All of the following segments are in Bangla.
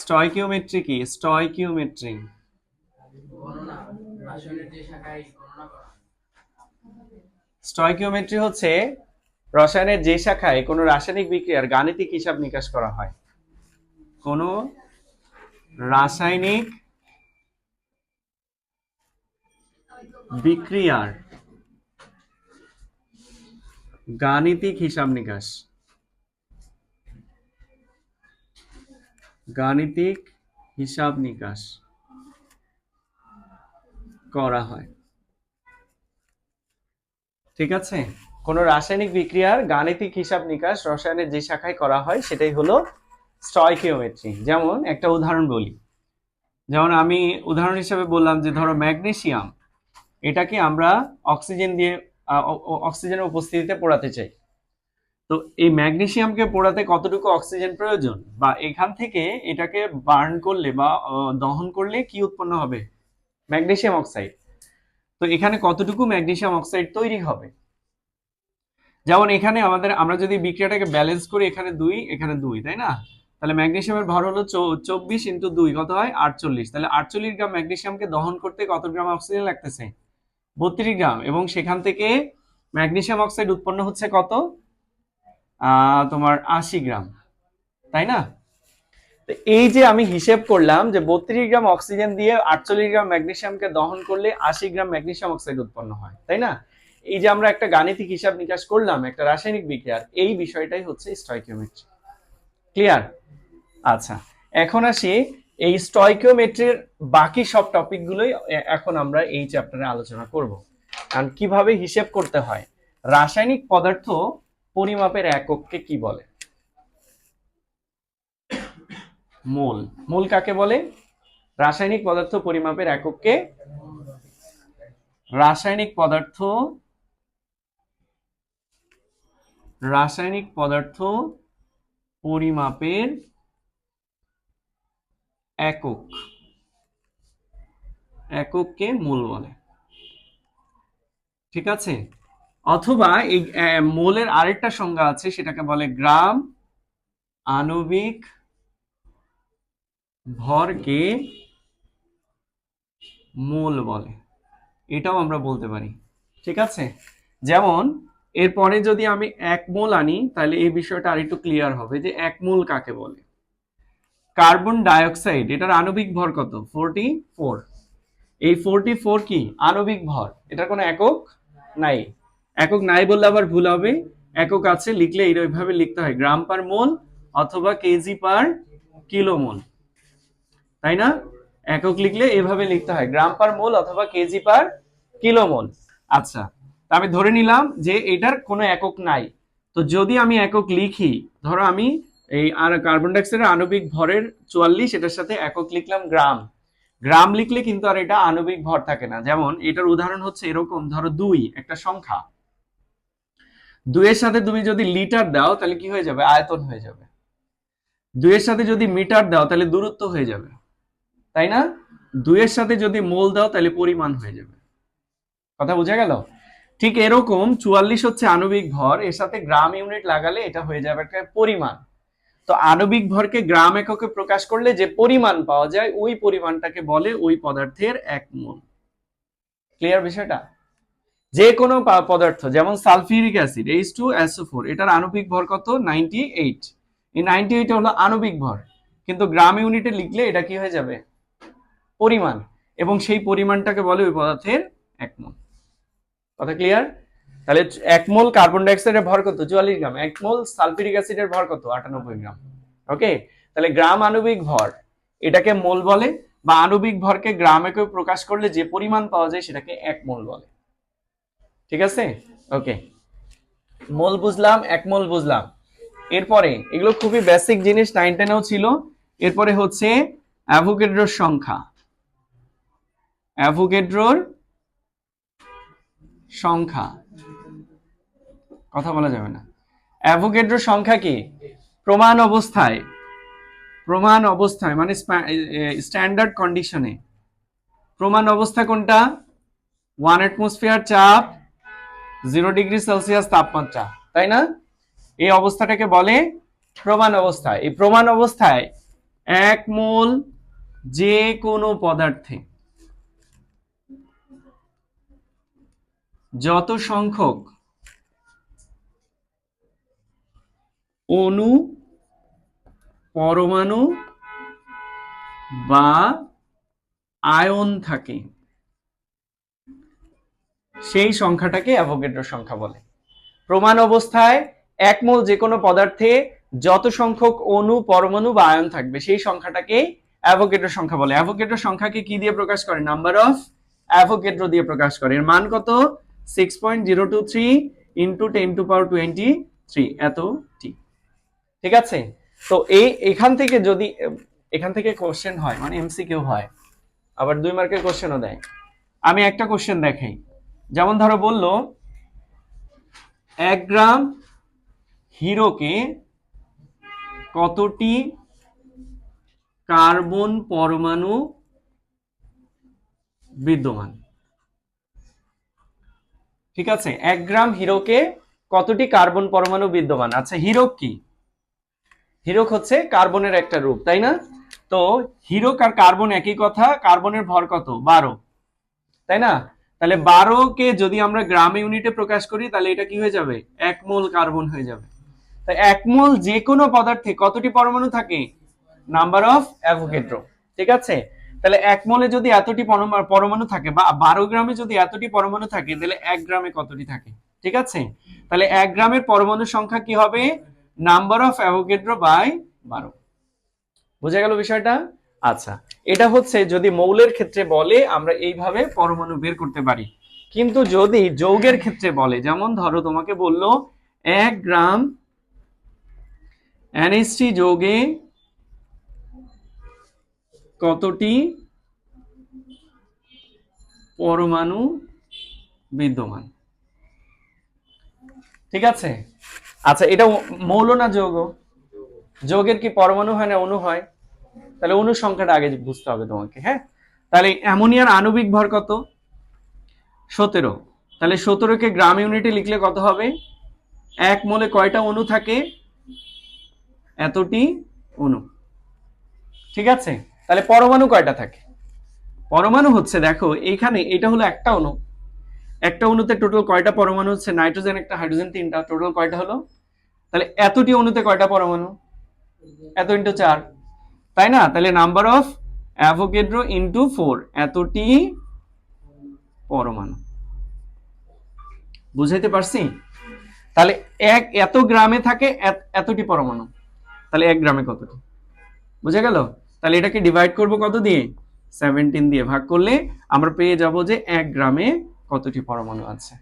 স্টয়কিওমেট্রি কি? স্টয়কিওমেট্রি স্টয়কিওমেট্রি হচ্ছে রসায়নের যে শাখায় কোনো রাসায়নিক বিক্রিয়ার গাণিতিক হিসাব নিকাশ করা হয়। কোনো রাসায়নিক বিক্রিয়ার গাণিতিক হিসাব নিকাশ, গাণিতিক হিসাব নিকাশ করা হয়। ঠিক আছে, কোনো রাসায়নিক বিক্রিয়ার গাণিতিক হিসাব নিকাশ রসায়নের যে শাখায় করা হয় সেটাই হলো স্টয়কিওমেট্রি। যেমন একটা উদাহরণ বলি, যেমন আমি উদাহরণ হিসেবে বললাম যে ধরো ম্যাগনেসিয়াম, এটাকে আমরা অক্সিজেন দিয়ে অক্সিজেনের উপস্থিতিতে পোড়াতে চাই। তো এই ম্যাগনেসিয়ামকে পোড়াতে কতটুকু অক্সিজেন প্রয়োজন, বা এখান থেকে এটাকে বার্ন করলে বা দহন করলে কি উৎপন্ন হবে? Magnesium oxide. তো এখানে কতটুকু ম্যাগনেসিয়াম অক্সাইড তৈরি হবে? যেমন এখানে আমরা যদি বিক্রিয়াটাকে ব্যালেন্স করি, এখানে 2 এখানে 2, তাই না? তাহলে ম্যাগনেসিয়ামের ভর হলো 24 × 2 কত হয়? 48। তাহলে 48 গ্রাম ম্যাগনেসিয়ামকে দহন করতে কত গ্রাম অক্সিজেন লাগতেছে? 32 গ্রাম। এবং সেখান থেকে ম্যাগনেসিয়াম অক্সাইড উৎপন্ন হচ্ছে কত? তোমার 80 গ্রাম, তাই না? তো এই যে আমি হিসেব করলাম যে 32 গ্রাম অক্সিজেন দিয়ে 48 গ্রাম ম্যাগনেসিয়ামকে দহন করলে 80 গ্রাম ম্যাগনেসিয়াম অক্সাইড উৎপন্ন হয়, তাই না? এই যে আমরা একটা গাণিতিক হিসাব নিকাশ করলাম একটা রাসায়নিক বিক্রিয়ার, এই বিষয়টাই হচ্ছে স্টয়কিওমেট্রি। ক্লিয়ার? আচ্ছা, এখন আসি এই স্টয়কিওমেট্রির বাকি সব টপিকগুলোই এখন আমরা এই চ্যাপ্টারে আলোচনা করব। কারণ কিভাবে হিসেব করতে হয়। রাসায়নিক পদার্থ পরিমাপের একককে কি বলে? মোল। মোল কাকে বলে? রাসায়নিক পদার্থ পরিমাপের একককে রাসায়নিক পদার্থ পরিমাপের একককে মোল বলে। ঠিক আছে, অথবা এই মোলের আরেকটা সংজ্ঞা আছে, সেটাকে বলে গ্রাম আণবিক ভরকে মোল বলে, এটাও আমরা বলতে পারি। ঠিক আছে, যেমন এরপরে যদি আমি 1 মোল আনি তাহলে এই বিষয়টা আরেকটু ক্লিয়ার হবে যে 1 মোল কাকে বলে। কার্বন ডাইঅক্সাইড, এটার আণবিক ভর কত? 44। এই 44 কি আণবিক ভর? এটার কোনো একক নাই। একক নাই বললে আবার ভুল হবে, একক আছে, লিখলে এইভাবে লিখতে হয়, গ্রাম পার মোল অথবা কেজি পার কিলোমোল, তাই না? একক লিখলে এভাবে লিখতে হয়, গ্রাম পার মোল অথবা কেজি পার কিলোমোল। আচ্ছা, আমি ধরে নিলাম যে এটার কোনো একক নাই। তো যদি আমি একক লিখি, ধরো আমি এই কার্বন ডাইঅক্সাইডের আণবিক ভরের 44, এটার সাথে একক লিখলাম গ্রাম। গ্রাম লিখলে কিন্তু আর এটা আণবিক ভর থাকে না। যেমন এটার উদাহরণ হচ্ছে এরকম, ধরো 2 একটা সংখ্যা, 2 এর সাথে তুমি যদি লিটার দাও তাহলে কি হয়ে যাবে? আয়তন হয়ে যাবে। 2 এর সাথে যদি মিটার দাও তাহলে দূরত্ব হয়ে যাবে, তাই না? 2 এর সাথে যদি মোল দাও তাহলে পরিমাণ হয়ে যাবে। কথা বোঝা গেল? ঠিক এরকম 44 হচ্ছে আণবিক ভর, এর সাথে গ্রাম ইউনিট লাগালে এটা হয়ে যাবে একটা পরিমাণ। তো আণবিক ভরকে গ্রাম এককে প্রকাশ করলে যে পরিমাণ পাওয়া যায়, ওই পরিমাণটাকে বলে ওই পদার্থের 1 মোল। ক্লিয়ার বিষয়টা? যে কোনো পদার্থ, যেমন সালফিউরিক অ্যাসিড H2SO4, এটার আণবিক ভর কত? 98। এই 98 হলো আণবিক ভর, কিন্তু গ্রাম ইউনিটে লিখলে এটা কি হয়ে যাবে? পরিমাণ। এবং সেই পরিমাণটাকে বলে ওই পদার্থের 1 মোল। কথা ক্লিয়ার? তাহলে 1 মোল কার্বন ডাইঅক্সাইডের ভর কত? 44 গ্রাম। 1 মোল সালফিউরিক অ্যাসিডের ভর কত? 98 গ্রাম। ওকে, তাহলে গ্রাম আণবিক ভর, এটাকে মোল বলে, বা আণবিক ভরকে গ্রাম একে প্রকাশ করলে যে পরিমাণ পাওয়া যায় সেটাকে 1 মোল বলে। ঠিক আছে, ওকে, মোল বুঝলাম, 1 মোল বুঝলাম। এরপরে এগুলো খুবই বেসিক জিনিস, 9 10এও ছিল। এরপরে হচ্ছে অ্যাভোগাড্রোর সংখ্যা। অ্যাভোগাড্রোর সংখ্যা, কথা বলা যাবে না। অ্যাভোগাড্রোর সংখ্যা কি? প্রমাণ অবস্থায়, মানে স্ট্যান্ডার্ড কন্ডিশনে। প্রমাণ অবস্থা কোনটা? 1 অ্যাটমসফিয়ার চাপ, 0 ডিগ্রি সেলসিয়াস তাপমাত্রা, তাই না? এই অবস্থাটাকে বলে প্রমাণ অবস্থা। এই প্রমাণ অবস্থায় এক মোল যে কোনো পদার্থে যত সংখ্যক অণু, পরমাণু বা আয়ন থাকে সেই সংখ্যাটাকে অ্যাভোগাড্রো সংখ্যা বলে। প্রমাণ অবস্থায় এক মোল যে কোনো পদার্থে যত সংখ্যক অণু, পরমাণু বা আয়ন থাকবে সেই সংখ্যাটাকে অ্যাভোগাড্রো সংখ্যা বলে। অ্যাভোগাড্রো সংখ্যাকে কি দিয়ে প্রকাশ করে? নাম্বার অফ অ্যাভোগাড্রো দিয়ে প্রকাশ করে। এর মান কত? 6.023 ইন্টু 10⁻23 এত টি। ঠিক আছে? তো এখান থেকে যদি এখান থেকে কোশ্চেন হয়, মানে এমসিকিউ হয়, আবার 2 মার্কের কোশ্চেনও দেয়। আমি একটা কোশ্চেন দেখাই। যেমন ধরো বললো 1 গ্রাম হিরোকে কতটি কার্বন পরমাণু বিদ্যমান? ঠিক আছে, 1 গ্রাম হিরোকে কতটি কার্বন পরমাণু বিদ্যমান? আচ্ছা, হিরক কি? হিরক হচ্ছে কার্বনের একটা রূপ, তাই না? তো হিরক আর কার্বন একই কথা। কার্বনের ভর কত? 12, তাই না? তাহলে 12 কে যদি আমরা গ্রাম ইউনিটে প্রকাশ করি তাহলে এটা কি হয়ে যাবে? 1 মোল কার্বন হয়ে যাবে। তাই 1 মোল যে কোনো পদার্থে কতটি পরমাণু থাকে? Number of Avogadro. ঠিক আছে, তাহলে 1 মোলে যদি এতটি পরমাণু থাকে বা 12 গ্রামে যদি এতটি পরমাণু থাকে তাহলে 1 গ্রামে কতটি থাকে? ঠিক আছে, তাহলে 1 গ্রামের পরমাণু সংখ্যা কি হবে? Number of Avogadro by 12। বুঝা গেল বিষয়টা? আচ্ছা, এটা হচ্ছে যদি মৌলের ক্ষেত্রে বলে আমরা এইভাবে পরমাণু বের করতে পারি। কিন্তু যদি যৌগের ক্ষেত্রে বলে, যেমন ধরো তোমাকে বললো 1 গ্রাম NH3 যৌগে কতটি পরমাণু বিদ্যমান? ঠিক আছে, আচ্ছা এটা মৌল না যৌগ? যৌগের কি পরমাণু হয় না অণু হয়? তাহলে অণু সংখ্যাটা আগে বুঝতে হবে তোমাকে। হ্যাঁ, তাহলে অ্যামোনিয়ার আণবিক ভর কত? 17। তাহলে 17কে গ্রাম ইউনিটে লিখলে কত হবে? 1 মোলে কয়টা অণু থাকে? এতটি অণু। ঠিক আছে, তাহলে পরমাণু কয়টা থাকে? পরমাণু হচ্ছে, দেখো এইখানে এটা হলো একটা অণু, একটা অণুতে টোটাল কয়টা পরমাণু হচ্ছে? নাইট্রোজেন একটা, হাইড্রোজেন তিনটা, টোটাল কয়টা হলো? তাহলে এতটি অণুতে কয়টা পরমাণু? এত ইন্টু 4, তাই না? তাহলে নাম্বার অফ অ্যাভোগাড্রো ইন্টু 4, এতটি পরমাণু। বুঝাইতে পারছি? তাহলে এত গ্রামে থাকে এতটি পরমাণু, তাহলে 1 গ্রামে কতটি? বুঝা গেল? তাহলে এটাকে ডিভাইড করব কত দিয়ে? 17 দিয়ে ভাগ করলে আমরা পেয়ে যাব যে 1 গ্রামে কতটি পরমাণু আছে।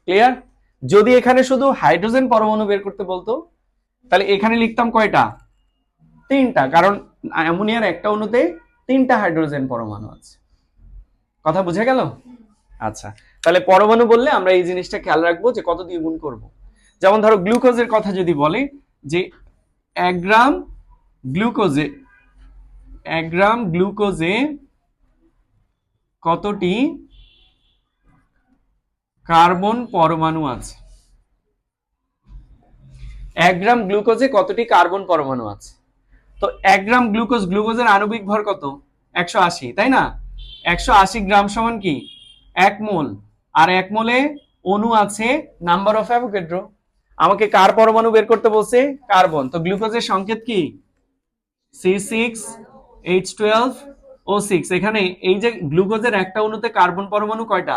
ক্লিয়ার? যদি এখানে শুধু হাইড্রোজেন পরমাণু বের করতে বলতো তাহলে এখানে লিখতাম কয়টা? 3টা, কারণ অ্যামোনিয়ার একটা অণুতে 3টা হাইড্রোজেন পরমাণু আছে। কথা বুঝা গেল? আচ্ছা, তাহলে পরমাণু বললে আমরা এই জিনিসটা খেয়াল রাখবো যে কত দিয়ে গুণ করব। যেমন ধরো গ্লুকোজের কথা যদি বলে যে 1 গ্রাম গ্লুকোজে 1 গ্রাম গ্লুকোজে কতটি কার্বন পরমাণু আছে? 1 গ্রাম গ্লুকোজে কতটি কার্বন পরমাণু আছে? তো 1 গ্রাম গ্লুকোজের আণবিক ভর কত? 180, তাই না? 180 গ্রাম সমান কি? 1 মোল। আর 1 মোলে অণু আছে নাম্বার অফ অ্যাভোগাড্রো। আমাকে কার পরমাণু বের করতে বলছে? কার্বন। তো গ্লুকোজের সংকেত কি? C6H12O6। এখানে এই যে গ্লুকোজের একটা অণুতে কার্বন পরমাণু কয়টা?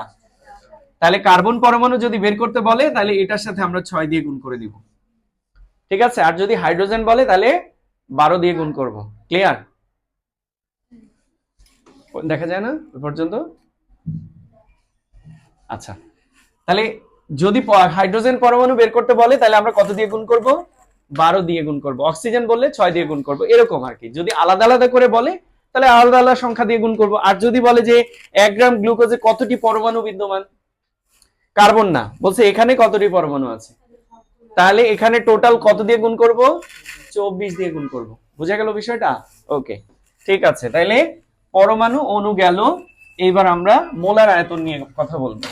তাহলে কার্বন পরমাণু যদি বের করতে বলে তাহলে এটার সাথে আমরা 6 দিয়ে গুণ করে দিব। ঠিক আছে, আর যদি হাইড্রোজেন বলে তাহলে 12 দিয়ে গুণ করব। ক্লিয়ার? দেখা যায় না এ পর্যন্ত? আচ্ছা, তাহলে যদি হাইড্রোজেন পরমাণু বের করতে বলে তাহলে আমরা কত দিয়ে গুণ করব? 12 দিয়ে গুণ করব। অক্সিজেন বললে 6 দিয়ে গুণ করব, এরকম আর কি। যদি আলাদা আলাদা করে বলে তাহলে আলাদা আলাদা সংখ্যা দিয়ে গুণ করব। আর যদি বলে যে 1 গ্রাম গ্লুকোজে কতটি পরমাণু বিদ্যমান? কার্বন না, বলছে এখানে কতটি পরমাণু আছে, তাহলে এখানে টোটাল কত দিয়ে গুণ করব? 24 দিয়ে গুণ করব। বুঝা গেল বিষয়টা? ওকে, ঠিক আছে। তাইলে পরমাণু, অণু গেল। এইবার আমরা মোলার আয়তন নিয়ে কথা বলবো।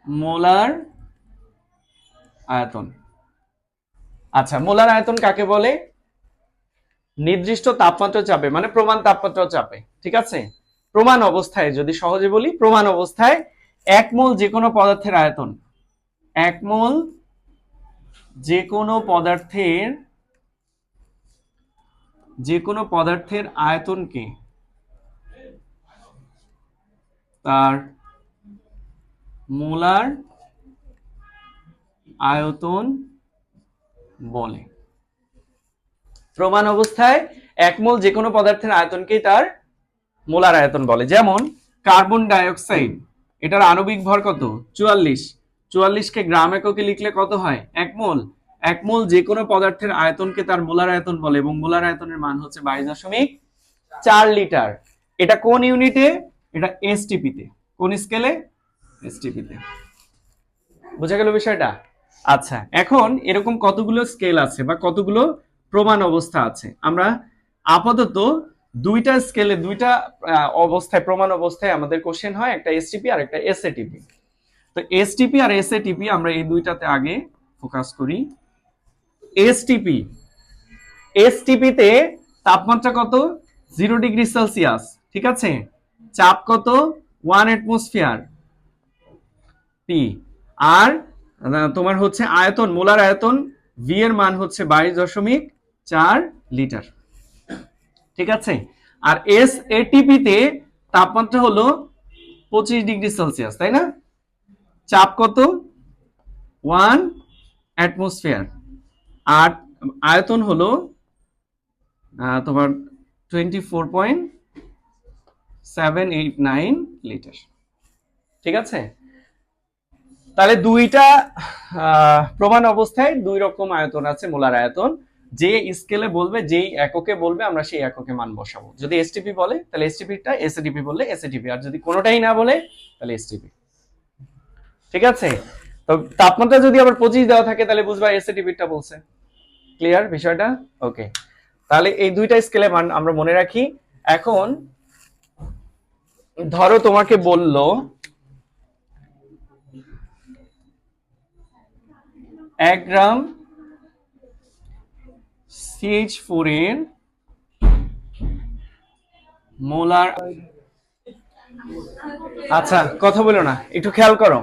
মোলার আয়তন। আচ্ছা, মোলার আয়তন কাকে বলে? নির্দিষ্ট তাপমাত্রা চাপে, মানে প্রমাণ তাপমাত্রা চাপে, ঠিক আছে? প্রমাণ অবস্থায় যদি সহজে বলি, প্রমাণ অবস্থায় 1 মোল যে কোনো পদার্থের আয়তন, 1 মোল যে কোনো পদার্থের আয়তনকে তার মোলার আয়তন বলে। প্রমাণ অবস্থায় 1 মোল যে কোনো পদার্থের আয়তনকে তার মোলার আয়তন বলে। যেমন কার্বন ডাইঅক্সাইড, এটার আণবিক ভর কত? 44। 44 কে গ্রাম এককে লিখলে কত হয়? 1 মোল। 1 মোল যে কোনো পদার্থের আয়তনকে তার মোলার আয়তন বলে, এবং মোলার আয়তনের মান হচ্ছে 22.4 লিটার। এটা কোন ইউনিটে? এটা এসটিপি তে। কোন স্কেলে? এসটিপি তে। বুঝা গেল বিষয়টা? আচ্ছা, এখন এরকম কতগুলো স্কেল আছে বা কতগুলো প্রমাণ অবস্থা আছে? আমরা আপাতত দুইটা স্কেলে, দুইটা অবস্থায়, প্রমাণ অবস্থায় আমাদের কোশ্চেন হয়, একটা এসটিপি আর একটা এসএটিপি। তো এসটিপি আর এসএটিপি আমরা এই দুইটাতে আগে ফোকাস করি। এসটিপি, এসটিপি তে তাপমাত্রা কত? 0 ডিগ্রি সেলসিয়াস, ঠিক আছে? চাপ কত? 1 অ্যাটমসফিয়ার পি। আর তোমার হচ্ছে আয়তন, মোলার আয়তন ভি এর মান হচ্ছে 22.4 লিটার, ঠিক আছে? আর এসএটিপি তে তাপমাত্রা হলো 25 ডিগ্রি সেলসিয়াস, তাই না? চাপ কত? 1 অ্যাটমসফিয়ার। আর আয়তন হলো তোমার 24.789 লিটার, ঠিক আছে? তাহলে দুইটা প্রমাণ অবস্থায় দুই রকম আয়তন আছে, মোলার আয়তন। যে স্কেলে বলবে, যেই এককে বলবে, আমরা সেই এককে মান বসাবো। যদি এসটিপি বলে তাহলে এসটিপিটা, এসএটিপি বললে এসএটিপি, আর যদি কোনোটাই না বলে তাহলে এসটিপি, ঠিক আছে? তো তাপমাত্রা যদি আবার 25 দেওয়া থাকে তাহলে বুঝবা এসএটিপিটা বলছে। ক্লিয়ার বিষয়টা? ওকে, তাহলে এই দুইটা স্কেলে মান আমরা মনে রাখি। এখন ধরো তোমাকে বলল 1 গ্রাম CH4 এর মোলার, আচ্ছা কথা বলো না, একটু খেয়াল করো।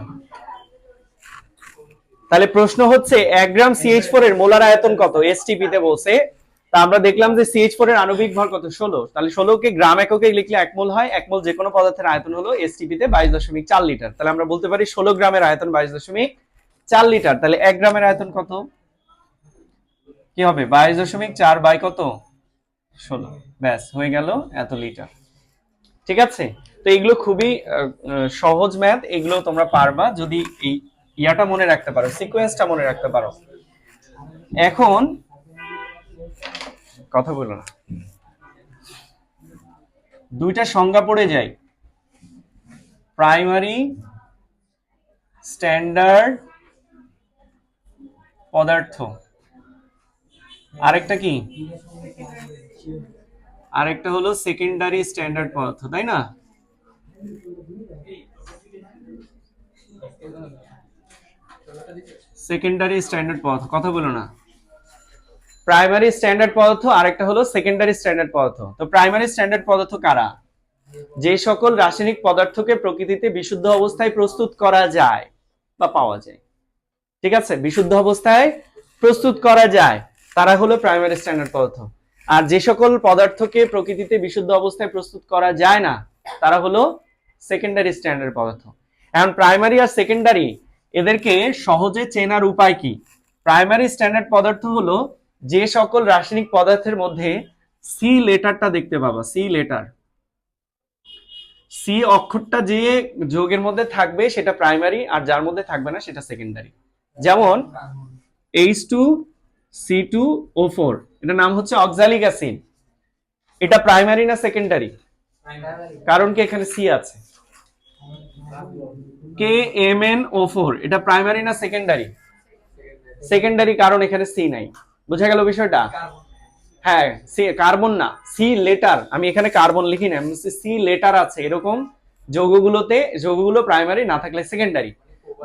তাহলে প্রশ্ন হচ্ছে 1 গ্রাম CH4 এর মোলার আয়তন কত? এসটিপি তে বলছে। তা আমরা দেখলাম যে CH4 এর আণবিক ভর কত? 16। তাহলে 16 কে গ্রাম এককে লিখলে 1 মোল হয়। 1 মোল যে কোনো পদার্থের আয়তন হলো এসটিপি তে 22.4 লিটার। তাহলে আমরা বলতে পারি 16 গ্রামের আয়তন 22.4 লিটার। তাহলে 1 গ্রামের আয়তন কত? কি হবে? 22.4 বাই কত? 16। ব্যাস, হয়ে গেল এত লিটার, ঠিক আছে? তো এগুলো খুবই সহজ ম্যাথ, এগুলো তোমরা পারবা যদি এই ইয়াটা মনে রাখতে পারো, সিকোয়েন্সটা মনে রাখতে পারো। এখন কথা বলো না, দুইটা সংজ্ঞা পড়ে যাই। প্রাইমারি স্ট্যান্ডার্ড পদার্থ, আরেকটা কি? আরেকটা হলো সেকেন্ডারি স্ট্যান্ডার্ড পদার্থ, তাই না? সেকেন্ডারি স্ট্যান্ডার্ড পদার্থ, কথা বলো না। প্রাইমারি স্ট্যান্ডার্ড পদার্থ, আরেকটা হলো সেকেন্ডারি স্ট্যান্ডার্ড পদার্থ। তো প্রাইমারি স্ট্যান্ডার্ড পদার্থ কারা? যে সকল রাসায়নিক পদার্থকে প্রকৃতিতে বিশুদ্ধ অবস্থায় প্রস্তুত করা যায় বা পাওয়া যায়, ঠিক আছে? বিশুদ্ধ অবস্থায় প্রস্তুত করা যায়, তারা হলো প্রাইমারি স্ট্যান্ডার্ড পদার্থ। আর যে সকল পদার্থকে প্রকৃতিতে বিশুদ্ধ অবস্থায় প্রস্তুত করা যায় না, তারা হলো সেকেন্ডারি স্ট্যান্ডার্ড পদার্থ। এখন প্রাইমারি আর সেকেন্ডারি এদেরকে সহজে চেনার উপায় কি? প্রাইমারি স্ট্যান্ডার্ড পদার্থ হলো যে সকল রাসায়নিক পদার্থের মধ্যে সি লেটারটা দেখতে পাবা, সি লেটার, সি অক্ষরটা যে যৌগের মধ্যে থাকবে সেটা প্রাইমারি, আর যার মধ্যে থাকবে না সেটা সেকেন্ডারি। যেমন H2C2O4, এটা নাম হচ্ছে অক্সালিক অ্যাসিড। এটা প্রাইমারি না সেকেন্ডারি? কারণ কি এখানে সি আছে। KMnO4, এটা প্রাইমারি না সেকেন্ডারি? সেকেন্ডারি, কারণ এখানে সি নাই। বোঝা গেল বিষয়টা? হ্যাঁ, সি কার্বন না, সি লেটার। আমি এখানে কার্বন লিখি না, সি লেটার আছে এরকম যৌগগুলোতে, যৌগগুলো প্রাইমারি না থাকলে সেকেন্ডারি।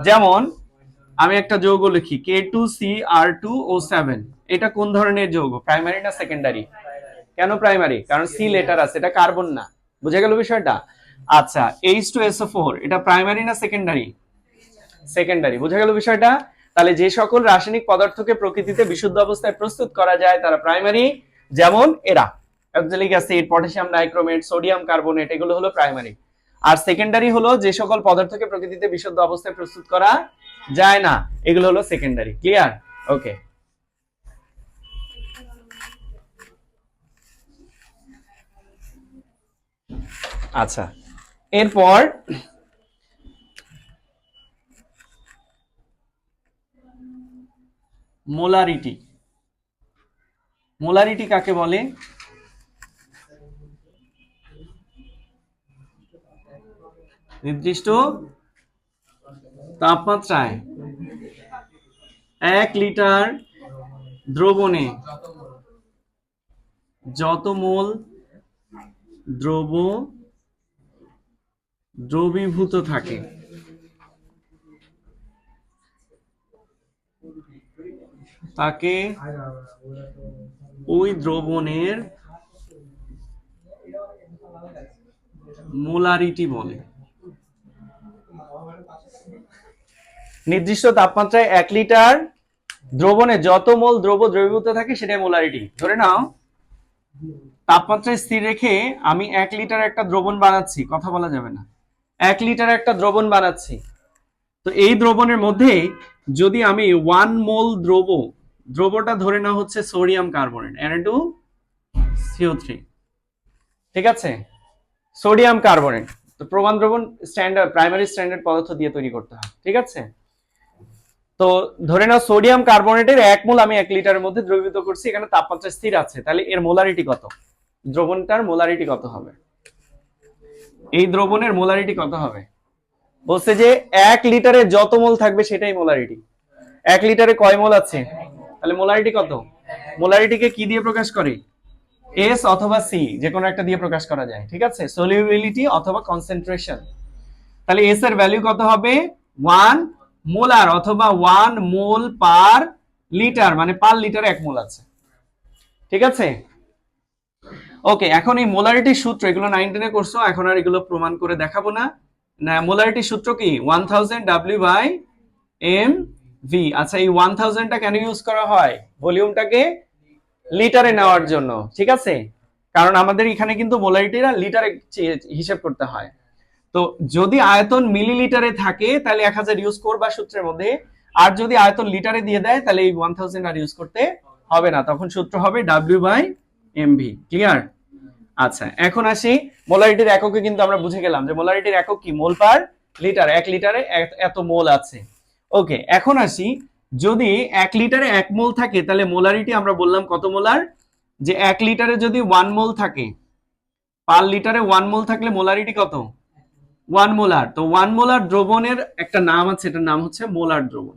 যেমন আমি একটা যৌগ লিখি K2CR2O7, এটা কোন ধরনের যৌগ, প্রাইমারি না সেকেন্ডারি? কেন প্রাইমারি? কারণ সি লেটার আছে, এটা কার্বন না। বুঝে গেল বিষয়টা? আচ্ছা, H2SO4 এটা প্রাইমারি না সেকেন্ডারি? সেকেন্ডারি। বুঝে গেল বিষয়টা? তাহলে যে সকল রাসায়নিক পদার্থকে প্রকৃতিতে বিশুদ্ধ অবস্থায় প্রস্তুত করা যায় তারা প্রাইমারি, যেমন এরা oxalic acid, potassium dichromate, sodium carbonate, এগুলো হলো প্রাইমারি। আর সেকেন্ডারি হলো যে সকল পদার্থকে প্রকৃতিতে বিশুদ্ধ অবস্থায় প্রস্তুত করা যায় না, এগুলো হলো সেকেন্ডারি। ক্লিয়ার? ওকে। আচ্ছা, এরপর মোলারিটি। মোলারিটি কাকে বলে? নির্দিষ্ট তাপমাত্রায় 1 লিটার দ্রবণে যত মোল দ্রবীভূত থাকে তাকে ওই দ্রবণের মোলারিটি বলে। নির্দিষ্ট তাপমাত্রায় 1 লিটার দ্রবণে যত মোল দ্রবীভূত থাকে সেটাই মোলারিটি। ধরে নাও তাপমাত্রা স্থির রেখে আমি 1 লিটার একটা দ্রবণ বানাচ্ছি, কথা বলা যাবে না, 1 লিটার একটা দ্রবণ বানাচ্ছি। তো এই দ্রবণের মধ্যে যদি আমি 1 মোল দ্রবটা ধরে নেওয়া হচ্ছে সোডিয়াম কার্বনেট Na2CO3, ঠিক আছে? Sodium carbonate. তো প্রমাণ দ্রবণ স্ট্যান্ডার্ড, প্রাইমারি স্ট্যান্ডার্ড পদার্থ দিয়ে তৈরি করতে হয়, ঠিক আছে? তো ধরে নাও সোডিয়াম কার্বনেটের 1 মোল আমি 1 লিটারের মধ্যে দ্রবীভূত করছি, এখানে তাপমাত্রা স্থির আছে, তাহলে এর মোলারিটি কত? দ্রবণটার মোলারিটি কত হবে? এই দ্রবণের মোলারিটি কত হবে? বলছে যে 1 লিটারে যত মোল থাকবে সেটাই মোলারিটি। 1 লিটারে কয় মোল আছে? তাহলে মোলারিটি কত? মোলারিটিকে কি দিয়ে প্রকাশ করে? এস অথবা সি, যে কোনো একটা দিয়ে প্রকাশ করা যায়, ঠিক আছে? সলিউবিলিটি অথবা কনসেন্ট্রেশন। তাহলে এস এর ভ্যালু কত হবে? 1 মোলার অথবা 1 মোল পার লিটার, মানে পার লিটারে 1 মোল আছে, ঠিক আছে? ওকে, এখন এই মোলারিটির সূত্র, এগুলো 9-10 করছো, এখন আর এগুলো প্রমাণ করে দেখাবো না। মোলারিটির সূত্র কি? 1000 W/mV। আচ্ছা, এই 1000টা কেন ইউজ করা হয়? ভলিউমটাকে লিটারে নেওয়ার জন্য, ঠিক আছে? কারণ আমাদের এখানে কিন্তু মোলারিটিরা লিটারে হিসাব করতে হয়। তো যদি আয়তন মিলিলিটারে থাকে তাহলে 1000 ইউজ করবা সূত্রের মধ্যে, আর যদি আয়তন লিটারে দিয়ে দেয় তাহলে এই 1000 আর ইউজ করতে হবে না, তখন সূত্র হবে W/mV। ক্লিয়ার? আচ্ছা, এখন আসি মোলারিটির এককে। কিন্তু আমরা বুঝে গেলাম যে মোলারিটির একক কি? মোল পার লিটার। 1 লিটারে এত মোল আছে। ওকে, এখন আসি যদি 1 লিটারে 1 মোল থাকে তাহলে মোলারিটি আমরা বললাম কত মোলার? যে 1 লিটারে যদি 1 মোল থাকে, পার লিটারে 1 মোল থাকলে মোলারিটি কত? 1 মোলার। তো 1 মোলার দ্রবণের একটা নাম আছে, এটার নাম হচ্ছে মোলার দ্রবণ,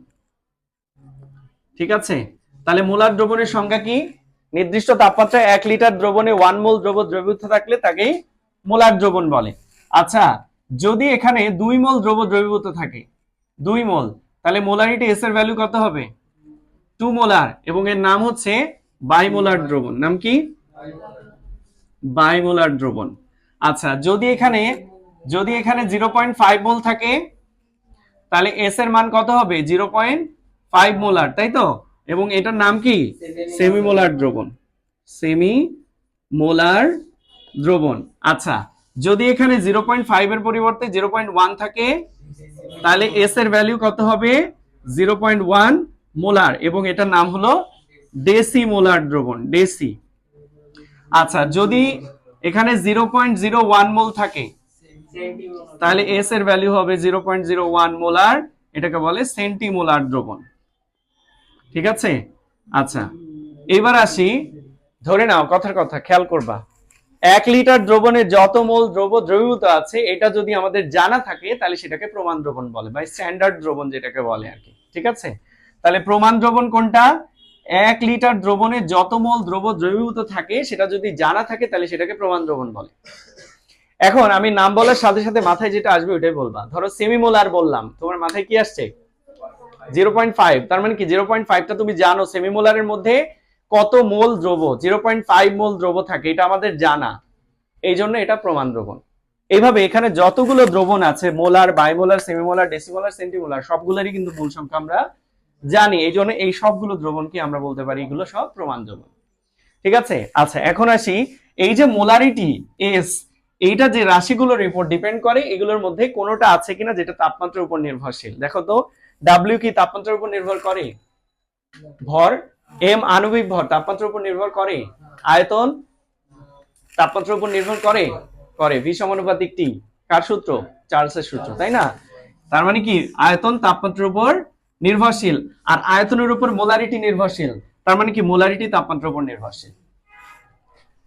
ঠিক আছে? তাহলে মোলার দ্রবণের সংজ্ঞা কি? নির্দিষ্ট তাপমাত্রায় 1 লিটার দ্রবণে 1 মোল দ্রবীভূত থাকলে তাকে মোলার দ্রবণ বলে। আচ্ছা, যদি এখানে 2 মোল দ্রবীভূত থাকে, 2 মোল, তাহলে মোলারিটি এস এর ভ্যালু কত হবে? 2 মোলার, এবং এর নাম হচ্ছে বাইমোলার দ্রবণ। নাম কি? বাইমোলার দ্রবণ। আচ্ছা, যদি এখানে 0.5 মোল থাকে তাহলে এস এর মান কত হবে? 0.5 মোলার, তাই তো? এবং এটার নাম কি? সেমিমোলার দ্রবণ। সেমিমোলার দ্রবণ। আচ্ছা, যদি এখানে 0.5 এর পরিবর্তে 0.1 থাকে তাহলে এস এর ভ্যালু কত হবে? 0.1 মোলার, এবং এটার নাম হলো ডেসিমোলার দ্রবণ, ডেসি। আচ্ছা, যদি এখানে 0.01 মোল থাকে তাহলে এস এর ভ্যালু হবে 0.01 মোলার, এটাকে বলে সেন্টিমোলার দ্রবণ, ঠিক আছে? আচ্ছা, এবার আসি, ধরে নাও, কথার কথা খেয়াল করবা, 1 লিটার দ্রবণে যত মোল দ্রবীভূত আছে এটা যদি আমাদের জানা থাকে তাহলে সেটাকে প্রমাণ দ্রবণ বলে, বা স্ট্যান্ডার্ড দ্রবণ যেটাকে বলে আর কি, ঠিক আছে? তাহলে প্রমাণ দ্রবণ কোনটা? 1 লিটার দ্রবণে যত মোল দ্রবীভূত থাকে সেটা যদি জানা থাকে তাহলে সেটাকে প্রমাণ দ্রবণ বলে। এখন আমি নাম বলার সাথে সাথে মাথায় যেটা আসবে ওইটাই বলবা। ধরো সেমিমোলার বললাম, তোমার মাথায় কি আসছে? 0.5, তার মানে কি 0.5টা তুমি জানো সেমিমোলারের মধ্যে কত মোল দ্রব, 0.5 মোল দ্রব থাকে, এটা আমাদের জানা, এই জন্য এটা প্রমাণ দ্রবণ। এইভাবে এখানে যতগুলো দ্রবণ আছে মোলার, বাইমোলার, সেমিমোলার, ডেসিমোলার, সেন্টিমোলার, সবগুলোরই কিন্তু মূল সংখ্যা আমরা জানি, এই জন্য এই সবগুলো দ্রবণকে আমরা বলতে পারি এগুলো সব প্রমাণ দ্রবণ। ঠিক আছে, আচ্ছা এখন আসি, এই যে মোলারিটি এস, এইটা যে রাশিগুলোর উপর ডিপেন্ড করে, এগুলোর মধ্যে কোনোটা আছে কিনা যেটা তাপমাত্রার উপর নির্ভরশীল। দেখো তো, ডাব্লিউ কি তাপমাত্রার উপর নির্ভর করে? ভর। এম আণবিক ভর তাপমাত্রার উপর নির্ভর করে? আয়তন তাপমাত্রার উপর নির্ভর করে? করে। ভি সমানুপাতিক টি, কার সূত্র? চার্লসের সূত্র, তাই না? তার মানে কি আয়তন তাপমাত্রার উপর নির্ভরশীল, আর আয়তনের উপর মোলারিটি নির্ভরশীল, তার মানে কি মোলারিটি তাপমাত্রার উপর নির্ভরশীল।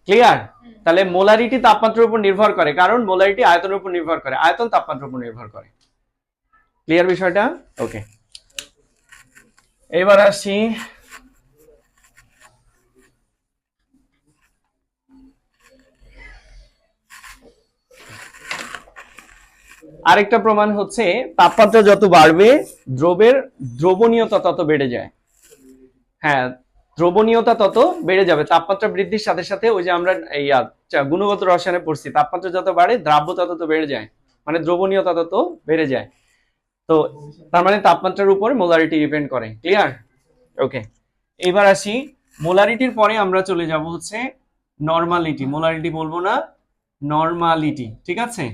ক্লিয়ার? তাহলে মোলারিটি তাপমাত্রার উপর নির্ভর করে, কারণ মোলারিটি আয়তনের উপর নির্ভর করে, আয়তন তাপমাত্রার উপর নির্ভর করে। ক্লিয়ার বিষয়টা? ওকে, এবার আসি আরেকটা প্রমাণ হচ্ছে, তাপমাত্রা যত বাড়বে দ্রবের দ্রবণীয়তা তত বেড়ে যায়। হ্যাঁ, দ্রবণীয়তা তত বেড়ে যাবে তাপমাত্রা বৃদ্ধির সাথে সাথে। ওই যে আমরা এই গুণগত রসায়নে পড়ছি, তাপমাত্রা যত বাড়ে দ্রাব্যতা তত বেড়ে যায়, মানে দ্রবণীয়তা তত বেড়ে যায়। তো তার মানে তাপমাত্রার উপর মোলারিটি ডিপেন্ড করে। ক্লিয়ার? ওকে, এবার আসি, মোলারিটির পরে আমরা চলে যাব হচ্ছে নরমালিটি। মোলারিটি বলবো না, নরমালিটি। ঠিক আছে,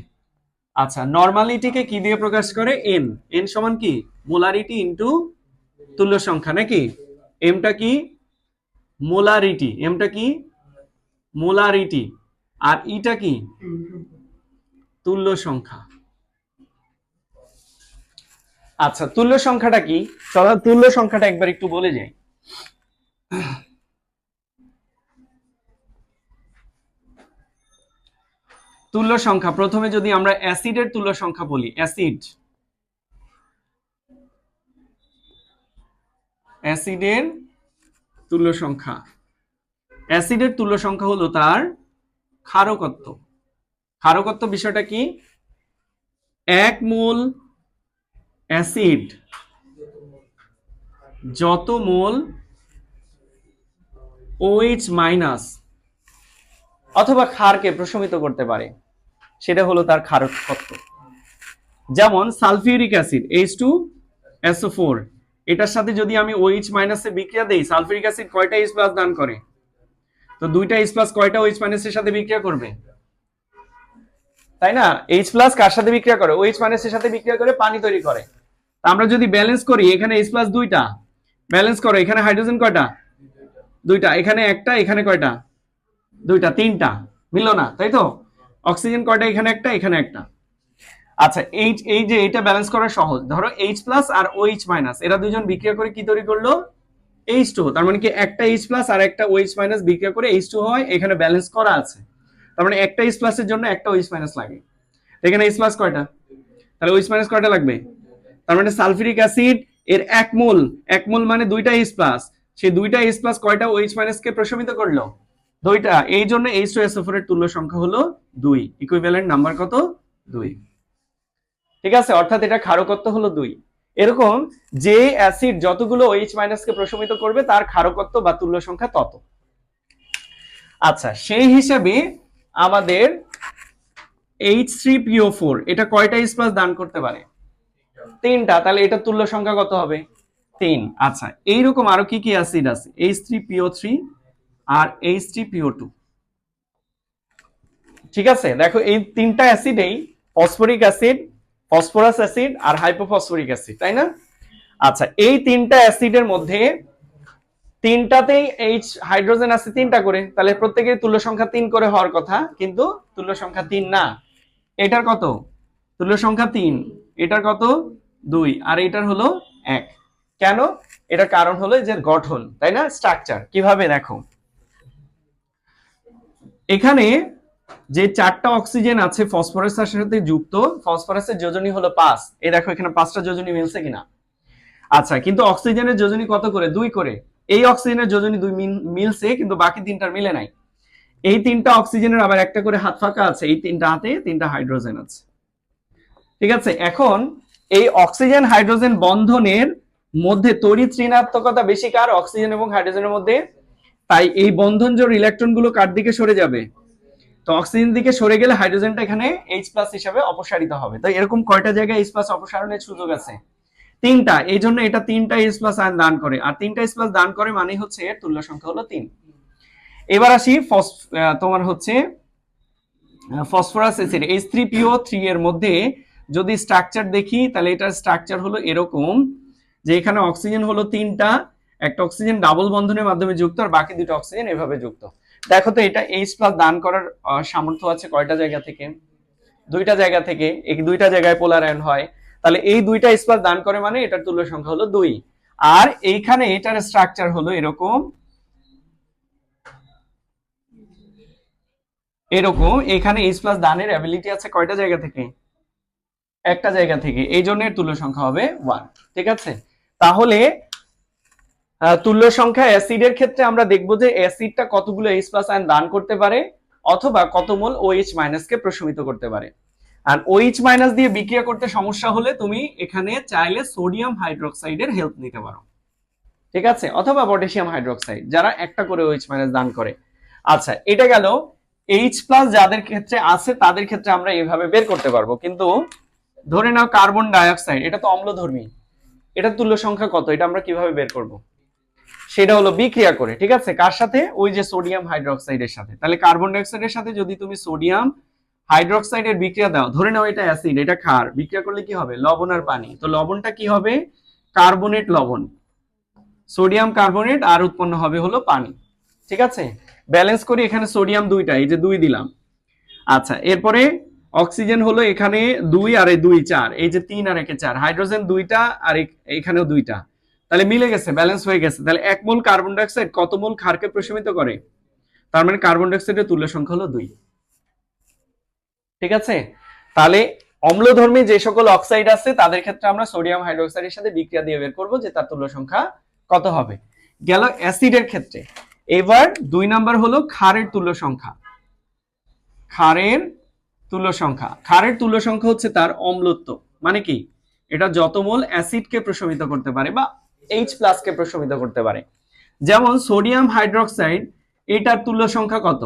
আচ্ছা নরমালিটিকে কি দিয়ে প্রকাশ করে? এন। এন সমান কি? মোলারিটি ইনটু তুল্য সংখ্যা, নাকি? এমটা কি? মোলারিটি। এমটা কি? মোলারিটি। আর ইটা কি? তুল্য সংখ্যা। আচ্ছা তুল্য সংখ্যাটা কি? চলো তুল্য সংখ্যাটা একবার একটু বলে যাই। তুল্য সংখ্যা, প্রথমে যদি আমরা অ্যাসিডের তুল্য সংখ্যা বলি, অ্যাসিডের তুল্য সংখ্যা, অ্যাসিডের তুল্য সংখ্যা হলো তার ক্ষারকত্ব। ক্ষারকত্ব বিষয়টা কি? 1 মোল অ্যাসিড যত মোল OH মাইনাস অথবা ক্ষারকে প্রশমিত করতে পারে, সেটা হলো তার ক্ষারকত্ব। যেমন সালফিউরিক অ্যাসিড H2SO4, এটার সাথে যদি আমি OH মাইনাসে বিক্রিয়া দেই, সালফিউরিক অ্যাসিড কয়টা H প্লাস দান করে? তো দুইটা H প্লাস কয়টা OH মাইনাসের সাথে বিক্রিয়া করবে? তাই না? H প্লাস কার সাথে বিক্রিয়া করে? OH মাইনাসের সাথে বিক্রিয়া করে পানি তৈরি করে। আমরা যদি ব্যালেন্স করি, এখানে H প্লাস দুইটা, ব্যালেন্স করো, এখানে হাইড্রোজেন কয়টা? দুইটা, এখানে একটা, এখানে কয়টা? দুইটা, তিনটা, মিললো না, তাই তো? অক্সিজেন কয়টা? এখানে একটা, এখানে একটা। আচ্ছা এই যে এটা ব্যালেন্স করা সহজ। ধরো H প্লাস আর OH মাইনাস, এরা দুজন বিক্রিয়া করে কি তৈরি করলো? H2। তার মানে কি একটা H প্লাস আর একটা OH মাইনাস বিক্রিয়া করে H2 হয়, এখানে ব্যালেন্স করা আছে। তার মানে একটা H প্লাসের জন্য একটা OH মাইনাস লাগে। এখানে H প্লাস কয়টা? তাহলে OH মাইনাস কয়টা লাগবে? তার মানে সালফিউরিক অ্যাসিড এর 1 মোল মানে দুইটা H প্লাস, সেই দুইটা H প্লাস কয়টা OH মাইনাস কে প্রশমিত করলো? দুইটা। এই জন্য H2SO4 এর তুল্য সংখ্যা হলো 2, ইকুইভ্যালেন্ট নাম্বার কত? 2। ঠিক আছে, অর্থাৎ এটা ক্ষারকত্ব হলো 2। এরকম যে অ্যাসিড যতগুলো OH মাইনাস কে প্রশমিত করবে তার ক্ষারকত্ব বা তুল্য সংখ্যা তত। আচ্ছা সেই হিসাবে আমাদের H3PO4 এটা কয়টা H প্লাস দান করতে পারে? 3টা। তাহলে এটা তুল্য সংখ্যা কত হবে? 3। আচ্ছা এইরকম আরো কি কি অ্যাসিড আছে? H3PO3 আর H3PO2। ঠিক আছে, দেখো এই তিনটা অ্যাসিডেই ফসফরিক অ্যাসিড, ফসফরাস অ্যাসিড আর হাইপোফসফরিক অ্যাসিড, তাই না? আচ্ছা এই তিনটা অ্যাসিডের মধ্যে তিনটাতেই H হাইড্রোজেন আছে 3টা করে, তাহলে প্রত্যেকের তুল্য সংখ্যা 3 করে হওয়ার কথা, কিন্তু তুল্য সংখ্যা 3 না। এটার কত? তুল্য সংখ্যা 3, এটার কত? 2, আর এটার হলো 1। কেন? এটার কারণ হলো যে গঠন, তাই না? স্ট্রাকচার। কিভাবে দেখো, এখানে যে 4টা অক্সিজেন আছে ফসফরাসের সাথে যুক্ত, ফসফরাসের যোজনী হলো 5। এই দেখো এখানে 5টা যোজনী মিলছে কিনা? আচ্ছা কিন্তু অক্সিজেনের যোজনী কত করে? 2 করে। এই অক্সিজেনের যোজনী 2 মিলছে, কিন্তু বাকি 3টার মিলে নাই। এই 3টা অক্সিজেনের আবার একটা করে হাত ফাঁকা আছে, এই 3টা হাতে 3টা হাইড্রোজেন আছে। ঠিক আছে, এখন এই অক্সিজেন হাইড্রোজেন বন্ধনের মধ্যে তড়িৎ ঋণাত্মকতা বেশি কার? অক্সিজেন এবং হাইড্রোজেনের মধ্যে। তাই এই বন্ধন জোড় ইলেকট্রন গুলো কার দিকে সরে যাবে? তো অক্সিজেন দিকে সরে গেলে হাইড্রোজেনটা এখানে H+ হিসেবে অপসারিত হবে। তো এরকম কয়টা জায়গায় H+ অপসারণের সুযোগ আছে? তিনটা। এই জন্য এটা তিনটা H+ আয়ন দান করে, আর তিনটা H+ দান করে মানে হচ্ছে এর তুল্য সংখ্যা হলো 3। এবার আসি তোমার হচ্ছে ফসফরাস অ্যাসিড H3PO3 এর মধ্যে যদি স্ট্রাকচার দেখি তাহলে এটার স্ট্রাকচার হলো এরকম যে এখানে অক্সিজেন হলো তিনটা, একটা অক্সিজেন ডাবল বন্ধনের মাধ্যমে যুক্ত আর বাকি দুটো অক্সিজেন এভাবে যুক্ত। দেখো তো এটা H+ দান করার সামর্থ্য আছে কয়টা জায়গা থেকে? দুইটা জায়গা থেকে। এই দুইটা জায়গায় পোলার আয়ন হয়, তাহলে এই দুইটা H+ দান করে মানে এটার তুল্য সংখ্যা হলো 2। আর এইখানে এটার স্ট্রাকচার হলো এরকম এরকম, এখানে H+ দানের অ্যাবিলিটি আছে কয়টা জায়গা থেকে? একটা জায়গা থেকে, এই জন্য এর তুল্য সংখ্যা হবে 1। ঠিক আছে, তাহলে তুল্য সংখ্যা অ্যাসিডের ক্ষেত্রে আমরা দেখব যে অ্যাসিডটা কতগুলো H+ আয়ন দান করতে পারে অথবা কত মোল OH- কে প্রশমিত করতে পারে। আর OH- দিয়ে বিক্রিয়া করতে সমস্যা হলে তুমি এখানে চাইলে সোডিয়াম হাইড্রোক্সাইডের হেল্প নিতে পারো। ঠিক আছে, অথবা পটাশিয়াম হাইড্রোক্সাইড, যারা একটা করে OH- দান করে। আচ্ছা, এটা গেল H+ যাদের ক্ষেত্রে আছে তাদের ক্ষেত্রে আমরা এইভাবে বের করতে পারবো। কিন্তু ধরে নাও কার্বন ডাইঅক্সাইড, এটা তো অম্লধর্মী, এটা তুল্য সংখ্যা কত? এটা আমরা কিভাবে বের করব? সেটা হলো বিক্রিয়া করে। ঠিক আছে, কার সাথে? ওই যে সোডিয়াম হাইড্রোক্সাইডের সাথে। তাহলে কার্বন ডাইঅক্সাইডের সাথে যদি তুমি সোডিয়াম হাইড্রোক্সাইডের বিক্রিয়া দাও, ধরে নাও এটা অ্যাসিড, এটা ক্ষার, বিক্রিয়া করলে কি হবে? লবণ আর পানি। তো লবণটা কি হবে? কার্বনেট লবণ, সোডিয়াম কার্বনেট, আর উৎপন্ন হবে হলো পানি। ঠিক আছে, ব্যালেন্স করি, এখানে সোডিয়াম দুইটা, এই যে 2 দিলাম। আচ্ছা, এরপরে অক্সিজেন হলো এখানে 2 আর এই 2 4, এই যে 3 আর 1 4, হাইড্রোজেন দুইটা আর এখানেও দুইটা, তাহলে মিলে গেছে, ব্যালেন্স হয়ে গেছে। তাহলে 1 মোল কার্বন ডাইঅক্সাইড কত মোল ক্ষারকে প্রশমিত করে? তার মানে কার্বন ডাইঅক্সাইডের তুল্য সংখ্যা হলো 2। ঠিক আছে, তাহলে অম্লধর্মী যে সকল অক্সাইড আছে তাদের ক্ষেত্রে আমরা সোডিয়াম হাইড্রোক্সাইডের সাথে বিক্রিয়া দিয়ে বের করব যে তার তুল্য সংখ্যা কত হবে। গেল অ্যাসিডের ক্ষেত্রে। এবার 2 নাম্বার হলো ক্ষারের তুল্য সংখ্যা। ক্ষারের তুল্য সংখ্যা, ক্ষারের তুল্য সংখ্যা হচ্ছে তার অম্লত্ব। মানে কি? এটা যত মোল অ্যাসিডকে প্রশমিত করতে পারে বা H+ কে প্রশমিত করতে পারে। যেমন সোডিয়াম হাইড্রোক্সাইড, এটার তুল্য সংখ্যা কত?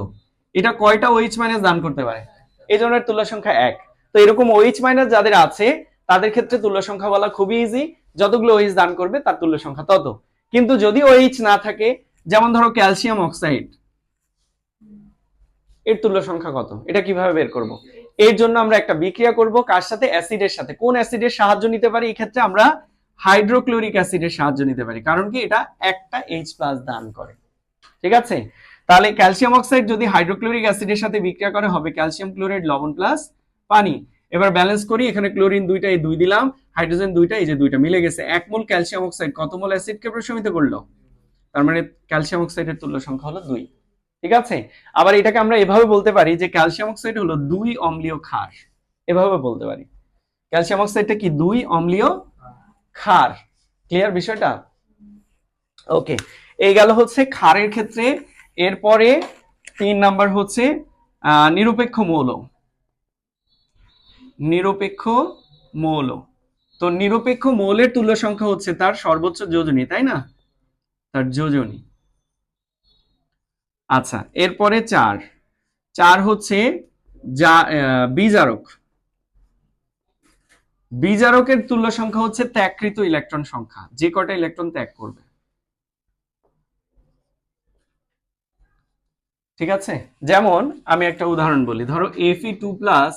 এটা কয়টা OH- দান করতে পারে? এই জনের তুল্য সংখ্যা 1। তো এরকম OH- যাদের আছে তাদের ক্ষেত্রে তুল্য সংখ্যা বলা খুবই ইজি, যতগুলো OH দান করবে তার তুল্য সংখ্যা তত। কিন্তু যদি OH না থাকে, যেমন ধরো ক্যালসিয়াম অক্সাইড, এর তুল্য সংখ্যা কত? এটা কিভাবে বের করব? এর জন্য আমরা একটা বিক্রিয়া করব, কার সাথে? অ্যাসিডের সাথে। কোন অ্যাসিডের সাহায্য নিতে পারি? এই ক্ষেত্রে আমরা হাইড্রোক্লোরিক অ্যাসিডের সাহায্য নিতে পারি, কারণ কি এটা একটা H+ দান করে। ঠিক আছে, তাহলে ক্যালসিয়াম অক্সাইড যদি হাইড্রোক্লোরিক অ্যাসিডের সাথে বিক্রিয়া করে হবে ক্যালসিয়াম ক্লোরাইড লবণ প্লাস পানি। এবার ব্যালেন্স করি, এখানে ক্লোরিন দুইটা, এই 2 দিলাম, হাইড্রোজেন দুইটা, এই যে 2টা মিলে গেছে। 1 মোল ক্যালসিয়াম অক্সাইড কত মোল অ্যাসিডকে প্রশমিত করলো? তার মানে ক্যালসিয়াম অক্সাইডের তুল্য সংখ্যা হলো 2। ঠিক আছে, আবার এটাকে আমরা এভাবে বলতে পারি যে ক্যালসিয়াম অক্সাইড হলো 2 অম্লীয় ক্ষার, এভাবে বলতে পারি। ক্যালসিয়াম অক্সাইডটা কি? 2 অম্লীয় ক্ষার। ক্লিয়ার বিষয়টা? ওকে, এই গেল হচ্ছে ক্ষারের ক্ষেত্রে। এরপরে 3 নাম্বার হচ্ছে নিরপেক্ষ মৌল। নিরপেক্ষ মৌল, তো নিরপেক্ষ মৌলের তুল্য সংখ্যা হচ্ছে তার সর্বোচ্চ যোজনী, তাই না? তার যোজনী। আচ্ছা, এরপরে 4 হচ্ছে যা বিজারক। বিজারকের তুল্য সংখ্যা হচ্ছে ত্যাগকৃত ইলেকট্রন সংখ্যা, যে কটা ইলেকট্রন ত্যাগ করবে। ঠিক আছে, যেমন আমি একটা উদাহরণ বলি, ধরো Fe2+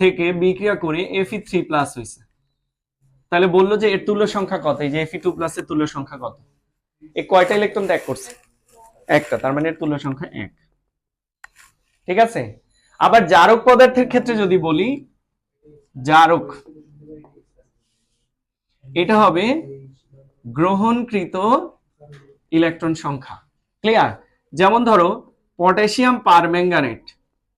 থেকে বিক্রিয়া করে Fe3+ হয়েছে, তাহলে বললো যে এর তুল্য সংখ্যা কত? এই যে Fe2+ এর তুল্য সংখ্যা কত? এই কয়টা ইলেকট্রন ত্যাগ করছে? একটা, তার মানে এর তুল্য সংখ্যা 1। ঠিক আছে, আবার জারক পদার্থের ক্ষেত্রে যদি বলি, জারক, এটা হবে গ্রহণকৃত ইলেকট্রন সংখ্যা। ক্লিয়ার? যেমন ধরো পটাশিয়াম পারম্যাঙ্গানেট,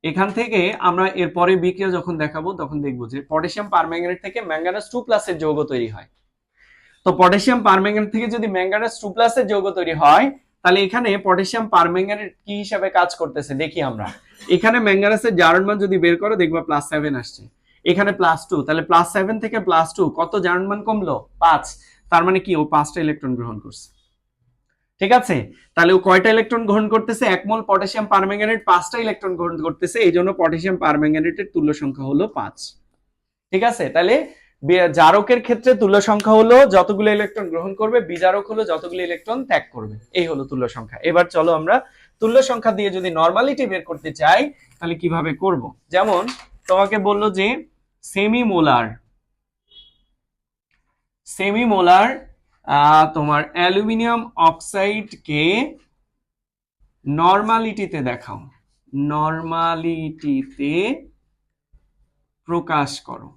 এখান থেকে আমরা এরপরে বিক্রিয়া যখন দেখাবো তখন দেখবো যে পটাশিয়াম পারম্যাঙ্গানেট থেকে ম্যাঙ্গানাস 2+ এর যৌগ তৈরি হয়। তো পটাশিয়াম পারম্যাঙ্গানেট থেকে যদি ম্যাঙ্গানাস 2+ এর যৌগ তৈরি হয়, তাহলে এখানে পটাশিয়াম পারম্যাঙ্গানেট কি হিসাবে কাজ করতেছে দেখি আমরা। এখানে ম্যাঙ্গানাসের জারণ মান যদি বের করো দেখবা +7 আসছে, এখানে +2, তাহলে +7 থেকে +2 কত জারণ মান কমলো? 5। তার মানে কি ও 5টা ইলেকট্রন গ্রহণ করছে। ঠিক আছে, তাহলে ও কয়টা ইলেকট্রন গ্রহণ করতেছে? 1 মোল পটাশিয়াম পারম্যাঙ্গানেট 5টা ইলেকট্রন গ্রহণ করতেছে, এই জন্য পটাশিয়াম পারম্যাঙ্গানেটের তুল্য সংখ্যা হলো 5। ঠিক আছে, তাহলে জারকের ক্ষেত্রে তুল্য সংখ্যা হলো যতগুলো ইলেকট্রন গ্রহণ করবে, বিজারক হলো যতগুলো ইলেকট্রন ত্যাগ করবে। এই হলো তুল্য সংখ্যা। এবার চলো আমরা তুল্য সংখ্যা দিয়ে যদি নরমালিটি বের করতে চাই তাহলে কিভাবে করব। যেমন তোমাকে বললো যে সেমিমোলার তোমার অ্যালুমিনিয়াম অক্সাইডকে নরমালিটিতে দেখাও, নরমালিটিতে প্রকাশ করো।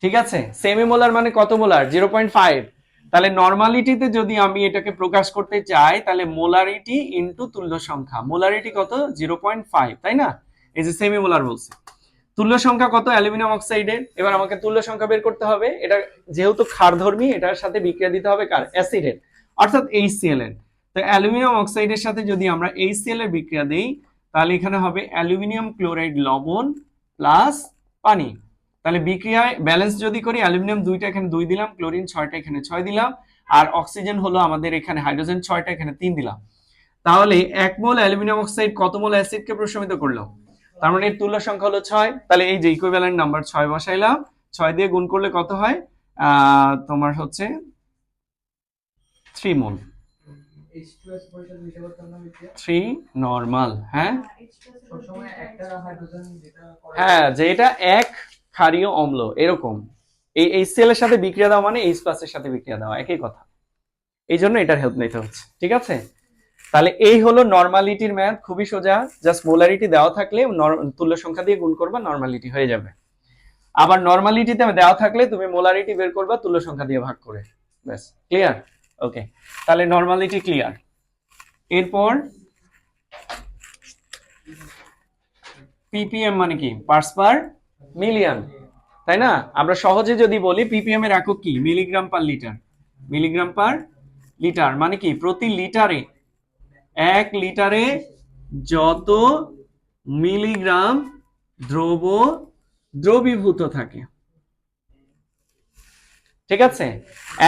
ঠিক আছে, সেমিমোলার মানে কত মোলার? 0.5। তাহলে নরমালিটিতে যদি আমি এটাকে প্রকাশ করতে চাই তাহলে মোলারিটি ইনটু তুল্য সংখ্যা। মোলারিটি কত? 0.5, তাই না? এই যে সেমিমোলার বলছে। তুল্য সংখ্যা কত অ্যালুমিনিয়াম অক্সাইডের? এবার আমাকে তুল্য সংখ্যা বের করতে হবে। এটা যেহেতু ক্ষারধর্মী, এটার সাথে বিক্রিয়া দিতে হবে কার? অ্যাসিডের, অর্থাৎ HCl এর। তো অ্যালুমিনিয়াম অক্সাইডের সাথে যদি আমরা HCl এর বিক্রিয়া দেই তাহলে এখানে হবে অ্যালুমিনিয়াম ক্লোরাইড লবণ প্লাস পানি। তাহলে বিক্রিয়ায় ব্যালেন্স যদি করি, অ্যালুমিনিয়াম 2টা এখানে 2 দিলাম, ক্লোরিন 6টা এখানে 6 দিলাম, আর অক্সিজেন হলো আমাদের এখানে হাইড্রোজেন 6টা এখানে 3 দিলাম। তাহলে 1 মোল অ্যালুমিনিয়াম অক্সাইড কত মোল অ্যাসিডকে প্রশমিত করলো? তার মানে এর তুল্য সংখ্যা হলো 6। তাহলে এই যে ইকুইভ্যালেন্ট নাম্বার 6 বসাইলাম, 6 দিয়ে গুণ করলে কত হয়? তোমার হচ্ছে 3 মোল, 3 নরমাল। হ্যাঁ হ্যাঁ, যে এটা এক ক্ষারীয় অম্ল এরকম। এই HCl এর সাথে বিক্রিয়া দেওয়া মানে H+ এর সাথে বিক্রিয়া দেওয়া, একই কথা। এই জন্য এটার হেল্প নিতে হচ্ছে। ঠিক আছে, তাহলে এই হলো নরমালিটির ম্যাথ, খুবই সোজা। জাস্ট মোলারিটি দেওয়া থাকলে তুল্য সংখ্যা দিয়ে গুণ করবা, নরমালিটি হয়ে যাবে। আবার নরমালিটিতে দেওয়া থাকলে তুমি মোলারিটি বের করবা তুল্য সংখ্যা দিয়ে ভাগ করে, ব্যাস। ক্লিয়ার? ওকে, তাহলে নরমালিটি ক্লিয়ার। এরপর ppm মানে কি? পার্টস পার মিলিয়ন, তাই না? আমরা সহজে যদি বলি ppm এর একক কি? Milligram per litre. Milligram per litre মানে কি? প্রতি লিটারে, 1 লিটারে যত মিলিগ্রাম দ্রবীভূত থাকে। ঠিক আছে,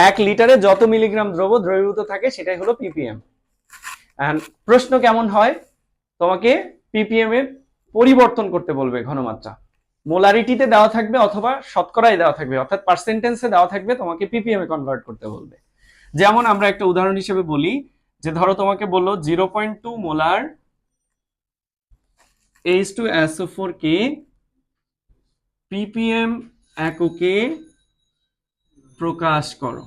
1 লিটারে যত মিলিগ্রাম দ্রবীভূত থাকে সেটাই হলো ppm। প্রশ্ন কেমন হয়? তোমাকে ppm এর পরিবর্তন করতে বলবে ঘনমাত্রা, মোলারিটিতে দেওয়া থাকবে অথবা শতকরায় দেওয়া থাকবে, অর্থাৎ পার্সেন্টেজে দেওয়া থাকবে, তোমাকে ppm এ কনভার্ট করতে বলবে। যেমন আমরা একটা উদাহরণ হিসেবে বলি, যে ধরো তোমাকে বললো 0.2 মোলার H2SO4 কে ppm এককে প্রকাশ করো।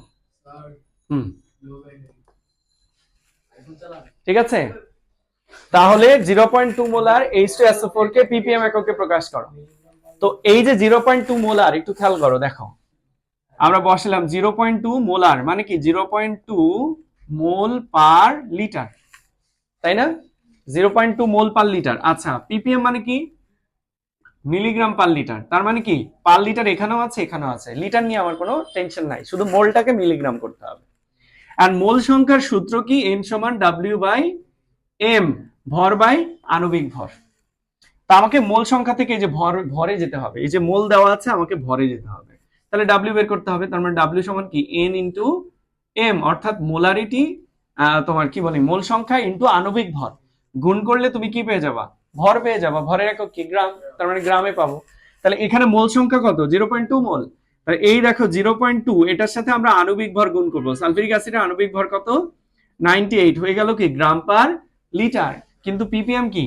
ঠিক আছে, তাহলে 0.2 মোলার H2SO4 কে ppm এককে প্রকাশ করো। তো এই যে 0.2 মোলার, একটু খেয়াল করো, দেখো আমরা বসালাম 0.2 মোলার মানে কি? 0.2 মোল পার লিটার, তাই না? 0.2 মোল পার লিটার। আচ্ছা, ppm মানে কি? Milligram per litre. তার মানে কি পার লিটার এখানেও আছে এখানেও আছে, লিটার নিয়ে আমার কোনো টেনশন নাই, শুধু মোলটাকে মিলিগ্রাম করতে হবে। আর মোল সংখ্যার সূত্র কি? m সমান W/m, ভর বাই আণবিক ভর। তা আমাকে মোল সংখ্যা থেকে এই যে ভরে যেতে হবে, এই যে মোল দেওয়া আছে আমাকে ভরে যেতে হবে, তাহলে W বের করতে হবে। তার মানে W সমান কি? n ইন্টু m, অর্থাৎ মোলারিটি, তোমার কি বলি, মোল সংখ্যা ইন্টু আণবিক ভর, গুণ করলে তুমি কি পেয়ে যাবা? ভর পেয়ে যাবা। ভরের একক কি? গ্রাম, তার মানে গ্রামে পাবো। তাহলে এখানে মোল সংখ্যা কত? 0.2 মোল। তাহলে এই দেখো 0.2, এটার সাথে আমরা আণবিক ভর গুণ করবো। সালফিউরিক অ্যাসিডের আণবিক ভর কত? 98, হয়ে গেল কি? গ্রাম পার লিটার। কিন্তু ppm কি?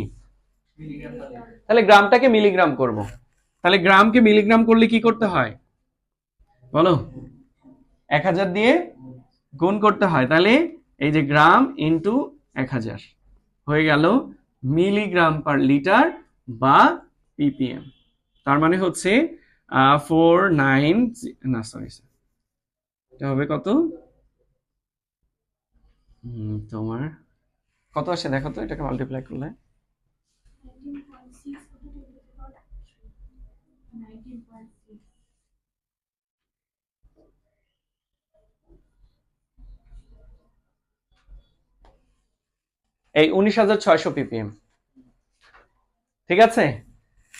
তাহলে গ্রামটাকে মিলিগ্রাম করব। তাহলে গ্রামকে মিলিগ্রাম করলে কি করতে হয় বলো? 1000 দিয়ে গুণ করতে হয়। তাহলে এই যে গ্রাম ইন্টু 1000 হয়ে গেল মিলিগ্রাম পার লিটার বা ppm। তার মানে হচ্ছে 49, না সরি, এটা হবে কত? তোমার কত আসে দেখো তো, এটাকে মাল্টিপ্লাই করলে। এই 19,600 ppm। ঠিক আছে,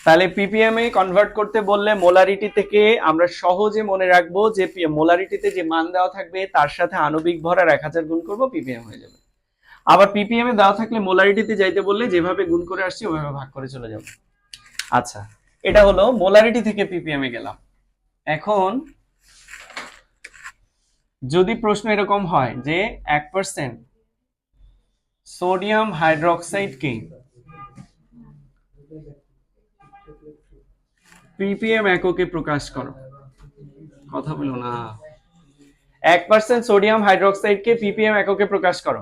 তাহলে পিপিএম এ কনভার্ট করতে বললে মোলারিটি থেকে আমরা সহজে মনে রাখবো যে মোলারিটিতে যে মান দেওয়া থাকবে তার সাথে আণবিক ভর আর 1000 গুণ করব, পিপিএম হয়ে যাবে। আবার পিপিএম এ দেওয়া থাকলে মোলারিটিতে যাইতে বললে যেভাবে গুণ করে আসছি ওইভাবে ভাগ করে চলে যাব। আচ্ছা, এটা হলো মোলারিটি থেকে পিপিএম এ গেলাম। এখন যদি প্রশ্ন এরকম হয় যে 1% সোডিয়াম হাইড্রোক্সাইডকে পিপিএম এককে প্রকাশ করো, কথা বলো না। 1% সোডিয়াম হাইড্রোক্সাইডকে পিপিএম এককে প্রকাশ করো।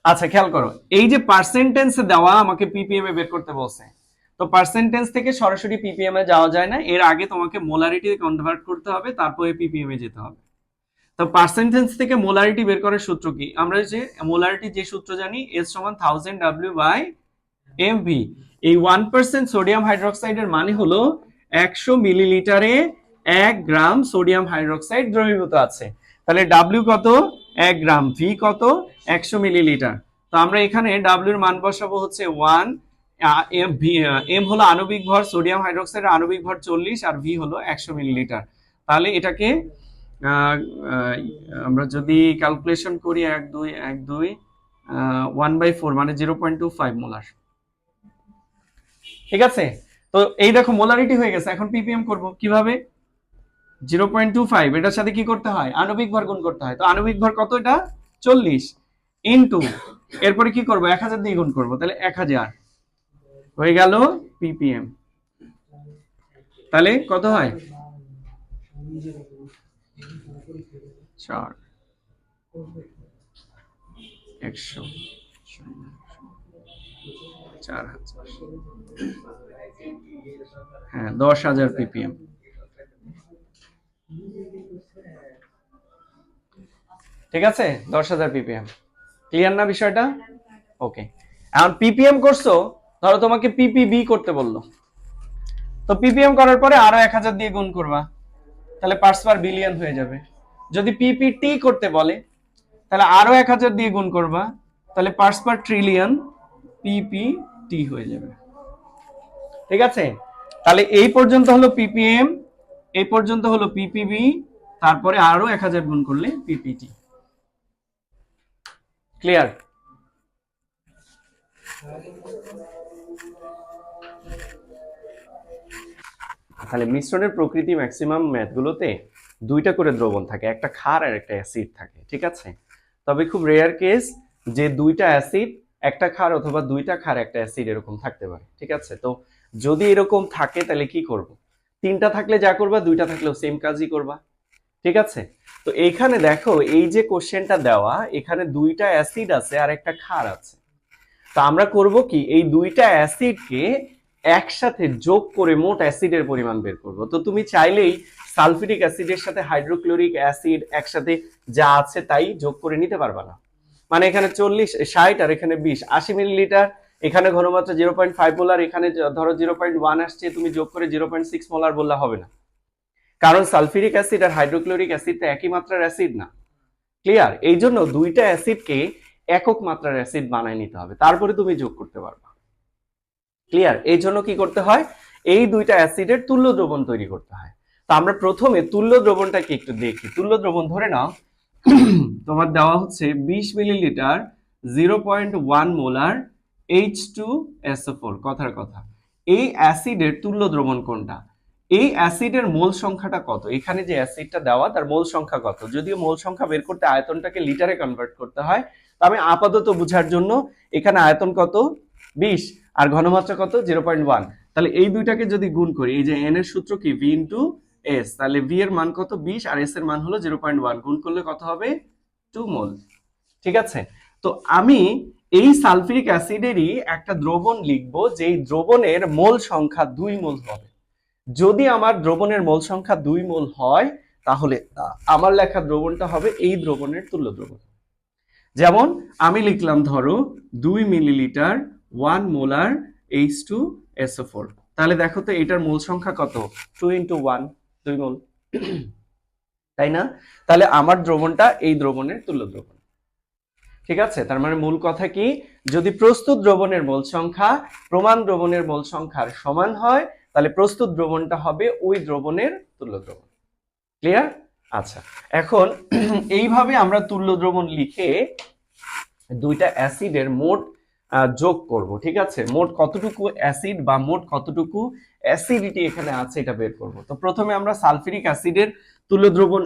আচ্ছা, খেয়াল করো, এই যে পার্সেন্টেজ দেওয়া আমাকে পিপিএম এ বের করতে বলছে, তো পার্সেন্টেজ থেকে সরাসরি পিপিএম এ যাওয়া যায় না, এর আগে তোমাকে মোলারিটি কনভার্ট করতে হবে, তারপরে পিপিএম এ যেতে হবে। তো পার্সেন্টেজ থেকে মোলারিটি বের করার সূত্র কি? আমরা যে মোলারিটি যে সূত্র জানি, S সমান 1000 W/mv। এই 1% সোডিয়াম হাইড্রোক্সাইডের মানে হলো 100 মিলিলিটারে 1 গ্রাম সোডিয়াম হাইড্রোক্সাইড দ্রবীভূত আছে। তাহলে W কত? 1 গ্রাম। V কত? 100 মিলিলিটার। তো আমরা এখানে W এর মান বসাবো হচ্ছে 1, m হলো আণবিক ভর, সোডিয়াম হাইড্রোক্সাইডের আণবিক ভর 40 আর V হলো 100 মিলিলিটার। তাহলে এটাকে আমরা যদি ক্যালকুলেশন করি 1/4 মানে 0.25 মোলার। ঠিক আছে, তো এই দেখো মোলারিটি হয়ে গেছে। এখন পিপিএম করব কিভাবে? 0.25 এটার সাথে কি করতে হয়? আণবিক ভর গুণ করতে হয়। তো আণবিক ভর কত? এটা 40 ইনটু, এরপরে কি করব? 1000 দিয়ে গুণ করব, তাহলে 1000 হয়ে গেল পিপিএম। তাহলে কত হয়? 4 100 4000, হ্যাঁ 10,000 পিপিএম। ঠিক আছে, 10,000 পিপিএম। ক্লিয়ার না বিষয়টা? ওকে, এখন পিপিএম করছো, ধরো তোমাকে পিপিবি করতে বললো, তো পিপিএম করার পরে আরো 1000 দিয়ে গুণ করবা, তাহলে পার্টস পার বিলিয়ন হয়ে যাবে। যদি পিপিটি করতে বলে তাহলে আরো 1000 দিয়ে গুণ করবা, তাহলে পার্টস পার ট্রিলিয়ন, পিপিটি হয়ে যাবে। ঠিক আছে, তাহলে এই পর্যন্ত হলো পিপিএম, এই পর্যন্ত হলো পিপিবি, তারপরে আরো 1000 গুণ করলে পিপিটি। ক্লিয়ার? তাহলে মিশ্রণের প্রকৃতি ম্যাক্সিমাম ম্যাথগুলোতে দুইটা করে দ্রবণ থাকে, একটা ক্ষার আর একটা অ্যাসিড থাকে। ঠিক আছে, তবে খুব রেয়ার কেস যে দুইটা অ্যাসিড একটা ক্ষার অথবা দুইটা ক্ষার একটা অ্যাসিড এরকম থাকতে পারে। ঠিক আছে, তো যদি এরকম থাকে তাহলে কি করব? তিনটা থাকলে যা করবা, দুইটা থাকলেও সেম কাজই করবা। ঠিক আছে, তো এইখানে দেখো এই যে কোশ্চেনটা দেওয়া, এখানে দুইটা অ্যাসিড আছে আর একটা ক্ষার আছে। তো আমরা করব কি, এই দুইটা অ্যাসিডকে একসাথে যোগ করে মোট অ্যাসিডের পরিমাণ বের করব। তো তুমি চাইলেই সালফিউরিক অ্যাসিডের সাথে হাইড্রোক্লোরিক অ্যাসিড একসাথে যা আছে তাই যোগ করে নিতে পারবা না। মানে এখানে 40 60 আর এখানে 20 80 মিলিলিটার, এখানে ঘনমাত্রা 0.5 মোলার, এখানে ধরো 0.1 আসছে, তুমি যোগ করে 0.6 মোলার বললে হবে না, কারণ সালফিউরিক অ্যাসিড আর হাইড্রোক্লোরিক অ্যাসিড তো একই মাত্রার অ্যাসিড না। ক্লিয়ার? এই জন্য দুইটা অ্যাসিডকে একক মাত্রার অ্যাসিড বানায় নিতে হবে, তারপরে তুমি যোগ করতে পারবা। ক্লিয়ার? এই জন্য কি করতে হয়, এই দুইটা অ্যাসিডের তুল্য দ্রবণ তৈরি করতে হয়। তো আমরা প্রথমে তুল্য দ্রবণটাকে একটু দেখি। তুল্য দ্রবণ ধরে নাও তোমার দেওয়া হচ্ছে 20 মিলিলিটার 0.1 মোলার H2SO4, কথার কথা। এই অ্যাসিডের তুল্য দ্রবণ কোনটা? এই অ্যাসিডের মোল সংখ্যাটা কত? এখানে যে অ্যাসিডটা দেওয়া তার মোল সংখ্যা কত? যদিও মোল সংখ্যা বের করতে আয়তনটাকে লিটারে কনভার্ট করতে হয়, তবে আপাতত বোঝার জন্য এখানে আয়তন কত? 20 আর ঘনমাত্রা কত? 0.1। তাহলে এই দুইটাকে যদি গুণ করি, এই যে n এর সূত্র কি? V ইনটু S, তাহলে V এর মান কত? 20 আর S এর মান হলো 0.1, গুণ করলে কত হবে? 2 মোল। ঠিক আছে, তো আমি এই সালফিউরিক অ্যাসিডেরই একটা দ্রবণ লিখবো, যেই দ্রবণের মোল সংখ্যা 2 মোল হবে। যদি আমার দ্রবণের মোল সংখ্যা 2 মোল হয়, তাহলে আমার লেখা দ্রবণটা হবে এই দ্রবণের তুল্য দ্রবণ। যেমন আমি লিখলাম ধরো 2 মিলিলিটার 1 মোলার H2SO4, তাহলে দেখো তো এটার মোল সংখ্যা কত? 2 ইন্টু 1, 2 মোল, তাই না? তাহলে আমার দ্রবণটা এই দ্রবণের তুল্য দ্রবণ। ঠিক আছে, তার মানে মূল কথা কি, যদি প্রস্তুত দ্রবণের মোল সংখ্যা প্রমাণ দ্রবণের মোল সংখ্যার সমান হয় তাহলে প্রস্তুত দ্রবণটা হবে ওই দ্রবণের তুল্য দ্রবণ। ক্লিয়ার? আচ্ছা, এখন এইভাবে আমরা তুল্য দ্রবণ লিখে দুইটা অ্যাসিডের মোট যোগ করব। ঠিক আছে, মোট কতটুকু অ্যাসিড বা মোট কতটুকু অ্যাসিডিটি এখানে আছে এটা বের করব। তো প্রথমে আমরা সালফিউরিক অ্যাসিডের তুল্য দ্রবণ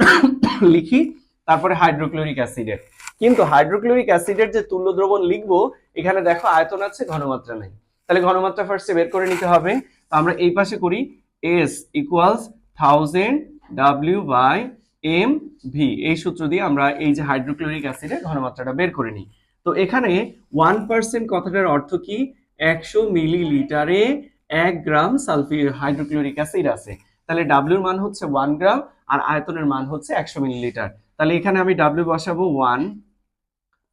লিখি, তারপরে হাইড্রোক্লোরিক অ্যাসিডের। কিন্তু হাইড্রোক্লোরিক অ্যাসিডের যে তুল্য দ্রবণ লিখবো, এখানে দেখো আয়তন আছে, ঘনমাত্রা নাই। তাহলে ঘনমাত্রা ফার্স্টে বের করে নিতে হবে। তো আমরা এই পাশে করি S ইকুয়ালস 1000 W/mv, এই সূত্র দিয়ে আমরা এই যে হাইড্রোক্লোরিক অ্যাসিডের ঘনমাত্রাটা বের করে নিই। তো এখানে 1% কথাটার অর্থ কি, 100 মিলিলিটারে 1 গ্রাম হাইড্রোক্লোরিক অ্যাসিড আছে। তাহলে W এর মান হচ্ছে 1 গ্রাম আর আয়তনের মান হচ্ছে 100 মিলিলিটার। তাহলে এখানে আমি W বসাবো 1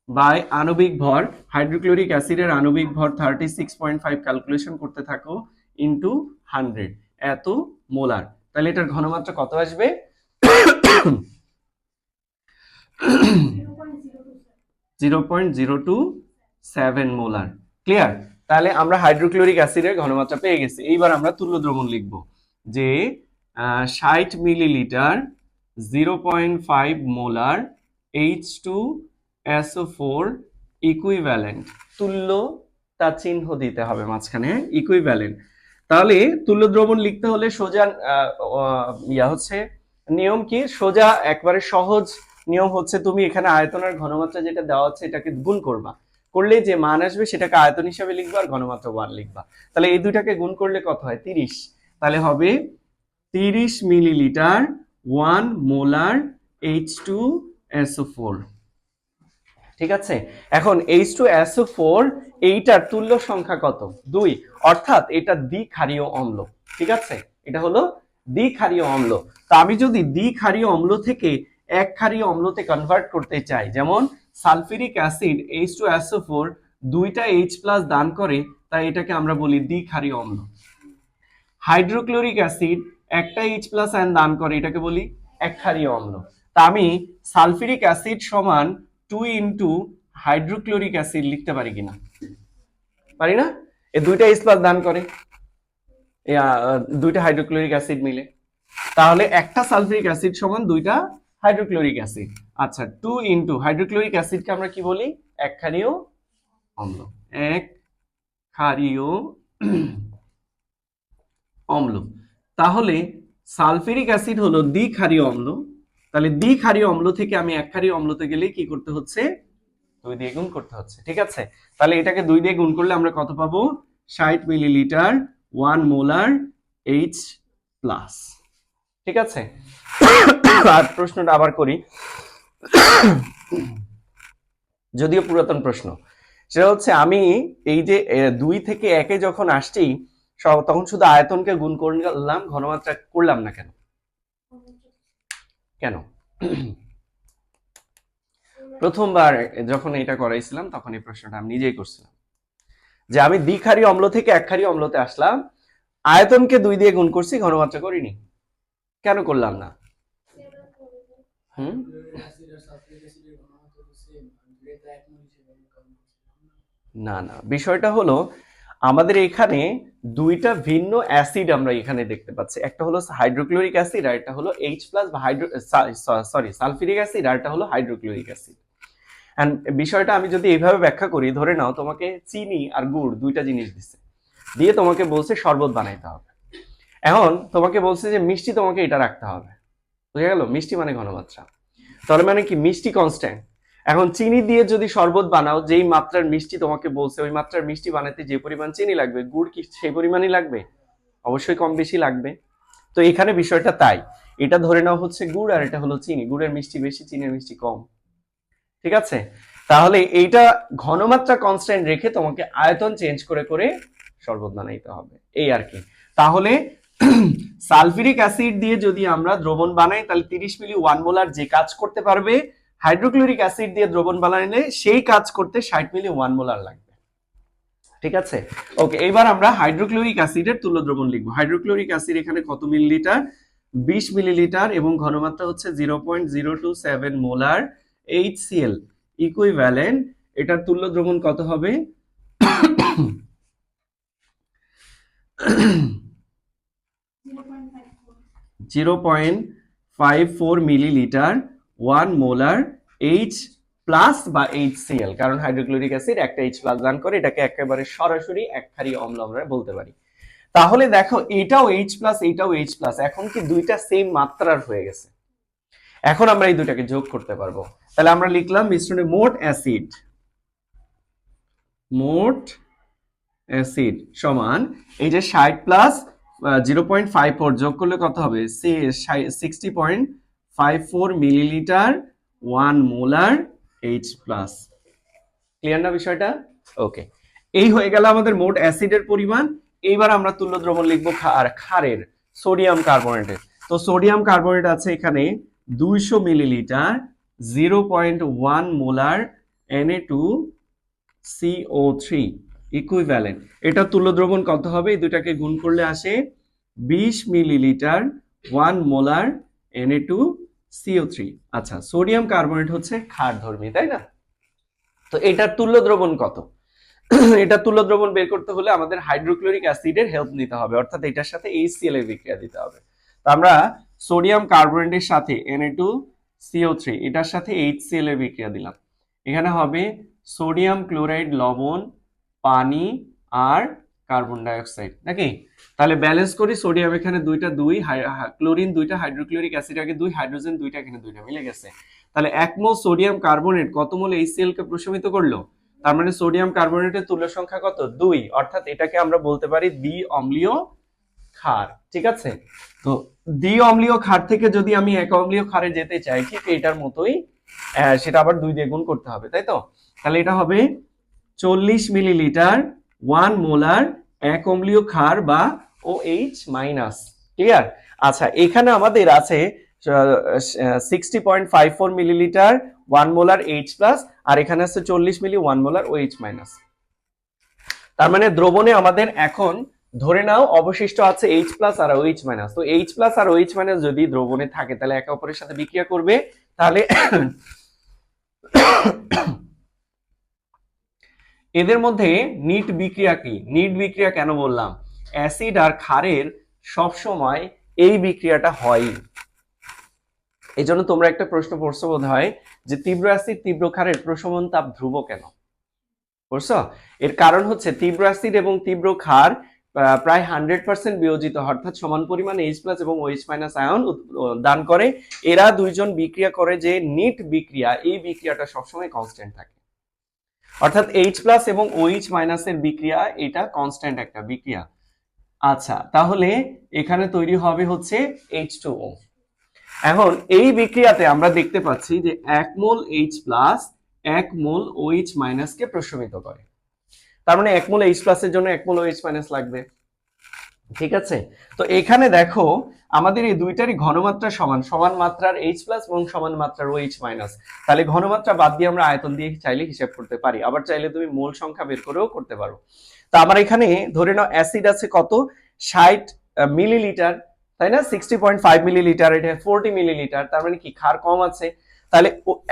বাই আণবিক ভর, হাইড্রোক্লোরিক অ্যাসিডের আণবিক ভর 36.5 ক্যালকুলেশন করতে থাকো, ইনটু 100, এত মোলার। তাহলে এটার ঘনমাত্রা কত আসবে? 0.027 মোলার। ক্লিয়ার? তাহলে আমরা হাইড্রোক্লোরিক অ্যাসিডের ঘনমাত্রা পেয়ে গেছি। এইবার আমরা তুল্য দ্রবণ লিখব যে 60 মিলিলিটার 0.5 মোলার H2SO4 ইকুইভ্যালেন্ট, তুল্য তা চিহ্ন দিতে হবে মাঝখানে, ইকুইভ্যালেন্ট। তাহলে তুল্য দ্রবণ লিখতে হলে সোজা হচ্ছে নিয়ম কি, সোজা একবারে সহজ নিয়ম হচ্ছে, তুমি এখানে আয়তন আর ঘনমাত্রা যেটা দেওয়া আছে এটাকে গুণ করবা, করলে যে মান আসবে সেটাকে আয়তন হিসাবে লিখবা আর ঘনমাত্রা 1 লিখবা। তাহলে এই দুইটাকে গুণ করলে কত হয়? 30। তাহলে হবে 30 মিলিলিটার 1 মোলার H2SO4। ঠিক আছে, এখন H2SO4 এইটার তুল্য সংখ্যা কত? 2, অর্থাৎ এটা দ্বিক্ষারীয় অম্ল। ঠিক আছে, এটা হলো দ্বিক্ষারীয় অম্ল। তো আমি যদি দ্বিক্ষারীয় অম্ল থেকে এক ক্ষারীয় অম্লতে কনভার্ট করতে চাই, যেমন সালফিউরিক অ্যাসিড H2SO4 দুইটা H+ দান করে, তাই এটাকে আমরা বলি দ্বিক্ষারীয় অম্ল। হাইড্রোক্লোরিক অ্যাসিড একটা H+ আয়ন দান করে, এটাকে বলি একক্ষারীয় অম্ল। তা আমি সালফিউরিক অ্যাসিড সমান 2 ইনটু হাইড্রোক্লোরিক অ্যাসিড লিখতে পারি কিনা? পারি না? এই দুইটা H+ দান করে দুইটা হাইড্রোক্লোরিক অ্যাসিড মিলে, তাহলে একটা সালফিউরিক অ্যাসিড সমান দুইটা হাইড্রোক্লোরিক অ্যাসিড। আচ্ছা, 2 ইনটু হাইড্রোক্লোরিক অ্যাসিডকে আমরা কি বলি? একক্ষারীয় অম্ল, একক্ষারীয় অম্ল। তাহলে সালফিউরিক অ্যাসিড হলো দ্বিক্ষারীয় অম্ল, তাহলে দ্বিক্ষারীয় অম্ল থেকে আমি একক্ষারীয় অম্লতে গেলে কি করতে হচ্ছে? 2 দিয়ে গুণ করতে হচ্ছে। ঠিক আছে, তাহলে এটাকে 2 দিয়ে গুণ করলে আমরা কত পাবো? 60 মিলিলিটার 1 মোলার H+। ঠিক আছে, আর প্রশ্নটা আবার করি, যদিও পুরাতন প্রশ্ন। সেটা হচ্ছে আমি এই যে 2 থেকে 1-এ যখন আসছি তখন শুধু আয়তনকে গুণ করলাম, ঘনমাত্রা করলাম না কেন? কেন? প্রথমবার যখন এটা করাইছিলাম তখন এই প্রশ্নটা আমি নিজেই করছিলাম, যে আমি দ্বিক্ষারীয় অম্ল থেকে একক্ষারীয় অম্লতে আসলাম, আয়তনকে 2 দিয়ে গুণ করছি, ঘনমাত্রা করিনি। কেন করলাম না? না না, বিষয়টা হলো আমাদের এখানে দুইটা ভিন্ন অ্যাসিড আমরা এখানে দেখতে পাচ্ছি, একটা হলো হাইড্রোক্লোরিক অ্যাসিড আর একটা হলো H+ বা সালফিউরিক অ্যাসিড আর একটা হলো হাইড্রোক্লোরিক অ্যাসিড। এন্ড বিষয়টা আমি যদি এইভাবে ব্যাখ্যা করি, ধরে নাও তোমাকে চিনি আর গুড় দুইটা জিনিস দিচ্ছে, দিয়ে তোমাকে বলছে শরবত বানাইতে হবে। এখন তোমাকে বলছে যে মিষ্টি তোমাকে এটা রাখতে হবে, বুঝে গেল? মিষ্টি মানে ঘনমাত্রা, তাহলে মানে কি মিষ্টি কনস্ট্যান্ট। এখন চিনি দিয়ে যদি শরবত বানাও, যেই মাত্রার মিষ্টি তোমাকে বলছে ওই মাত্রার মিষ্টি বানাতে যে পরিমাণ চিনি লাগবে, গুড় কি সেই পরিমাণই লাগবে? অবশ্যই কম বেশি লাগবে। তো এখানে বিষয়টা তাই, এটা ধরে নাও হচ্ছে গুড় আর এটা হলো চিনি, গুড়ের মিষ্টি বেশি, চিনির মিষ্টি কম। ঠিক আছে, তাহলে এইটা ঘনমাত্রা কনস্ট্যান্ট রেখে তোমাকে আয়তন চেঞ্জ করে করে শরবত বানাইতে হবে, এই আর কি। তাহলে সালফিউরিক অ্যাসিড দিয়ে যদি আমরা দ্রবণ বানাই তাহলে 30 মিলি 1 মোলার যে কাজ করতে পারবে, হাইড্রোক্লোরিক অ্যাসিড দিয়ে দ্রবণ বানাইলে সেই কাজ করতে 60 মিলি 1 মোলার লাগবে। ঠিক আছে, ওকে। এবার আমরা হাইড্রোক্লোরিক অ্যাসিডের তুল্য দ্রবণ লিখবো। হাইড্রোক্লোরিক অ্যাসিড এখানে কত মিলিলিটার? 20 মিলিলিটার এবং ঘনমাত্রা হচ্ছে 0.027 মোলার HCl ইকুইভ্যালেন্ট এটার তুল্য দ্রবণ কত হবে? 0.54 মিলিলিটার 1 মোলার H প্লাস বা HCl, কারণ হাইড্রোক্লোরিক অ্যাসিড একটা H প্লাস দান করে, এটাকে একেবারে সরাসরি এক ক্ষারীয় অম্ল আমরা বলতে পারি। তাহলে দেখো এটাও H প্লাস এটাও H প্লাস, এখন কি দুইটা সেম মাত্রার হয়ে গেছে। এখন আমরা এই দুটাকে যোগ করতে পারবো। তাহলে আমরা লিখলাম মিশ্রণে মোট অ্যাসিড সমান এই যে 60 প্লাস 0.54 যোগ করলে কত হবে? 60.54 millilitre 1 molar H plus. Clear না বিষয়টা? ওকে, এই হয়ে গেল আমাদের মোট অ্যাসিডের পরিমাণ। এইবার আমরা তুল্য দ্রবণ লিখবো ক্ষারের, সোডিয়াম কার্বনেটের। তো সোডিয়াম কার্বনেট আছে এখানে 200 মিলিলিটার 0.1 মোলার Na2CO3 ইকুইভ্যালেন্ট। এটা তুল্য দ্রবণ কত হবে? এই দুটাকে গুণ করলে আসে 20 মিলিলিটার 1 মোলার Na2CO3। আচ্ছা, সোডিয়াম কার্বনেট হচ্ছে ক্ষারধর্মী, তাই না? তো এটার তুল্য দ্রবণ কত? এটা তুল্য দ্রবণ বের করতে হলে আমাদের হাইড্রোক্লোরিক অ্যাসিডের হেল্প নিতে হবে, অর্থাৎ এটার সাথে HCl এর বিক্রিয়া দিতে হবে। তো আমরা সোডিয়াম কার্বনেটের সাথে Na2CO3 এটার সাথে HCl এর বিক্রিয়া দিলাম। এখানে হবে সোডিয়াম ক্লোরাইড, লবণ, পানি আর কার্বন ডাই অক্সাইড, নাকি? তাহলে ব্যালেন্স করি, সোডিয়াম এখানে দুইটা, ক্লোরিন দুইটা, হাইড্রোক্লোরিক অ্যাসিড আগে 2, হাইড্রোজেন দুইটা, এখানে দুইটা মিলে গেছে। তাহলে 1 মোল সোডিয়াম কার্বনেট কত মোল HCl কে প্রশমিত করলো? তার মানে সোডিয়াম কার্বনেটের তুল্য সংখ্যা কত? 2, অর্থাৎ এটাকে আমরা বলতে পারি দ্বি অম্লীয় ক্ষার। ঠিক আছে, তো দ্বি অম্লীয় ক্ষার থেকে যদি আমি এক অম্লীয় ক্ষারে যেতে চাই, ঠিক এটার মতোই সেটা আবার 2 দিয়ে গুণ করতে হবে, তাই তো? তাহলে এটা হবে 40 মিলিলিটার 1 মোলার এক অম্লীয় ক্ষার বা OH মাইনাস। ক্লিয়ার? আচ্ছা, এখানে আমাদের আছে 60.54 মিলিলিটার 1 মোলার H প্লাস, আর এখানে আছে 40 মিলি 1 মোলার OH মাইনাস। তার মানে দ্রবণে আমাদের এখন ধরে নাও অবশিষ্ট আছে H প্লাস আর OH মাইনাস। তো H প্লাস আর OH মাইনাস যদি দ্রবণে থাকে তাহলে একে অপরের সাথে বিক্রিয়া করবে। তাহলে এদের মধ্যে নিট বিক্রিয়া কি? নিট বিক্রিয়া কেন বললাম? অ্যাসিড আর ক্ষারের সব সময় এই বিক্রিয়াটা হয়। এজন্য তোমরা একটা প্রশ্ন পড়ছো বোধহয় যে তীব্র অ্যাসিড তীব্র ক্ষারের প্রশমন তাপ ধ্রুব কেন? বুঝছো? এর কারণ হচ্ছে তীব্র অ্যাসিড এবং তীব্র ক্ষার প্রায় 100% বিয়োজিত, অর্থাৎ সমান পরিমাণ H প্লাস এবং OH মাইনাস আয়ন দান করে। এরা দুইজন বিক্রিয়া করে যে নিট বিক্রিয়া, এই বিক্রিয়াটা সবসময় কনস্ট্যান্ট থাকে, অর্থাৎ H প্লাস এবং OH মাইনাসের বিক্রিয়া এটা কনস্ট্যান্ট একটা বিক্রিয়া। আচ্ছা, তাহলে এখানে তৈরি হবে হচ্ছে H2O। এখন এই বিক্রিয়াতে আমরা দেখতে পাচ্ছি যে 1 মোল H প্লাস 1 মোল OH মাইনাস কে প্রশমিত করে। তার মানে 1 মোল H প্লাস এর জন্য 1 মোল OH মাইনাস লাগবে। ঠিক আছে, তো এখানে দেখো আমাদের এই দুইটারই ঘনমাত্রা সমান, সমান মাত্রার H প্লাস এবং সমান মাত্রার OH মাইনাস। তাহলে ঘনমাত্রা বাদ দিয়ে আমরা আয়তন দিয়ে চাইলে হিসাব করতে পারি, আবার চাইলে তুমি মোল সংখ্যা বের করেও করতে পারো। তো আমার এখানে ধরে নাও অ্যাসিড আছে কত? 60 মিলিলিটার, তাই না? 60.5 মিলিলিটার, এটা 40 মিলিলিটার, তার মানে কি ক্ষার কম আছে। তাহলে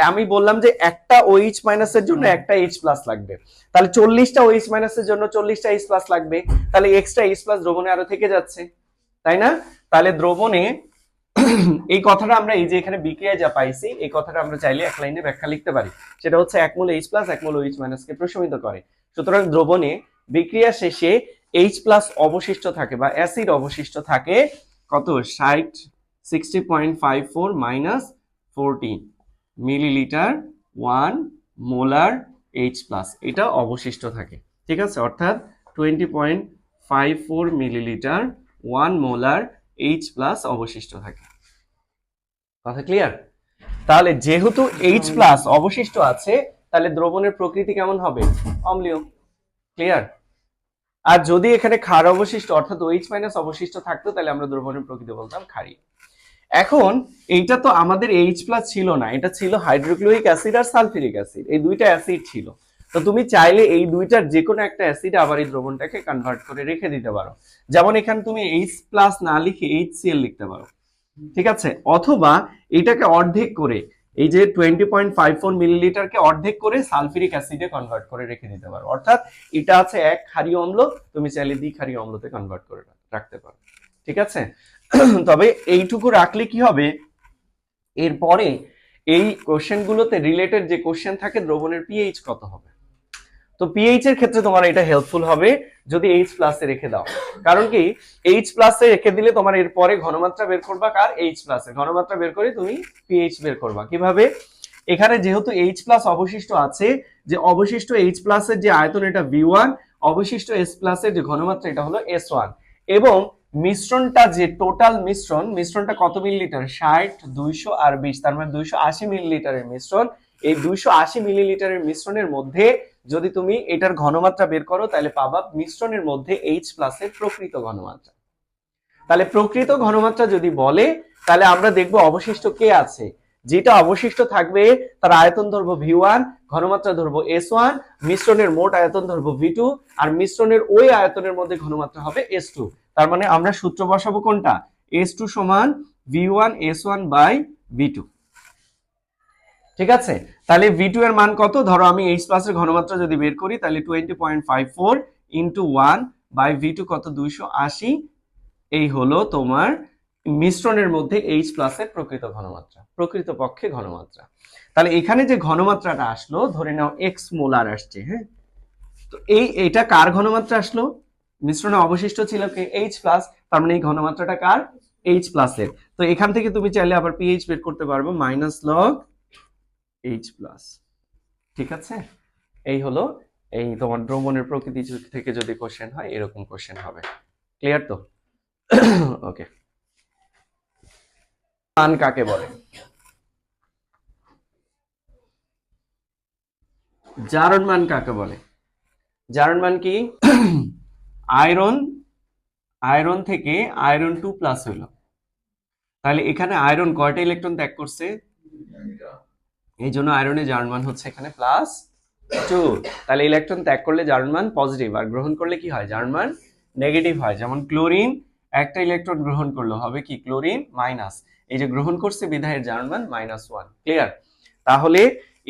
আমি বললাম যে একটা OH মাইনাসের জন্য একটা H প্লাস লাগবে, তাহলে 40টা OH মাইনাসের জন্য 40টা H প্লাস লাগবে, তাহলে এক্সট্রা H প্লাস দ্রবণে আরো থেকে যাচ্ছে, তাই না? তাহলে দ্রবণে এই কথাটা আমরা এই যে এখানে বিক্রিয়ায় যা পাইছি, এই কথাটা আমরা চাইলে এক লাইনে ব্যাখ্যা লিখতে পারি, সেটা হচ্ছে 1 মোল H প্লাস 1 মোল OH মাইনাস কে প্রশমিত করে। সুতরাং দ্রবণে বিক্রিয়া শেষে H প্লাস অবশিষ্ট থাকে বা অ্যাসিড অবশিষ্ট থাকে কত? 60.54 minus 40 millilitre 1 molar H plus, এটা অবশিষ্ট থাকে। ঠিক আছে, অর্থাৎ 20.54 মিলিলিটার 1 মোলার H প্লাস অবশিষ্ট থাকে। কথা ক্লিয়ার? তাহলে যেহেতু H প্লাস অবশিষ্ট আছে, তাহলে দ্রবণের প্রকৃতি কেমন হবে? অম্লীয়। ক্লিয়ার? আর যদি এখানে ক্ষার অবশিষ্ট অর্থাৎ OH মাইনাস অবশিষ্ট থাকতো, তাহলে আমরা দ্রবণের প্রকৃতি বলতাম ক্ষারীয়। এখন এইটা তো আমাদের H প্লাস ছিল না, এটা ছিল হাইড্রোক্লোরিক অ্যাসিড আর সালফিউরিক অ্যাসিড, এই দুইটা অ্যাসিড ছিল। তো তুমি চাইলে এই দুইটার যে কোনো একটা অ্যাসিড আবার এই দ্রবণটাকে কনভার্ট করে রেখে দিতে পারো। যেমন এখানে তুমি H প্লাস না লিখে HCl লিখতে পারো, ঠিক আছে? অথবা এটাকে অর্ধেক করে এই যে 20.54 মিলিলিটারকে অর্ধেক করে সালফিউরিক অ্যাসিডে কনভার্ট করে রেখে দিতে পারো। অর্থাৎ এটা আছে এক ক্ষারীয় অম্ল, তুমি চাইলে দ্বিক্ষারীয় অম্লতে কনভার্ট করে রাখতে পারো। ঠিক আছে, তবে এইটুকু রাখলে কি হবে, এরপরে এই কোশ্চেনগুলোতে রিলেটেড যে কোশ্চেন থাকে দ্রবণের পিএইচ কত হবে, তো পিএইচ এর ক্ষেত্রে তোমার এটা হেল্পফুল হবে যদি এইচ প্লাসে রেখে দাও। কারণ কি, এইচ প্লাসে রেখে দিলে তোমার এরপরে ঘনমাত্রা বের করবা কার, এইচ প্লাসে, ঘনমাত্রা বের করে তুমি পিএইচ বের করবা কিভাবে। এখানে যেহেতু এইচ প্লাস অবশিষ্ট আছে, যে অবশিষ্ট এইচ প্লাসের যে আয়তন এটা ভি1, অবশিষ্ট এস প্লাসের যে ঘনমাত্রা এটা হলো এস1, এবং মিশ্রণটা যে টোটাল মিশ্রণটা কত মিলিলিটার, 60, 200 আর 20, তার মানে 280 মিলিলিটারের মিশ্রণ। এই 280 মিলিলিটারের মিশ্রণের মধ্যে যদি তুমি এটার ঘনমাত্রা বের করো তাহলে পাবা মিশ্রণের মধ্যে এইচ প্লাসের প্রকৃত ঘনমাত্রা। তাহলে প্রকৃত ঘনমাত্রা যদি বলে তাহলে আমরা দেখবো অবশিষ্ট কে আছে, যেটা অবশিষ্ট থাকবে তার আয়তন ধরবো ভি1, ঘনমাত্রা ধরবো এস1, মিশ্রণের মোট আয়তন ধরবো ভি2, আর মিশ্রণের ওই আয়তনের মধ্যে ঘনমাত্রা হবে এস2। তার মানে আমরা সূত্র বসাবো কোনটা, এস2 সমান ভি1 এস1 বাই ভি2। ঠিক আছে, তাহলে ভি2 এর মান কত, ধরো আমি এইচ প্লাসের ঘনমাত্রা যদি বের করি তাহলে 20.54 ইন্টু 1 বাই ভি2 কত, 280। এই হলো তোমার মিশ্রণের মধ্যে এইচ প্লাসের প্রকৃত ঘনমাত্রা, প্রকৃত পক্ষে ঘনমাত্রা। তাহলে এখানে যে ঘনমাত্রাটা আসলো ধরে নাও এক্স মোলার আসছে, হ্যাঁ, তো এটা কার ঘনমাত্রা আসলো, মিশ্রণে অবশিষ্ট ছিল কি এইচ প্লাস, তার মানে এই ঘনমাত্রাটা কার, এইচ প্লাসের। তো এখান থেকে তুমি চাইলে আবার পিএইচ বের করতে পারবো, মাইনাস লগ এইচ প্লাস। ঠিক আছে, এই হলো এই তোমার দ্রবণের প্রকৃতি থেকে যদি কোশ্চেন হয় এরকম কোশ্চেন হবে। ক্লিয়ার তো? ওকে, মান কাকে বলে, জারণ মান কাকে বলে, জারণ মান কি, আয়রন থেকে আয়রন 2 প্লাস হইলো, তাহলে এখানে আয়রন কয়টা ইলেকট্রন ত্যাগ করছে, এই জন্য আয়রনের জারণ মান হচ্ছে এখানে +2। তাহলে ইলেকট্রন ত্যাগ করলে জারণ মান পজিটিভ, আর গ্রহণ করলে কি হয়, জারণ মান নেগেটিভ হয়। যেমন ক্লোরিন একটা ইলেকট্রন গ্রহণ করলো হবে কি ক্লোরিন মাইনাস, এই যে গ্রহণ করছে বিধায়ের জারণ মান -1। ক্লিয়ার? তাহলে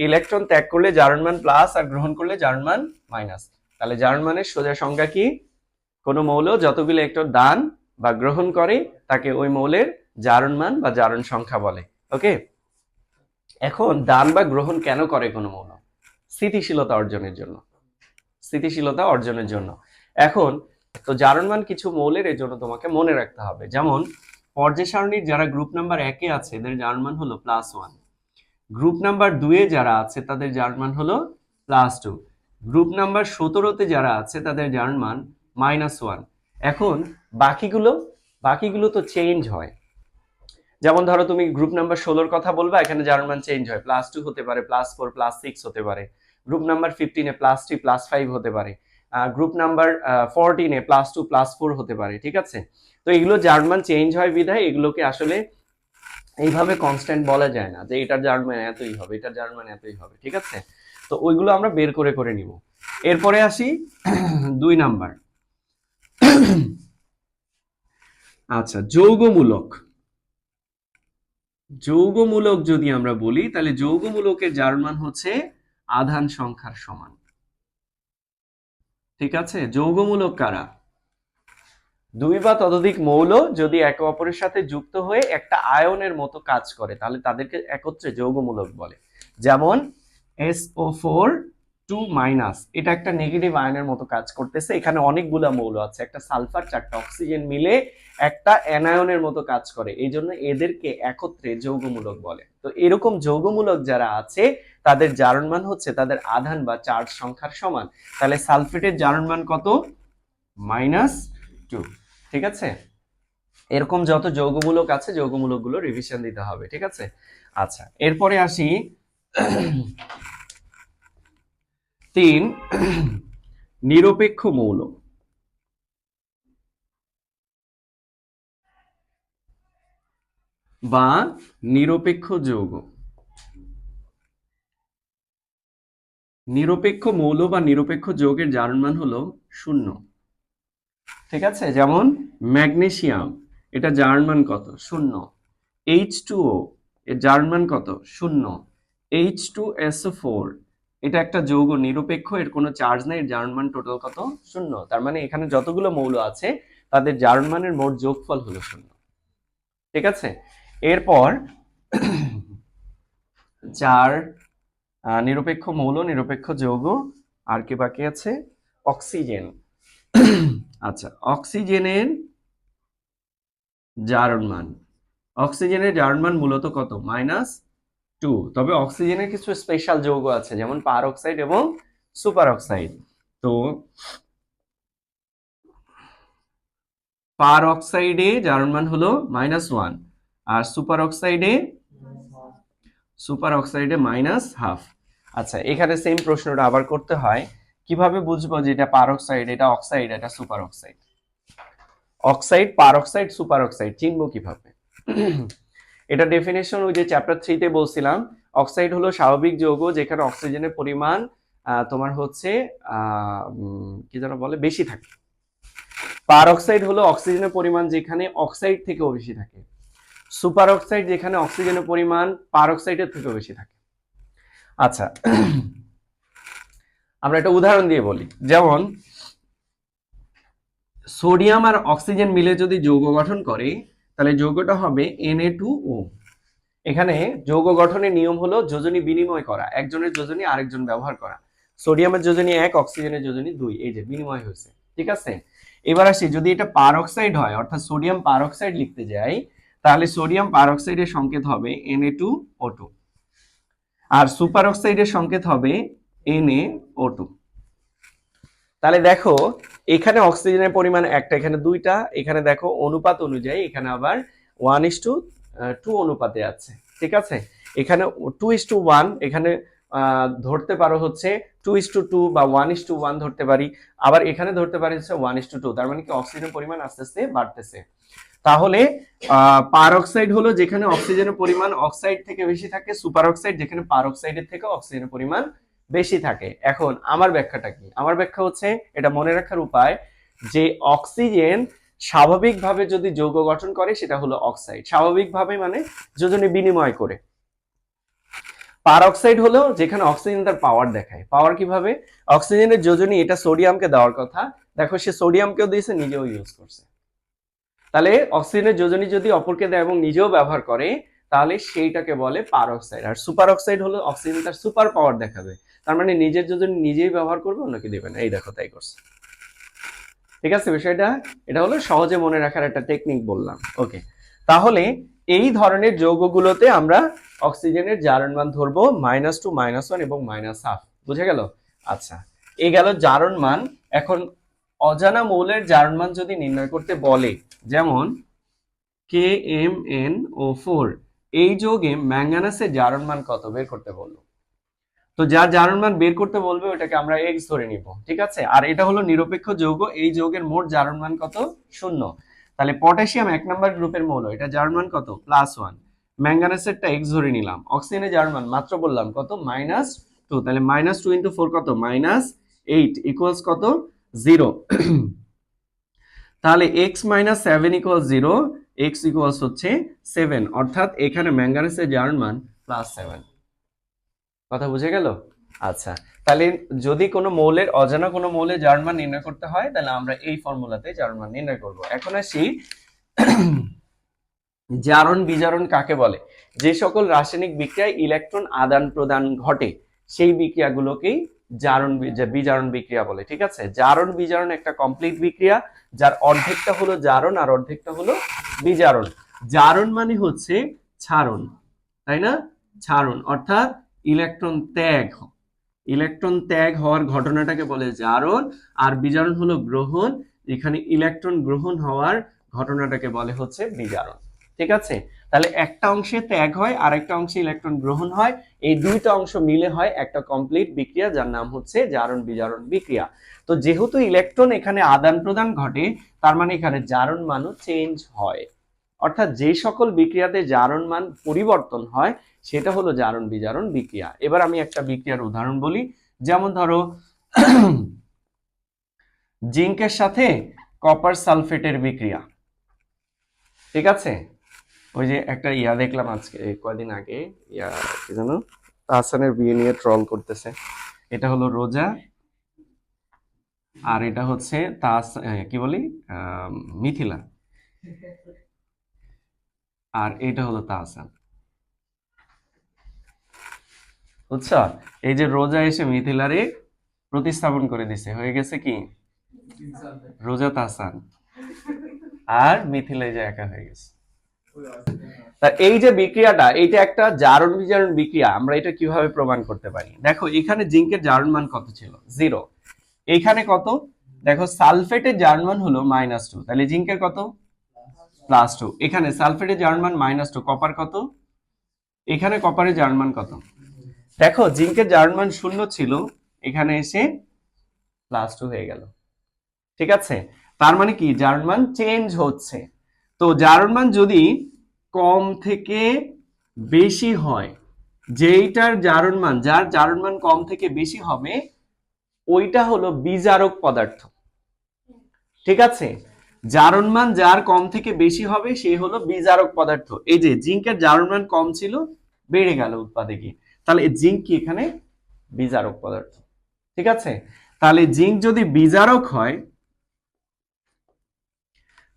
ইলেকট্রন ত্যাগ করলে জারণ মান প্লাস আর গ্রহণ করলে জারণ মান মাইনাস। তাহলে জারণ মানের সোজা সংজ্ঞা কি, কোন মৌল যতগুলো ইলেকট্রন দান বা গ্রহণ করে তাকে ওই মৌলের জারণ মান বা জারণ সংখ্যা বলে। ওকে, এখন দান বা গ্রহণ কেন করে কোন মৌল, স্থিতিশীলতা অর্জনের জন্য, স্থিতিশীলতা অর্জনের জন্য। এখন তো জারণ মান কিছু মৌলের, এর জন্য তোমাকে মনে রাখতে হবে। যেমন পর্যায় সারণীর যারা গ্রুপ নাম্বার 1-এ আছে এদের জারণ মান হলো +1, গ্রুপ নাম্বার 2-এ যারা আছে তাদের জারণ মান হলো +2, গ্রুপ নাম্বার 17-তে যারা আছে তাদের জারণ মান -1। এখন বাকিগুলো তো চেঞ্জ হয়। যেমন ধরো তুমি গ্রুপ নাম্বার 16-র কথা বলবা, এখানে জারণ মান চেঞ্জ হয়, +2 হতে পারে, +4, +6 হতে পারে। গ্রুপ নাম্বার 15-এ +3, +5 হতে পারে। গ্রুপ নাম্বার 14-এ +2, +4 হতে পারে। ঠিক আছে, তো এগুলো জারণ মান চেঞ্জ হয় বিধায় এগুলোকে আসলে এইভাবে কনস্ট্যান্ট বলা যায় না যে এটার জারণ মান এতই হবে, এটার জারণ মান এতই হবে। ঠিক আছে, তো ওইগুলো আমরা বের করে নিব। এরপরে আসি 2 নাম্বার। আচ্ছা, যৌগমূলক যদি আমরা বলি তাহলে যৌগমূলকের জারণ মান হচ্ছে আধান সংখ্যার সমান। ঠিক আছে, যৌগমূলক কারা, দুই বা ততোধিক মৌল যদি একে অপরের সাথে যুক্ত হয়ে একটা আয়নের মতো কাজ করে তাহলে তাদেরকে একত্রে যৌগমূলক বলে। যেমন SO4 2- এটা একটা নেগেটিভ আয়নের মতো কাজ করতেছে, এখানে অনেকগুলা মৌল আছে, একটা সালফার 4টা অক্সিজেন মিলে একটা অ্যানায়নের মতো কাজ করে, এই জন্য এদেরকে একত্রে যৌগমূলক বলে। তো এরকম যৌগমূলক যারা আছে তাদের জারণ মান হচ্ছে তাদের আধান বা চার্জ সংখ্যার সমান। তাহলে সালফেটের জারণ মান কত, -2। ঠিক আছে, এরকম যত যৌগমূলক আছে যৌগমূলকগুলো রিভিশন দিতে হবে। ঠিক আছে, আচ্ছা এরপরে আসি 3 নিরপেক্ষ মৌল বা নিরপেক্ষ যৌগ। নিরপেক্ষ মৌল বা নিরপেক্ষ যৌগের জারণ মান হলো 0। ঠিক আছে, যেমন ম্যাগনেসিয়াম, এটা জারণ মান কত, 0। H2O এর জারণ মান কত? 0। H2SO4 এটা একটা যৌগ নিরপেক্ষ, এর কোনো চার্জ নেই, এর জারণ মান টোটাল কত? 0। তার মানে এখানে যতগুলো মৌল আছে তাদের জারণ মানের মোট যোগফল হলো 0। ঠিক আছে, এরপর 4 নিরপেক্ষ মৌল, নিরপেক্ষ যৌগ, আর কি বাকি আছে? অক্সিজেন। আচ্ছা, অক্সিজেনের জারণ মান, অক্সিজেনের জারণ মান মূলত কত? -2। তবে অক্সিজেনের কিছু স্পেশাল যৌগ আছে, যেমন পার অক্সাইড এবং সুপার অক্সাইড। তো পার অক্সাইডে জারণ মান হলো -1, আর সুপার অক্সাইডে -12। আচ্ছা, এখানে সেম প্রশ্নটা আবার করতে হয়, কিভাবে বুঝবো যে এটা পার অক্সাইড, এটা অক্সাইড, এটা সুপার অক্সাইড? অক্সাইড, পার অক্সাইড, সুপার অক্সাইড চিনবো কিভাবে? এটা ডেফিনেশন ওই যে চ্যাপ্টার 3 তে বলছিলাম, অক্সাইড হলো স্বাভাবিক যৌগ যেখানে অক্সিজেনের পরিমাণ তোমার হচ্ছে কি যেন বলে, বেশি থাকে। পার অক্সাইড হলো অক্সিজেনের পরিমাণ যেখানে অক্সাইড থেকেও বেশি থাকে। সুপার অক্সাইড যেখানে অক্সিজেনের পরিমাণ পার অক্সাইডের থেকেও বেশি থাকে। আচ্ছা, আমরা একটা উদাহরণ দিয়ে বলি, যেমন সোডিয়াম আর অক্সিজেন মিলে যদি যৌগ গঠন করে তাহলে যৌগটা হবে Na2O। এখানে যৌগ গঠনের নিয়ম হলো যোজনী বিনিময় করা, একজনের যোজনী আরেকজন ব্যবহার করা। সোডিয়ামের যোজনী 1, অক্সিজেনের যোজনী 2, এই যে বিনিময় হয়েছে। ঠিক আছে, এবার আসি, যদি এটা পার অক্সাইড হয়, অর্থাৎ সোডিয়াম পার অক্সাইড লিখতে যাই, তাহলে সোডিয়াম পার অক্সাইডের সংকেত হবে Na2O2, আর সুপার অক্সাইডের সংকেত হবে NaO2। তাহলে দেখো, এখানে অক্সিজেনের পরিমাণ একটা, এখানে দুইটা, এখানে দেখো অনুপাত অনুযায়ী এখানে আবার 1:2 অনুপাতে আছে। ঠিক আছে, এখানে 2:1, এখানে ধরতে পারো হচ্ছে 2:2 বা 1:1 ধরতে পারি, আবার এখানে ধরতে পারি হচ্ছে 1:2। তার মানে কি অক্সিজেনের পরিমাণ আস্তে আস্তে বাড়তেছে। তাহলে পার অক্সাইড হলো যেখানে অক্সিজেনের পরিমাণ অক্সাইড থেকে বেশি থাকে, সুপার অক্সাইড যেখানে পার অক্সাইডের থেকে অক্সিজেনের পরিমাণ বেশি থাকে। এখন আমার ব্যাখ্যাটা কি? আমার ব্যাখ্যা হচ্ছে, এটা মনে রাখার উপায়, যে অক্সিজেন স্বাভাবিকভাবে যদি যৌগ গঠন করে সেটা হলো অক্সাইড, স্বাভাবিকভাবে মানে যোজনী বিনিময় করে। পার অক্সাইড হলো যেখানে অক্সিজেন তার পাওয়ার দেখায়। পাওয়ার কিভাবে? অক্সিজেনের যোজনী এটা সোডিয়ামকে দেওয়ার কথা, দেখো সে সোডিয়ামকেও দিয়েছে, নিজেও ইউজ করছে। তাহলে অক্সিজেনের যোজনী যদি অপরকে দেয় এবং নিজেও ব্যবহার করে, তাহলে সেইটাকে বলে পার অক্সাইড। আর সুপার অক্সাইড হলো অক্সিজেন তার সুপার পাওয়ার দেখাবে, তার মানে নিজের যোজনী নিজেই ব্যবহার করবে, অন্যকে দেবে না। এই দেখো, তাই করছে। ঠিক আছে বিষয়টা? এটা হলো সহজে মনে রাখার একটা টেকনিক বললাম। ওকে, তাহলে এই ধরনের যৌগগুলোতে আমরা অক্সিজেনের জারণ মান ধরবো -2, -1 এবং -1/2। বুঝে গেল? আচ্ছা, এই গেল জারণ মান। এখন অজানা মৌলের জারণ মান যদি নির্ণয় করতে বলে, যেমন KMnO4, এই যৌগে ম্যাঙ্গানাসের জারণ মান কত বের করতে বলবো। তো যার জারণ মান বের করতে বলবে ওটাকে আমরা এক্স ধরে নিব। ঠিক আছে, আর এটা হলো নিরপেক্ষ যৌগ, এই যৌগের মোট জারণ মান কত? 0। তাহলে পটাশিয়াম 1 নম্বর গ্রুপের মৌল, এটা জারণ মান কত? +1। ম্যাঙ্গানেসেরটা এক্স ধরে নিলাম। অক্সিজেনের জারণ মান মাত্র বললাম কত? -2। তাহলে -2 × 4 কত? -8 ইকুয়ালস কত? 0। তাহলে x - 7 = 0, x ইকুয়ালস হচ্ছে 7, অর্থাৎ এখানে ম্যাঙ্গানেসের জারণ মান +7। কথা বুঝে গেল? আচ্ছা, তাহলে যদি কোনো মৌলের, অজানা কোনো মৌলের জারণ মান নির্ণয় করতে হয়, তাহলে আমরা এই ফর্মুলাতে জারণ মান নির্ণয় করব। এখন আসি, জারণ বিজারণ কাকে বলে? যে সকল রাসায়নিক বিক্রিয়ায় ইলেকট্রন আদান প্রদান ঘটে সেই বিক্রিয়াগুলোকেই জারণ বিজারণ বিক্রিয়া বলে। ঠিক আছে, জারণ বিজারণ একটা কমপ্লিট বিক্রিয়া, যার অর্ধেকটা হলো জারণ আর অর্ধেকটা হলো বিজারণ। জারণ মানে হচ্ছে ছাড়ন, তাই না? ছাড়ন অর্থাৎ ইলেকট্রন ত্যাগ, ইলেকট্রন ত্যাগ হওয়ার ঘটনাটাকে বলে জারণ, আর বিজারণ হলো গ্রহণ, এখানে ইলেকট্রন গ্রহণ হওয়ার ঘটনাটাকে বলে হচ্ছে বিজারণ। ঠিক আছে, তাহলে একটা অংশে ত্যাগ হয় আর একটা অংশে ইলেকট্রন গ্রহণ হয়, এই দুইটা অংশ মিলে হয় একটা কমপ্লিট বিক্রিয়া, যার নাম হচ্ছে জারণ বিজারণ বিক্রিয়া। তো যেহেতু ইলেকট্রন এখানে আদান প্রদান ঘটে, তার মানে এখানে জারণ মানও চেঞ্জ হয়, অর্থাৎ যে সকল বিক্রিয়াতে জারণ মান পরিবর্তন হয় সেটা হলো জারণ বিজারণ বিক্রিয়া। এবার আমি একটা বিক্রিয়ার উদাহরণ বলি, যেমন ধরো জিঙ্কের সাথে কপার সালফেটের বিক্রিয়া। ঠিক আছে, ওই যে একটা ইয়া দেখলাম আজকে কয়দিন আগে, ইয়া কি জানো, তাহসানের বিয়ে নিয়ে ট্রল করতেছে। এটা হলো রোজা, আর এটা হচ্ছে কি বলি, আহ, মিথিলা, আর এটা হলো তাহসান। বুঝছো? এই যে রোজা এসে মিথিলারে প্রতিস্থাপন করে দিছে, হয়ে গেছে কি রোজা তাহসান, আর মিথিলা এই যে একা হয়ে গেছে। তা এই যে বিক্রিয়াটা, এটা একটা জারণ বিজারণ বিক্রিয়া। আমরা এটা কিভাবে প্রমাণ করতে পারি? দেখো এখানে জিঙ্কের জারণ মান কত ছিল, 0। এখানে কত, দেখো সালফেটের জারণ মান হলো -2, তাহলে জিঙ্কের কত, +2। এখানে সালফেটের জারণ মান -2, কপার কত, এখানে কপারের জারণ মান কত। দেখো জিঙ্কের জারণ মান 0 ছিল, এখানে এসে +2 হয়ে গেল। ঠিক আছে, তার মানে কি জারণ মান চেঞ্জ হচ্ছে। তো জারণ মান যদি কম থেকে বেশি হয়, যেইটার জারণ মান, যার জারণ মান কম থেকে বেশি হবে, ওইটা হলো বিজারক পদার্থ। ঠিক আছে, জারণ মান যার কম থেকে বেশি হবে সে হলো বিজারক পদার্থ। এই যে জিঙ্কের জারণ মান কম ছিল, বেড়ে গেল উৎপাদে গিয়ে, তাহলে জিঙ্ক কি এখানে বিজারক পদার্থ। ঠিক আছে, তাহলে জিঙ্ক যদি বিজারক হয়,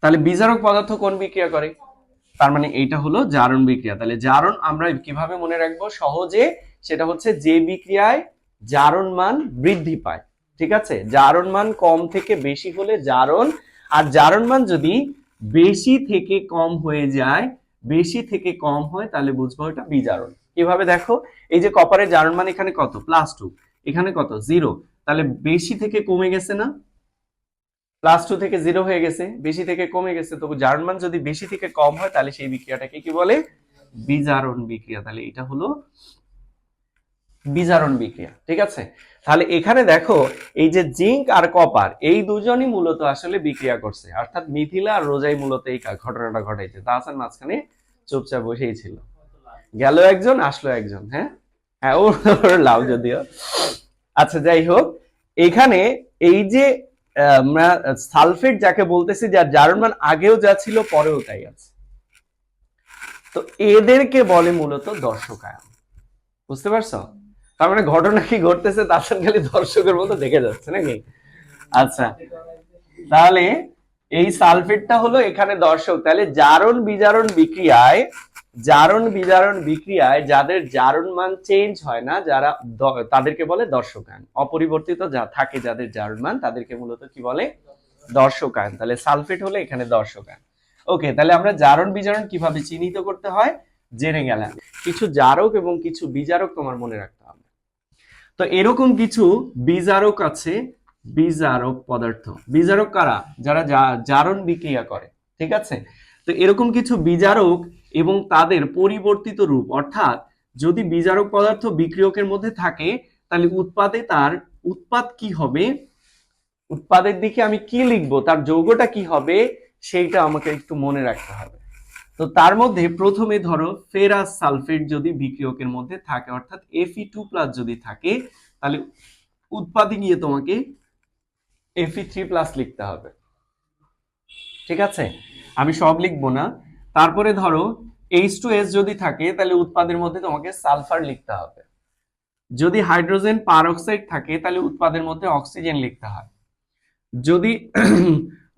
তাহলে বিজারক পদার্থ কোন বিক্রিয়া করে? তার মানে এইটা হলো জারণ বিক্রিয়া। তাহলে জারণ আমরা কিভাবে মনে রাখবো সহজে, সেটা হচ্ছে যে বিক্রিয়ায় জারণ মান বৃদ্ধি পায়। ঠিক আছে, জারণ মান কম থেকে বেশি হলে জারণ, আর জারণ মান যদি বেশি থেকে কম হয়ে যায়, বেশি থেকে কম হয়, তাহলে বুঝবো এটা বিজারণ। কিভাবে দেখো, এই যে কপারের জারণ মান এখানে কত, +2, এখানে কত, 0, তাহলে বেশি থেকে কমে গেছে না, +2 থেকে 0 হয়ে গেছে, বেশি থেকে কমে গেছে। তবু জারণ মান যদি বেশি থেকে কম হয়, তাহলে সেই বিক্রিয়াটাকে কি বলে, বিজারণ বিক্রিয়া। তাহলে এটা হলো বিজারণ বিক্রিয়া। ঠিক আছে, তাহলে এখানে দেখো এই যে জিঙ্ক আর কপার, এই দুজনই মূলত আসলে বিক্রিয়া করছে, অর্থাৎ মিথিলা আর রোজাই মূলত এই ঘটনাটা ঘটাইছে। তাহসান মাঝখানে চুপচাপ বসেই ছিল, গেল একজন আসলো একজন। হ্যাঁ হ্যাঁ, ওর লাভ যদিও। আচ্ছা যাই হোক, এখানে এই যে আমরা সালফেট যাকে বলতেছি, যার জারণ মান আগেও যা ছিল পরেও তাই আছে, তো এদেরকে বলে মূলত দর্শকায়ন। বুঝতে পারছো? তার মানে ঘটনা কি ঘটতেছে তার খালি দর্শকের মতো দেখে যাচ্ছে নাকি? আচ্ছা, তাহলে এই সালফেটটা হলো এখানে দর্শক। তাহলে জারণ বিজারণ বিক্রিয়ায়, জারণ বিজারণ বিক্রিয়ায় যাদের জারণ মান চেঞ্জ হয় না, যারা তাদেরকে বলে দর্শকায়ন। অপরিবর্তিত যা থাকে যাদের জারণ মান, তাদেরকে মূলত কি বলে, দর্শকায়ন। তাহলে সালফেট হলো এখানে দর্শকায়ন। ওকে, তাহলে আমরা জারণ বিজারণ কিভাবে চিহ্নিত করতে হয় জেনে গেলাম। কিছু জারক এবং কিছু বিজারক তোমার মনে রাখতে হবে। তো এরকম কিছু বিজারক আছে, বিজারক পদার্থ। বিজারক কারা? যারা জারণ বিক্রিয়া করে। ঠিক আছে, তো এরকম কিছু বিজারক এবং তাদের পরিবর্তিত রূপ, অর্থাৎ যদি বিজারক পদার্থ বিক্রিয়কের মধ্যে থাকে, তাহলে উৎপাদে তার উৎপাদ কি হবে, উৎপাদের দিকে আমি কি লিখবো, তার যৌগটা কি হবে, সেইটা আমাকে একটু মনে রাখতে হবে। তো তার মধ্যে প্রথমে ধরো ফেরাস সালফেট যদি বিক্রিয়কের মধ্যে থাকে, অর্থাৎ Fe2+ যদি থাকে, তাহলে উৎপাদে গিয়ে তোমাকে Fe3+ লিখতে হবে। ঠিক আছে, আমি সব লিখবো না। তারপরে ধরো H2S যদি থাকে, তাহলে উৎপাদের মধ্যে তোমাকে সালফার লিখতে হবে। যদি হাইড্রোজেন পারঅক্সাইড থাকে, তাহলে উৎপাদের মধ্যে অক্সিজেন লিখতে হয়। যদি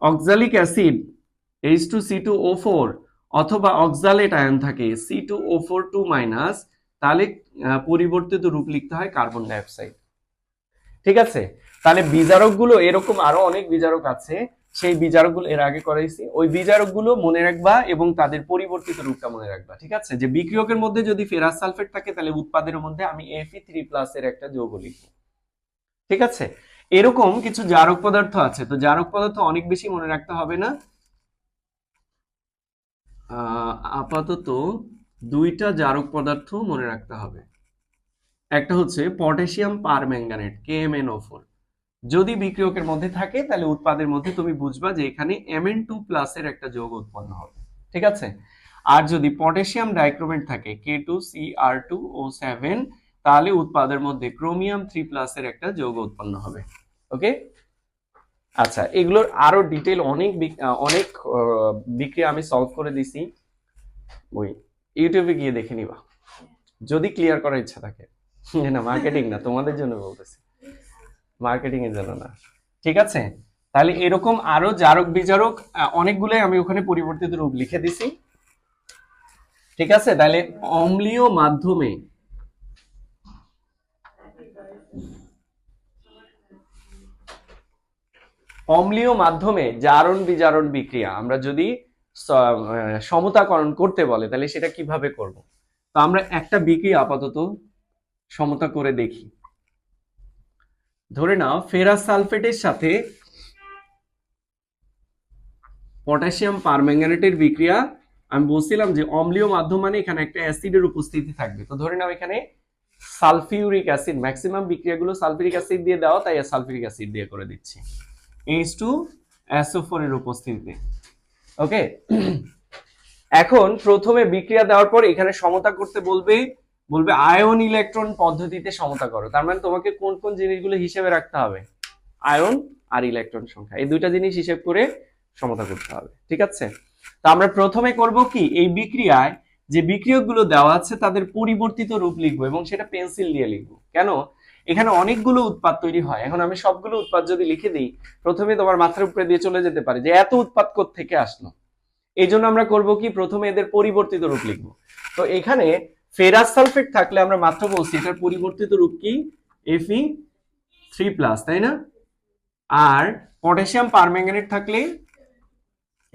অক্সালিক অ্যাসিড H2C2O4 অথবা অক্সালেট আয়ন থাকে C2O4 2-, তাহলে পরিবর্তিত রূপ লিখতে হয় কার্বন ডাইঅক্সাইড। ঠিক আছে, তাহলে বিজারকগুলো এরকম আরো অনেক বিজারক আছে, সেই বিজারকগুলো এর আগে করাইছি, ওই বিজারকগুলো মনে রাখবা এবং তাদের পরিবর্তিত রূপটা মনে রাখবা। ঠিক আছে, যে বিক্রিয়কের মধ্যে যদি ফেরাস সালফেট থাকে, তাহলে উৎপাদের মধ্যে আমি Fe3+ এর একটা যৌগ লিখব। ঠিক আছে, এরকম কিছু জারক পদার্থ আছে। তো জারক পদার্থ অনেক বেশি মনে রাখতে হবে না, আপাতত দুইটা জারক পদার্থ মনে রাখতে হবে। একটা হচ্ছে পটাশিয়াম পারম্যাঙ্গানেট KMnO4, যদি বিক্রিয়কের মধ্যে থাকে, তাহলে উৎপাদের মধ্যে তুমি বুঝবা যে এখানে Mn2+ এর একটা যৌগ উৎপন্ন হবে। ঠিক আছে, আর যদি পটাশিয়াম ডাইক্রোমেট থাকে K2Cr2O7, তাহলে উৎপাদের মধ্যে ক্রোমিয়াম 3+ এর একটা যৌগ উৎপন্ন হবে। ওকে, আচ্ছা, এগুলোর আরো ডিটেল অনেক অনেক বিক্রিয়া আমি সলভ করে দিছি। ওই ইউটিউবে গিয়ে দেখে নিবা যদি ক্লিয়ার করার ইচ্ছা থাকে। না মার্কেটিং না, তোমাদের জন্য বলতেছি, মার্কেটিং এর জন্য না। ঠিক আছে, তাহলে এরকম আরো জারক বিজারক অনেকগুলোই আমি ওখানে পরিবর্তিত রূপ লিখে দিছি। ঠিক আছে, তাহলে অম্লীয় মাধ্যমে অম্লীয় মাধ্যমে জারণ বিজারণ বিক্রিয়া আমরা যদি সমতাকরণ করতে বলে তাহলে সেটা কিভাবে করব। তো আমরা একটা বিক্রিয়া আপাতত সমতা করে দেখি। ধরে নাও ফেরাস সালফেটের সাথে পটাশিয়াম পারম্যাঙ্গানেটের বিক্রিয়া। আমি বলছিলাম যে অম্লীয় মাধ্যম মানে এখানে একটা অ্যাসিডের উপস্থিতি থাকবে। তো ধরে নাও এখানে সালফিউরিক অ্যাসিড, ম্যাক্সিমাম বিক্রিয়াগুলো সালফিউরিক অ্যাসিড দিয়ে দেওয়া, তাই সালফিউরিক অ্যাসিড দিয়ে করে দিচ্ছি H2SO4 এর উপস্থিতিতে। ওকে, এখন প্রথমে বিক্রিয়া দেওয়ার পর এখানে সমতা করতে বলবে আয়ন ইলেকট্রন পদ্ধতিতে সমতা করো। তার মানে তোমাকে কোন কোন জিনিসগুলো হিসেবে রাখতে হবে, আয়ন আর ইলেকট্রন সংখ্যা, এই দুইটা জিনিস হিসেব করে সমতা করতে হবে। ঠিক আছে, তো আমরা প্রথমে করব কি, এই বিক্রিয়ায় যে বিক্রিয়কগুলো দেওয়া আছে তাদের পরিবর্তিত রূপ লিখবো এবং সেটা পেন্সিল দিয়ে লিখবো। কেন, এখানে অনেকগুলো উৎপাদ তৈরি হয়। এখন আমি সবগুলো উৎপাদ যদি লিখে দিই, প্রথমে তোমার মাথার উপরে দিয়ে চলে যেতে পারে যে এত উৎপাদ থেকে আসলো। এই জন্য আমরা করব কি, প্রথমে এদের পরিবর্তিত রূপ লিখবো। তো এখানে ফেরাস সালফেট থাকলে আমরা মাত্র বলছি এটার পরিবর্তিত রূপ কি, Fe3+, তাই না? আর পটাশিয়াম পারম্যাঙ্গানেট থাকলে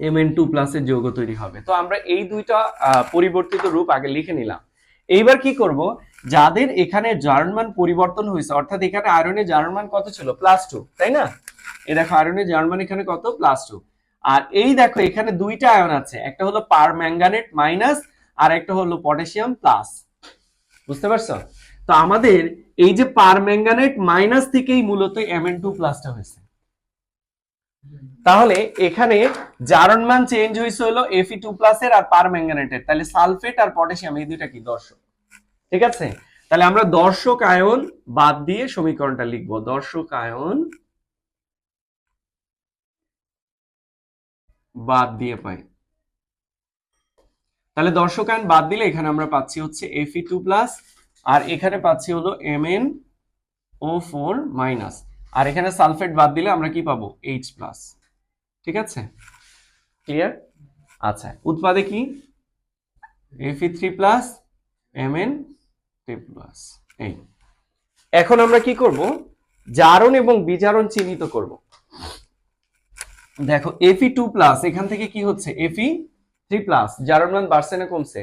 Mn2+ এর যৌগ তৈরি হবে। তো আমরা এই দুইটা পরিবর্তিত রূপ আগে লিখে নিলাম। এইবার কি করব, যাদের এখানে জারণ মান পরিবর্তন হয়েছে, অর্থাৎ এখানে আয়রনের জারণ মান কত ছিল, +2, তাই না? এই দেখো আয়রনের জারণ মান এখানে কত, +2। আর এই দেখো এখানে দুইটা আয়ন আছে, একটা হলো পারম্যাঙ্গানেট মাইনাস আর একটা হলো পটাশিয়াম প্লাস। বুঝতে পারছো? তো আমাদের এই যে পারম্যাঙ্গানেট মাইনাস থেকেই মূলত Mn2+টা হয়েছে। তাহলে এখানে জারণ মান চেঞ্জ হয়েছে হলো Fe2+ এর আর পারম্যাঙ্গানেটের, তাহলে সালফেট আর পটাশিয়াম এই দুইটা কি দর্শক। ঠিক আছে, তাহলে আমরা দর্শক আয়ন বাদ দিয়ে সমীকরণটা লিখব, দর্শক আয়ন বাদ দিয়ে পাই। তাহলে দর্শক আয়ন বাদ দিলে এখানে আমরা পাচ্ছি হচ্ছে Fe2+ আর এখানে পাচ্ছি হলো MnO4-, আর এখানে সালফেট বাদ দিলে আমরা কি পাবো, H+। ঠিক আছে, ক্লিয়ার? আচ্ছা, উৎপাদে কি, Fe3+, Mn3+। এই এখন আমরা কি করব, জারণ এবং বিজারণ চিহ্নিত করব। দেখো Fe2+, এখান থেকে কি হচ্ছে, Fe3+, জারণ মান বাড়ছে না কমছে?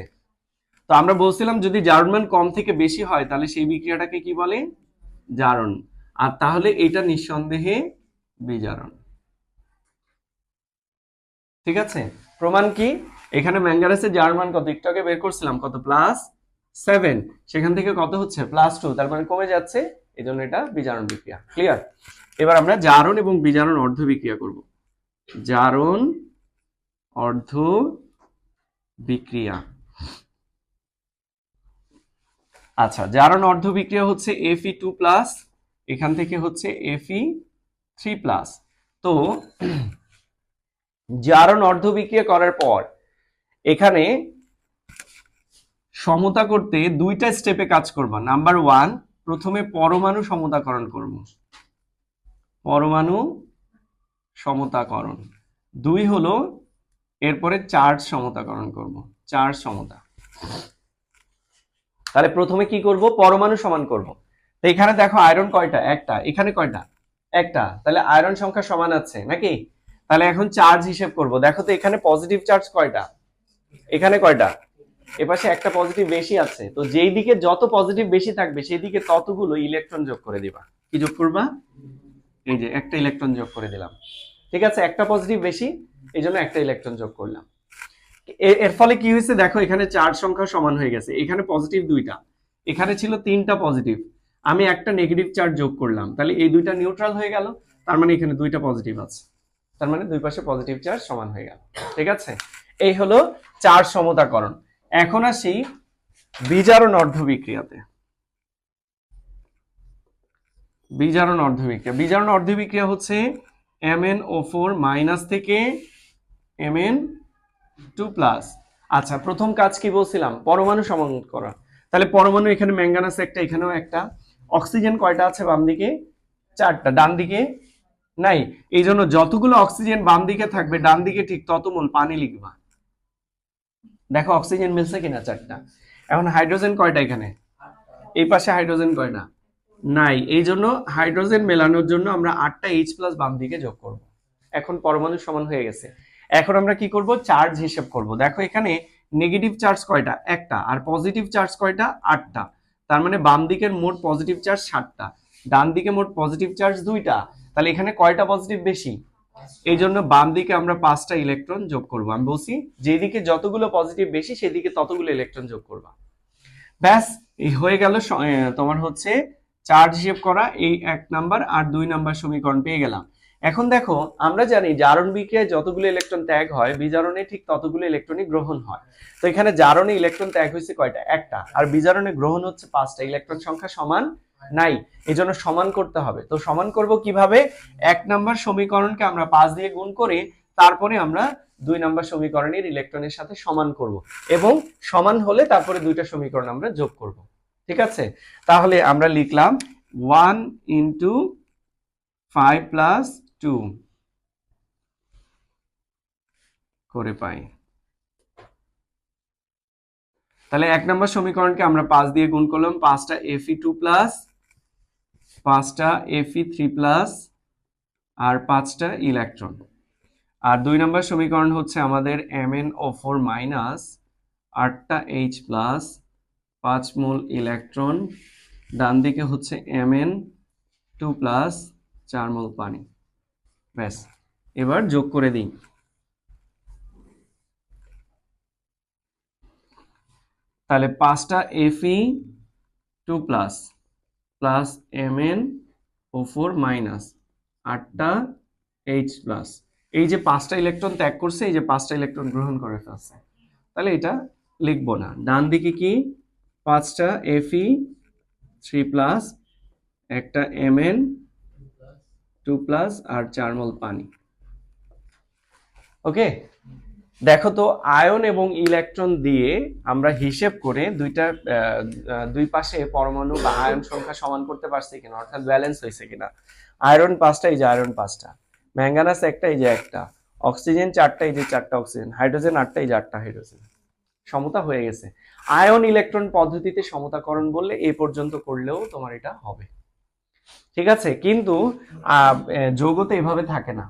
তো আমরা বলছিলাম যদি জারণ মান কম থেকে বেশি হয় তাহলে সেই বিক্রিয়াটাকে কি বলে, জারণ। আর তাহলে এটা নিঃসন্দেহে বিজারণ। ঠিক আছে, প্রমাণ কি, এখানে ম্যাঙ্গানেসের জারণ মান কত, একটু আগে বের করছিলাম কত, +7, সেখান থেকে কত হচ্ছে, +2, তার মানে কমে যাচ্ছে, এজন্য এটা বিজারণ বিক্রিয়া। ক্লিয়ার? এবার আমরা জারণ এবং বিজারণ অর্ধ বিক্রিয়া করব। জারণ অর্ধ বিক্রিয়া। আচ্ছা, জারণ অর্ধ বিক্রিয়া হচ্ছে Fe2+, এখান থেকে হচ্ছে Fe3+। তো জারণ অর্ধ বিক্রিয়া করার পর এখানে সমতা করতে দুইটা স্টেপে কাজ করবা। নাম্বার 1, প্রথমে পরমাণু সমতাকরণ করব, পরমাণু সমতাকরণ। 2 হলো এরপরে চার্জ সমতাকরণ করব, চার্জ সমতা। তাহলে প্রথমে কি করব, পরমাণু সমান করব। তো এখানে দেখো আয়রন কয়টা, একটা, এখানে কয়টা, একটা, তাহলে আয়রন সংখ্যা সমান আছে নাকি? তাহলে এখন চার্জ হিসেব করব। দেখো তো এখানে পজিটিভ চার্জ কয়টা, এখানে কয়টা, এপাশে একটা পজিটিভ বেশি আছে। তো যেই দিকে যত পজিটিভ বেশি থাকবে সেই দিকে ততগুলো ইলেকট্রন যোগ করে দিবা। কি যোগ করবা, এই যে একটা ইলেকট্রন যোগ করে দিলাম। ঠিক আছে, একটা পজিটিভ বেশি, এই জন্য একটা ইলেকট্রন যোগ করলাম। এর ফলে কি হয়েছে, দেখো এখানে চার্জ সংখ্যা সমান হয়ে গেছে। এখানে পজিটিভ দুইটা, এখানে ছিল তিনটা পজিটিভ, আমি একটা নেগেটিভ চার্জ যোগ করলাম, তাহলে এই দুইটা নিউট্রাল হয়ে গেল। তার মানে এখানে দুইটা পজিটিভ আছে, তার মানে দুই পাশে পজিটিভ চার্জ সমান হয়ে গেল। ঠিক আছে, এই হলো চার্জ সমতাকরণ। এখন আসি বিজারণ অর্ধ বিক্রিয়াতে। বিজারণ অর্ধ বিক্রিয়া, বিজারণ অর্ধ বিক্রিয়া হচ্ছে MnO4- থেকে Mn2+, আচ্ছা, প্রথম কাজ কি বলছিলাম? পরমাণু সমান করা। তাহলে পরমাণু এখানে ম্যাঙ্গানাস একটা, এখানেও একটা। অক্সিজেন কয়টা আছে বাম দিকে? 4টা। ডান দিকে নাই। এই জন্য যতগুলো অক্সিজেন বাম দিকে থাকবে ডান দিকে ঠিক তত মোল পানি লিখবা। দেখো অক্সিজেন মিলছে কিনা? 4টা। এখন হাইড্রোজেন কয়টা এখানে? এই পাশে হাইড্রোজেন কয়টা? নাই। এই জন্য হাইড্রোজেন মেলানোর জন্য আমরা 8টা H প্লাস বাম দিকে যোগ করব। এখন পরমাণু সমান হয়ে গেছে। এখন আমরা কি করব? চার্জ হিসেব করব। দেখো এখানে নেগেটিভ চার্জ কয়টা? একটা। আর পজিটিভ চার্জ কয়টা? 8টা। তার মানে বাম দিকের মোট পজিটিভ চার্জ 7টা, ডান দিকে মোট পজিটিভ চার্জ 2টা। তাহলে এখানে কয়টা পজিটিভ বেশি? এই জন্য বাম দিকে আমরা 5টা ইলেকট্রন যোগ করব। আমি বলছি যেদিকে যতগুলো পজিটিভ বেশি সেদিকে ততগুলো ইলেকট্রন যোগ করবা। ব্যাস, এই হয়ে গেল তোমার হচ্ছে চার্জ হিসেব করা। এই 1 নাম্বার আর 2 নাম্বার সমীকরণ পেয়ে গেলাম। এখন দেখো আমরা জানি জারণ বিক্রিয়ায় যতগুলো ইলেকট্রন ত্যাগ হয় বিজারণে ঠিক ততগুলো ইলেকট্রনই গ্রহণ হয়। তো এখানে জারণে ইলেকট্রন ত্যাগ হয়েছে কয়টা? একটা। আর বিজারণে গ্রহণ হচ্ছে 5টা। ইলেকট্রন সংখ্যা সমান নাই, এই জন্য সমান করতে হবে। তো সমান করব কিভাবে? 1 নাম্বার সমীকরণকে আমরা 5 দিয়ে গুণ করে তারপরে আমরা 2 নাম্বার সমীকরণের ইলেকট্রনের সাথে সমান করব এবং সমান হলে তারপরে 2টা সমীকরণ আমরা যোগ করব। ঠিক আছে? তাহলে আমরা লিখলাম 1 ইন্টু 5 প্লাস 2 করে পাই। তাহলে 1 নম্বর সমীকরণকে আমরা 5 দিয়ে গুণ করলাম। 5টা Fe2 প্লাস, 5টা Fe3 প্লাস আর 5টা ইলেকট্রন। আর 2 নম্বর সমীকরণ হচ্ছে আমাদের MnO4 মাইনাস 8টা H প্লাস 5 মোল ইলেকট্রন, ডান দিকে হচ্ছে Mn2 প্লাস 4 মোল পানি। ব্যাস, এবার যোগ করে দিই। তাহলে 5টা Fe2 plus plus MnO4 minus 8টা H প্লাস, এই যে 5টা ইলেকট্রন ত্যাগ করছে, এই যে 5টা ইলেকট্রন গ্রহণ করে ফেলছে, তাহলে এটা লিখবো না। ডান দিকে কি? 5টা Fe3 প্লাস, একটা Mn2 প্লাস আর 4 মোল পানি। ওকে, দেখো তো আয়ন এবং ইলেকট্রন দিয়ে আমরা হিসেব করে দুই পাশে পরমাণু বা আয়ন সংখ্যা সমান করতে পারছি কিনা, অর্থাৎ ব্যালেন্স হয়েছে কিনা। আয়রন 5টা, এই যে আয়রন 5টা, ম্যাঙ্গানাস একটা, এই যে একটা, অক্সিজেন 4টা, এই যে 4টা অক্সিজেন, হাইড্রোজেন 8টা, এই যে 8টা হাইড্রোজেন। সমতা হয়ে গেছে। আয়ন ইলেকট্রন পদ্ধতিতে সমতাকরণ বললে এই পর্যন্ত করলেও তোমার এটা হবে। ঠিক আছে? কিন্তু যৌগতে এভাবে থাকে না,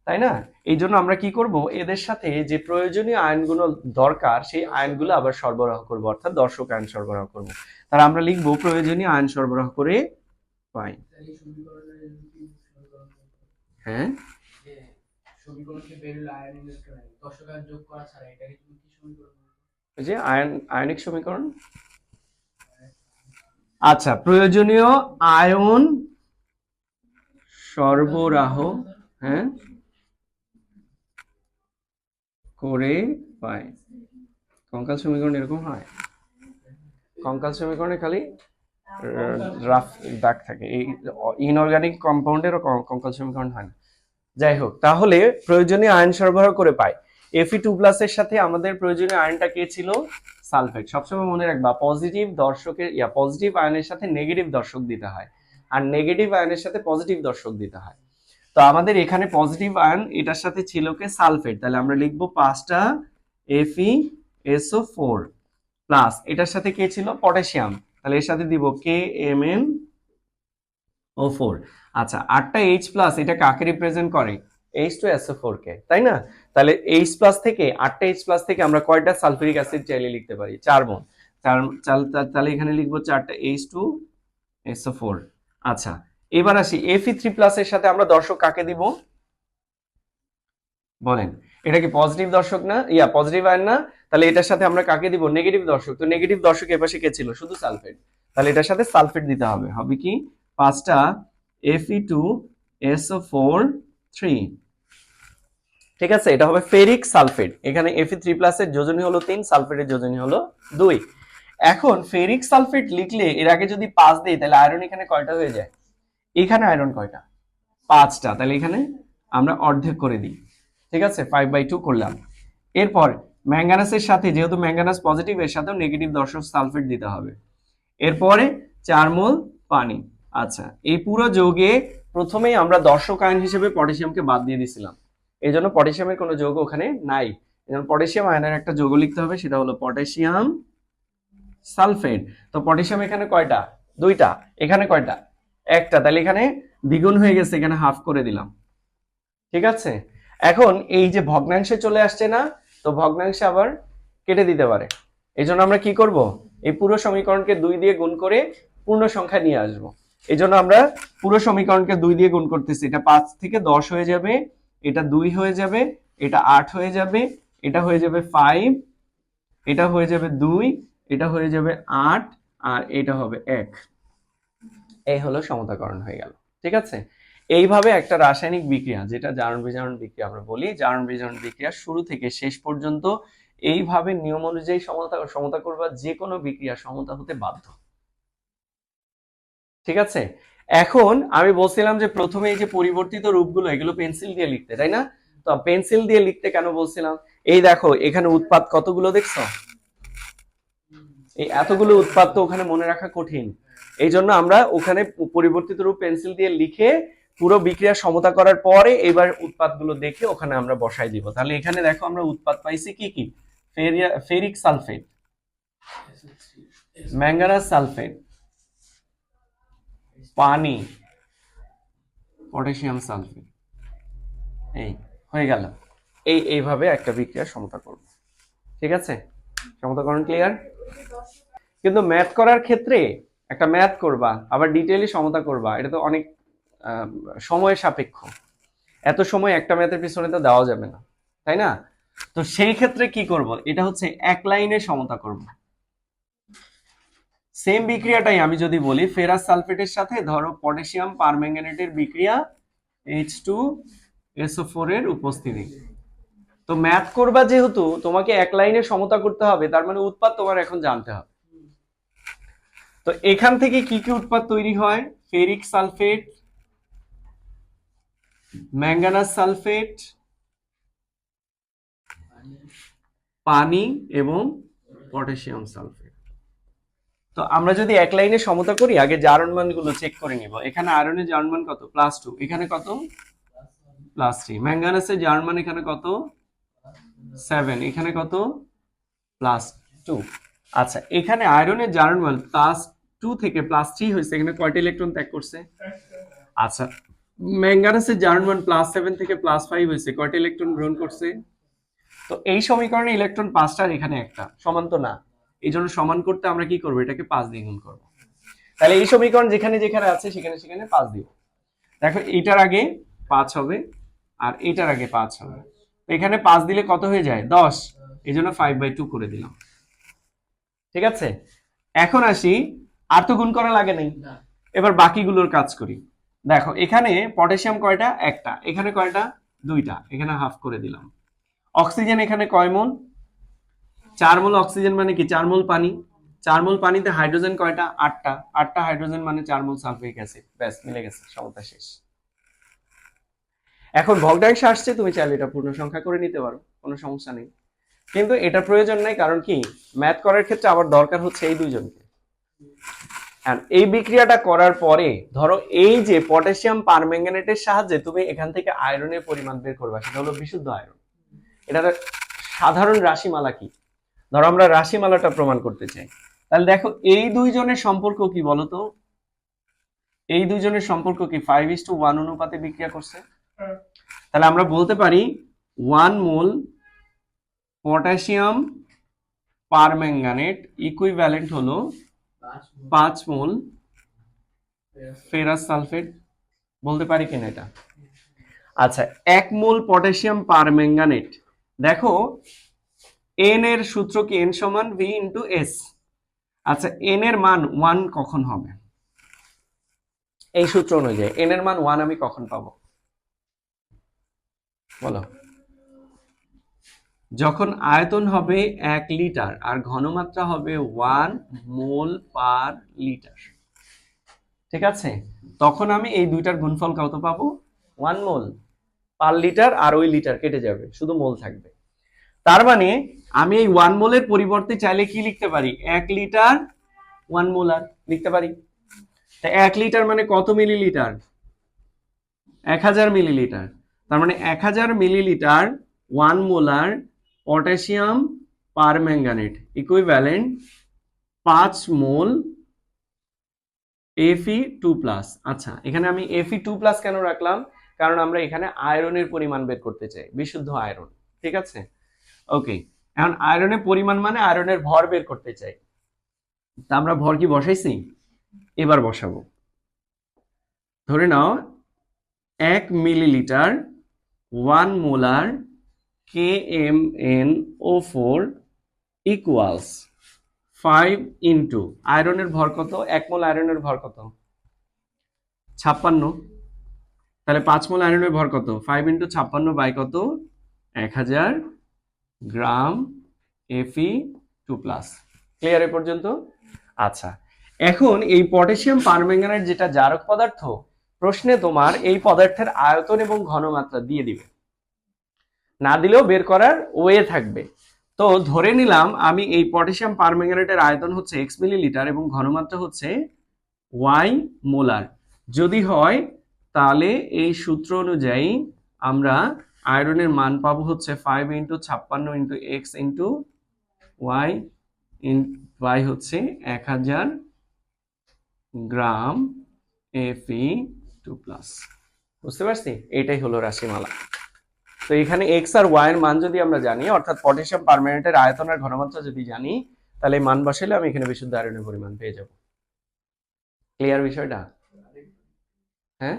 তাই না? এই জন্য আমরা কি করব? এদের সাথে যে প্রয়োজনীয় আয়নগুলো দরকার সেই আয়নগুলো আবার সরবরাহ করব, অর্থাৎ দর্শক আয়ন সরবরাহ করব। তার আমরা লিখব প্রয়োজনীয় আয়ন সরবরাহ করে পাই। হ্যাঁ, ওই যে আয়নিক সমীকরণ। আচ্ছা, প্রয়োজনীয় আয়ন সরবরাহ, হ্যাঁ, করে পাই। কঙ্কাল সমীকরণ এরকম হয়। কঙ্কাল সমীকরণে খালি রাফ দাগ থাকে। এই ইনঅর্গানিক কম্পাউন্ডের কঙ্কাল সমীকরণ হয় না। যাই হোক, তাহলে প্রয়োজনীয় আয়ন সরবরাহ করে পাই। Fe2 প্লাসের সাথে আমাদের প্রয়োজনীয় আয়নটা কে ছিল? সালফেট। সবসময় মনে রাখবা পজিটিভ দর্শকের পজিটিভ আয়নের সাথে নেগেটিভ দর্শক দিতে হয়, আর নেগেটিভ আয়নের সাথে পজিটিভ দর্শক দিতে হয়। তো আমাদের এখানে পজিটিভ আয়ন এটার সাথে ছিল কে? সালফেট। তাহলে আমরা লিখবো 5টা FeSO4 প্লাস, এটার সাথে কে ছিল? পটাশিয়াম। তাহলে এর সাথে দিব KMnO4। আচ্ছা, 8টা H প্লাস, এটা কাকে রিপ্রেজেন্ট করে? H2SO4 কে, তাই না? তাহলে H প্লাস থেকে 8টা H প্লাস থেকে আমরা কয়টা সালফিউরিক অ্যাসিড চাইলে লিখতে পারি? 4 বোন। তাহলে এখানে লিখবো 4টা H2SO4। আচ্ছা, এবার আসি Fe3 প্লাসের সাথে আমরা দর্শক কাকে দিব বলেন? এটা কি পজিটিভ দর্শক না? পজিটিভ আয়ন না? তাহলে এটার সাথে আমরা কাকে দিব? নেগেটিভ দর্শক। তো নেগেটিভ দর্শক এর পাশে কে ছিল? শুধু সালফেট। তাহলে এটার সাথে সালফেট দিতে হবে। হবে কি? 5টা Fe2SO4 3। ঠিক আছে? এটা হবে ফেরিক সালফেট। এখানে Fe3 প্লাসের যোজনী হলো 3, সালফেটের যোজনী হলো 2। এখন ফেরিক সালফেট লিখলে এর আগে যদি 5 দেই তাহলে আয়রন এখানে কয়টা হয়ে যায়? এখানে আয়রন কয়টা? 5টা। তাহলে এখানে আমরা অর্ধেক করে দিই। ঠিক আছে? 5/2 করলাম। এরপর ম্যাঙ্গানাসের সাথে, যেহেতু ম্যাঙ্গানাস পজিটিভ, এর সাথেও নেগেটিভ দর্শক সালফেট দিতে হবে। এরপরে 4 মোল পানি। আচ্ছা, এই পুরো যৌগে প্রথমেই আমরা দর্শক আয়ন হিসেবে পটাশিয়ামকে বাদ দিয়ে দিছিলাম, এই জন্য পটাশিয়ামের কোনো যৌগ ওখানে নাই। পটাশিয়াম আয়নের একটা যৌগ লিখতে হবে, সেটা হলো পটাশিয়াম সালফেট। তো পটাশিয়াম এখানে কয়টা? দুইটা। এখানে কয়টা? একটা। তাহলে এখানে দ্বিগুণ হয়ে গেছে, এখানে হাফ করে দিলাম। ঠিক আছে, এখন এই যে ভগ্নাংশে চলে আসছে না, তো ভগ্নাংশে আবার কেটে দিতে পারে। এই জন্য আমরা কি করব, এই পুরো সমীকরণকে 2 দিয়ে গুণ করে পূর্ণ সংখ্যা নিয়ে আসব। এই জন্য আমরা পুরো সমীকরণকে 2 দিয়ে গুণ করতেছি। এটা 5 থেকে 10 হয়ে যাবে, এটা 2 হয়ে যাবে, এটা 8 হয়ে যাবে, এটা হয়ে যাবে 5, এটা হয়ে যাবে 2, এটা হয়ে যাবে 8, আর এটা হবে 1। এই হলো সমতাকরণ হয়ে গেল। ঠিক আছে, এইভাবে একটা রাসায়নিক বিক্রিয়া, যেটা জারণ বিজারণ বিক্রিয়া আমরা বলি, জারণ বিজারণ বিক্রিয়া শুরু থেকে শেষ পর্যন্ত এইভাবে নিয়ম অনুযায়ী সমতা করবা, যে কোনো বিক্রিয়া সমতা হতে বাধ্য। ঠিক আছে, এখন আমি বলছিলাম যে প্রথমে এই যে পরিবর্তিত রূপগুলো, এগুলো পেন্সিল দিয়ে লিখতে, তাই না? তো পেন্সিল দিয়ে লিখতে কেন বলছিলাম, এই দেখো এখানে উৎপাদ কতগুলো দেখছো, এই এতগুলো উৎপাদ তো ওখানে মনে রাখা কঠিন। এই জন্য আমরা ওখানে পরিবর্তিত রূপ পেন্সিল দিয়ে লিখে পুরো বিক্রিয়া সমতা করার পরে এবার উৎপাদগুলো দেখে ওখানে আমরা বসাই দিব। তাহলে এখানে দেখো আমরা উৎপাদ পাইছি কি কি, ফেরিক সালফেট, ম্যাঙ্গানাস সালফেট, পানি, পটাশিয়াম সালফেট। এই হয়ে গেল, এইভাবে একটা বিক্রিয়া সমতা করব। ঠিক আছে, সমতাকরণ ক্লিয়ার? কিন্তু ম্যাথ করার ক্ষেত্রে একটা ম্যাথ করবা, আবার ডিটেইলি সমতা করবা, এটা তো অনেক সময় সাপেক্ষ। এত সময় একটা ম্যাথের পিছনে তো দেওয়া যাবে না, তাই না? তো সেই ক্ষেত্রে কি করব, এটা হচ্ছে এক লাইনে সমতা করব। সেম বিক্রিয়াটাই আমি যদি বলি, ফেরাস সালফেটের সাথে ধরো পটাশিয়াম পারম্যাঙ্গানেটের বিক্রিয়া H2SO4 এর উপস্থিতি। তো ম্যাথ করবা যেহেতু, তোমাকে এক লাইনে সমতা করতে হবে, তার মানে উৎপাদ তোমার এখন জানতে হবে। তো এখান থেকে কি কি উৎপাদ তৈরি হয়, ফেরিক সালফেট, ম্যাঙ্গানাস সালফেট, পানি এবং পটাশিয়াম সালফেট। তো আমরা যদি এক লাইনে সমতা করি, আগে জারণ মানগুলো চেক করে নিব। এখানে আয়রনের জারণ মান কত, +2, এখানে কত, +3। ম্যাঙ্গানাসের জারণ মান এখানে কত, 7, এখানে কত, +2। আচ্ছা, এখানে আয়রনের জারণ মান +2 থেকে +3 হয়েছে, এখানে কয়টা ইলেকট্রন ত্যাগ করছে? আচ্ছা, ম্যাঙ্গানাসের জারণ মান +7 থেকে +5 হয়েছে, কয়টা ইলেকট্রন গ্রহণ করছে? তো এই সমীকরণে ইলেকট্রন 5টা আর এখানে একটা, সমান তো না। এই জন্য সমান করতে আমরা কি করবো, এটাকে 5 দিয়ে গুণ করবো। তাহলে এই সমীকরণ যেখানে যেখানে আছে সেখানে সেখানে 5 দিব। দেখো এইটার আগে 5 হবে আর এইটার আগে 5 হবে, এখানে 5 দিলে কত হয়ে যায়, 10। এই জন্য 5/2 করে দিলাম। ঠিক আছে, এখন আসি, আর তো গুণ করা লাগে নাই, এবার বাকিগুলোর কাজ করি। দেখো এখানে পটাশিয়াম কয়টা, একটা, এখানে কয়টা, দুইটা, এখানে হাফ করে দিলাম। অক্সিজেন এখানে কয় মোল, 4 মোল অক্সিজেন, মানে কি 4 মোল পানি। 4 মোল পানিতে হাইড্রোজেন কয়টা, 8টা, 8টা হাইড্রোজেন মানে 4 মোল সালফিউরিক অ্যাসিড। ব্যাস, মিলে গেছে, সমতা শেষ। এখন ভগ্নাংশে আসছে, তুমি চাইলে এটা পূর্ণ সংখ্যা করে নিতে পারো, কোনো সমস্যা নেই, কিন্তু এটা প্রয়োজন নাই। কারণ কি, ম্যাথ করার ক্ষেত্রে আবার দরকার হচ্ছে এই দুইজনকে। এই বিক্রিয়াটা করার পরে ধরো এই যে পটাশিয়াম পারম্যাঙ্গানেটের সাহায্যে তুমি এখান থেকে আয়রনের পরিমাণ বের করবা, সেটা হলো বিশুদ্ধ আয়রন। এটার সাধারণ রাশিমালা কি, ধরো আমরা রাশিমালাটা প্রমাণ করতে চাই, তাহলে দেখো এই দুইজনের সম্পর্ক কি বলতো, এই দুইজনের সম্পর্ক কি 5:1 অনুপাতে বিক্রিয়া করছে। তাহলে আমরা বলতে পারি 1 মোল পটাশিয়াম পারম্যাঙ্গানেট ইকুইভ্যালেন্ট হলো 5 মোল ফেরাস সালফেট। বলতে পারি কিনা এটা? আচ্ছা, 1 মোল পটাশিয়াম পারম্যাঙ্গানেট, দেখো এন এর সূত্র কি, এন সমান ভি ইন্টু এস। আচ্ছা, এন এর মান 1 কখন হবে, এই সূত্র অনুযায়ী এন এর মান 1 আমি কখন পাবো বলো? যখন আয়তন হবে 1 লিটার আর ঘনমাত্রা হবে 1 মোল পার লিটার। ঠিক আছে, তখন আমি এই দুইটার গুণফল কত পাবো, 1 মোল পার লিটার, আর ওই লিটার কেটে যাবে, শুধু মোল থাকবে। তার মানে আমি এই 1 মোলের পরিবর্তে চাইলে কি লিখতে পারি, 1 লিটার 1 মোলার লিখতে পারি। তা 1 লিটার মানে কত মিলিলিটার, 1000 মিলিলিটার। তার মানে 1000 millilitre 1 molar potassium permanganate equivalent 5 মোল Fe2+। আচ্ছা, এখানে আমি Fe2+ কেন রাখলাম, কারণ আমরা এখানে আয়রনের পরিমাণ বের করতে চাই, বিশুদ্ধ আয়রন। ঠিক আছে, ওকে। এখন আয়রনের পরিমাণ মানে আয়রনের ভর বের করতে চাই। তা আমরা ভর কি বসাইছি, এবার বসাবো। ধরে নাও 1 millilitre 1 molar KMnO4 equals 5 into আয়রনের ভর কত, 1 মোল আয়রনের ভর কত, 56। তাহলে 5 মোল আয়রনের ভর কত, 5 ইন্টু 56 বাই কত, 1000 গ্রাম Fe2+। ক্লিয়ার এ পর্যন্ত? আচ্ছা, এখন এই পটাশিয়াম পারম্যাঙ্গানেট যেটা জারক পদার্থ, প্রশ্নে তোমার এই পদার্থের আয়তন এবং ঘনমাত্রা দিয়ে দিবে, না দিলেও বের করার ওয়ে থাকবে। তো ধরে নিলাম আমি এই পটাশিয়াম পারম্যাঙ্গানেটের আয়তন হচ্ছে x মিলিলিটার এবং ঘনমাত্রা হচ্ছে y মোলার। যদি হয় তাহলে এই সূত্র অনুযায়ী আমরা আয়রনের মান পাবো হচ্ছে 5 into 56 into x into y y হচ্ছে 1000 গ্রাম Fe2+। বুঝতে পারছি, এটাই হলো রাশিমালা। তো এখানে এক্স আর ওয়াই এর মান যদি আমরা জানি, অর্থাৎ পটাশিয়াম পারম্যানেন্টের আয়তন আর ঘনমাত্রা যদি জানি, তাহলে মান বসালে আমি এখানে বিশুদ্ধ আয়রনের পরিমাণ পেয়ে যাব। ক্লিয়ার বিষয়টা? হ্যাঁ,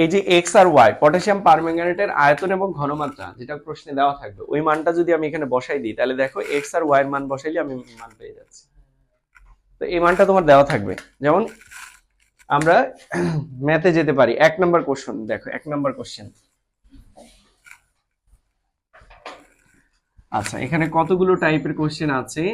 এই যে এক্স আর ওয়াই পটাশিয়াম পারম্যাঙ্গানেটের আয়তন এবং ঘনমাত্রা যেটা প্রশ্নে দেওয়া থাকবে, ওই মানটা যদি আমি এখানে বসাই দিই, তাহলে দেখো এক্স আর ওয়াই এর মান বসাইলে আমি মান পেয়ে যাচ্ছি। তো এই মানটা তোমার দেওয়া থাকবে। যেমন আমরা ম্যাথে যেতে পারি, 1 নাম্বার কোশ্চেন দেখো, 1 নাম্বার কোশ্চেন। আচ্ছা, এখানে কতগুলো টাইপের কোশ্চেন আছে।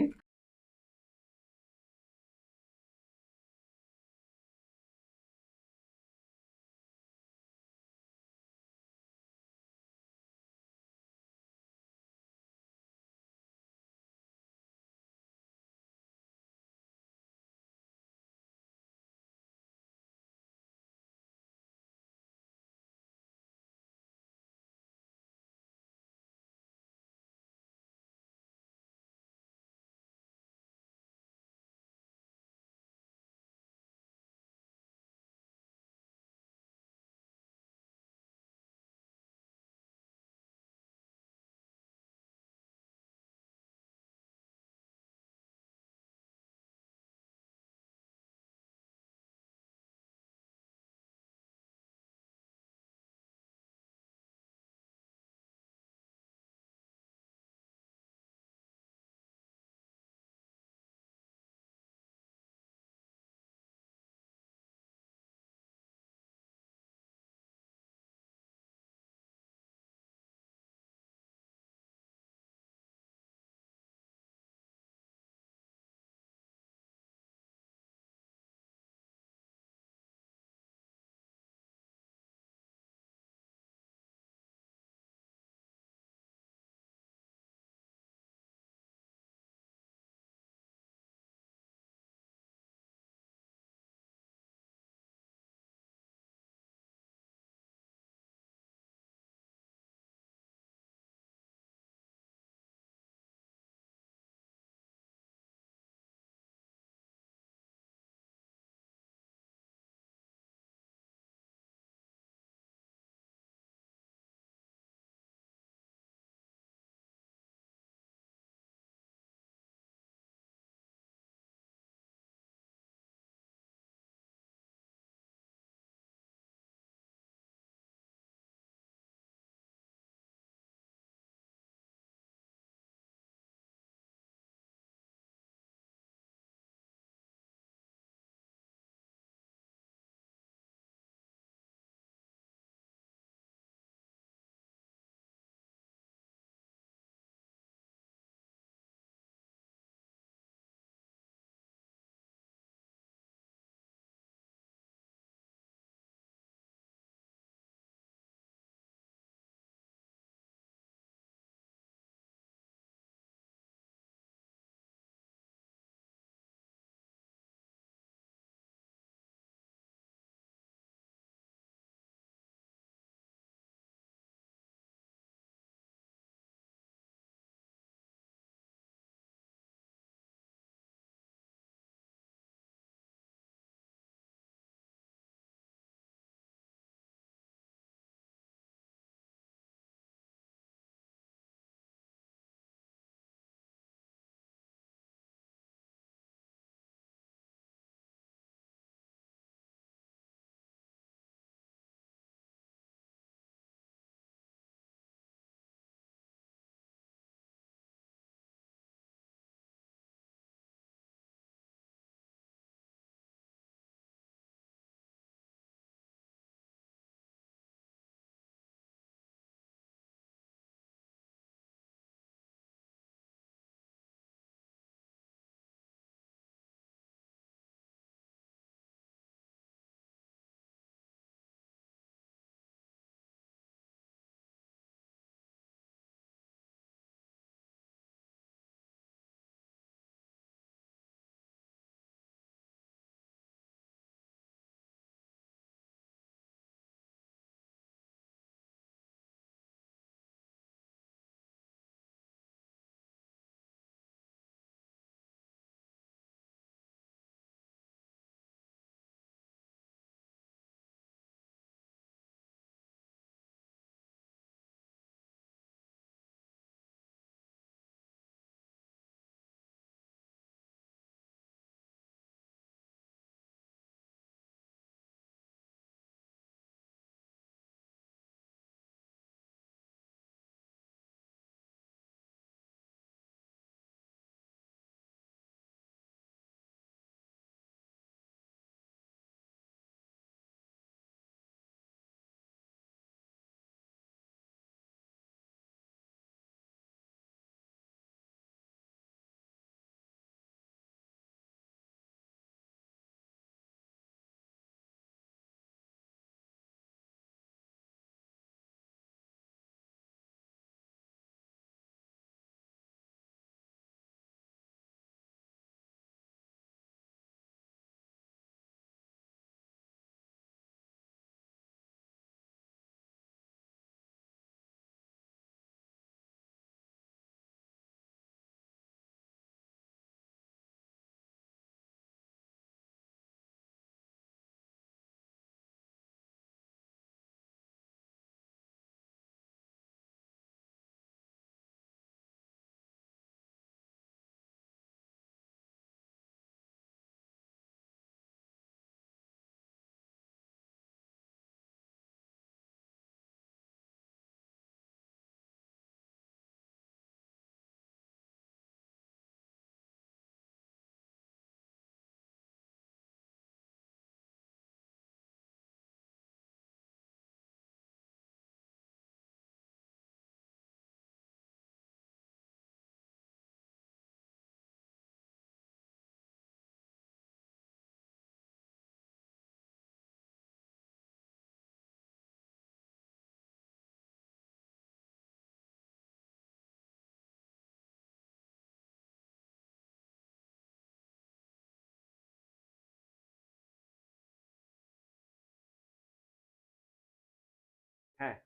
হ্যাঁ,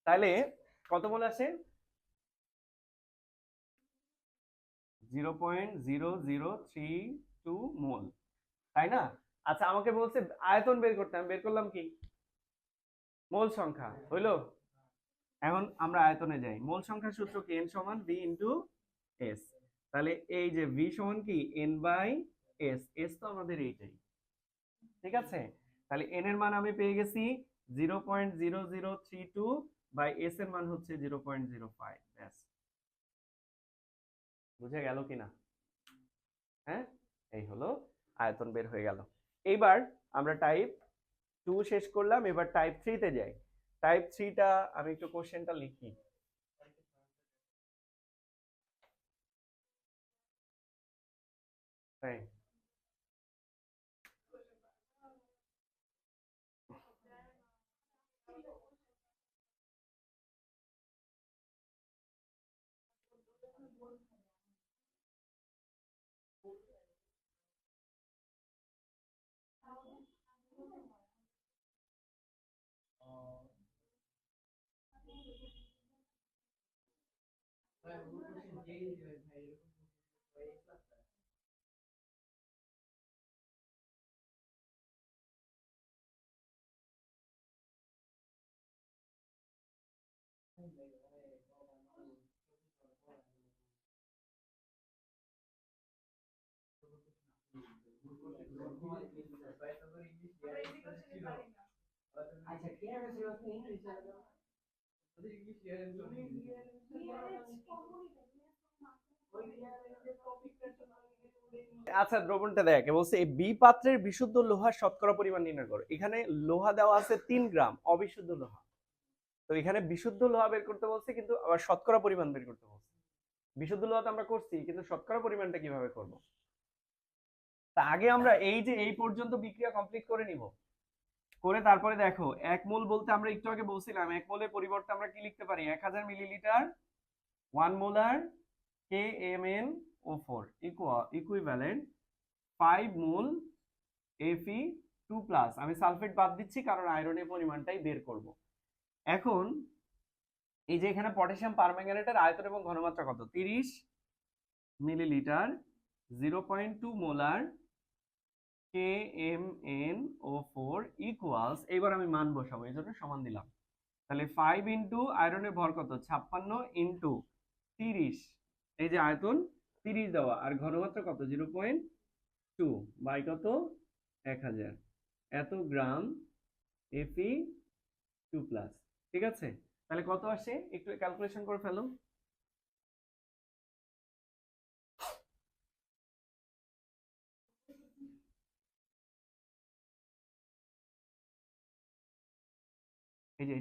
তাহলে কত মোল আসে? 0.0032 মোল, তাই না? আচ্ছা, আমাকে বলছে আয়তন বের করতে, আমি বের করলাম কি? মোল সংখ্যা হইলো। এখন আমরা আয়তনে যাই। মোল সংখ্যার সূত্র কি? n সমান v ইন্টু s। তাহলে এই যে v সমান কি? n by s। s তো আমাদের এইটাই, ঠিক আছে? তাহলে n এর মান আমি পেয়ে গেছি 0.0032 বাই s এর মান হচ্ছে 0.05। ব্যাস, বুঝে গেল কিনা? হ্যাঁ, এই হলো আয়তন বের হয়ে গেল। এইবার আমরা টাইপ 2 শেষ করলাম, এবার টাইপ 3 তে যাই। টাইপ 3 টা আমি একটু কোশ্চেনটা লিখি। তাই আচ্ছা, দ্রবণটা দেখ, বলছে এই বি পাত্রের বিশুদ্ধ লোহার শতকরা পরিমাণ নির্ণয় করো। এখানে লোহা দেওয়া আছে 3 গ্রাম অবিশুদ্ধ লোহা। তো এখানে বিশুদ্ধ লোহা বের করতে বলছে, কিন্তু আবার শতকরা পরিমাণ বের করতে বলছে। বিশুদ্ধ লোহা তো আমরা করছি, কিন্তু শতকরা পরিমাণটা কিভাবে করব? তা আগে আমরা এই যে এই পর্যন্ত বিক্রিয়া কমপ্লিট করে নিব। করে তারপরে দেখো, এক মোল বলতে আমরা একটু আগে বলছিলাম এক মোলের পরিবর্তে আমরা কি লিখতে পারি? 1000 মিলিলিটার 1 মোলার KMnO4 ইকুইভ্যালেন্ট 5 মোল Fe2+। আমি সালফেট বাদ দিচ্ছি কারণ আয়রনের পরিমাণটাই বের করব। এখন এই যে এখানে পটাশিয়াম পারম্যাঙ্গানেটের আয়তন এবং ঘনমাত্রা কত? 30 মিলিলিটার 0.2 মোলার KMnO4 ইকুয়ালস, এইবার আমি মান বসাবো, এই জন্য সমান দিলাম। তাহলে 5 ইন্টু আয়রনের ভর কত? 56 ইন্টু 30, এই যে আয়তন 30 দেওয়া, আর ঘনমাত্রা কত? 0.2 বাই কত? 1000, এত গ্রাম Fe2+। ঠিক আছে, তাহলে কত আসে একটু ক্যালকুলেশন করে ফেলো। এই যে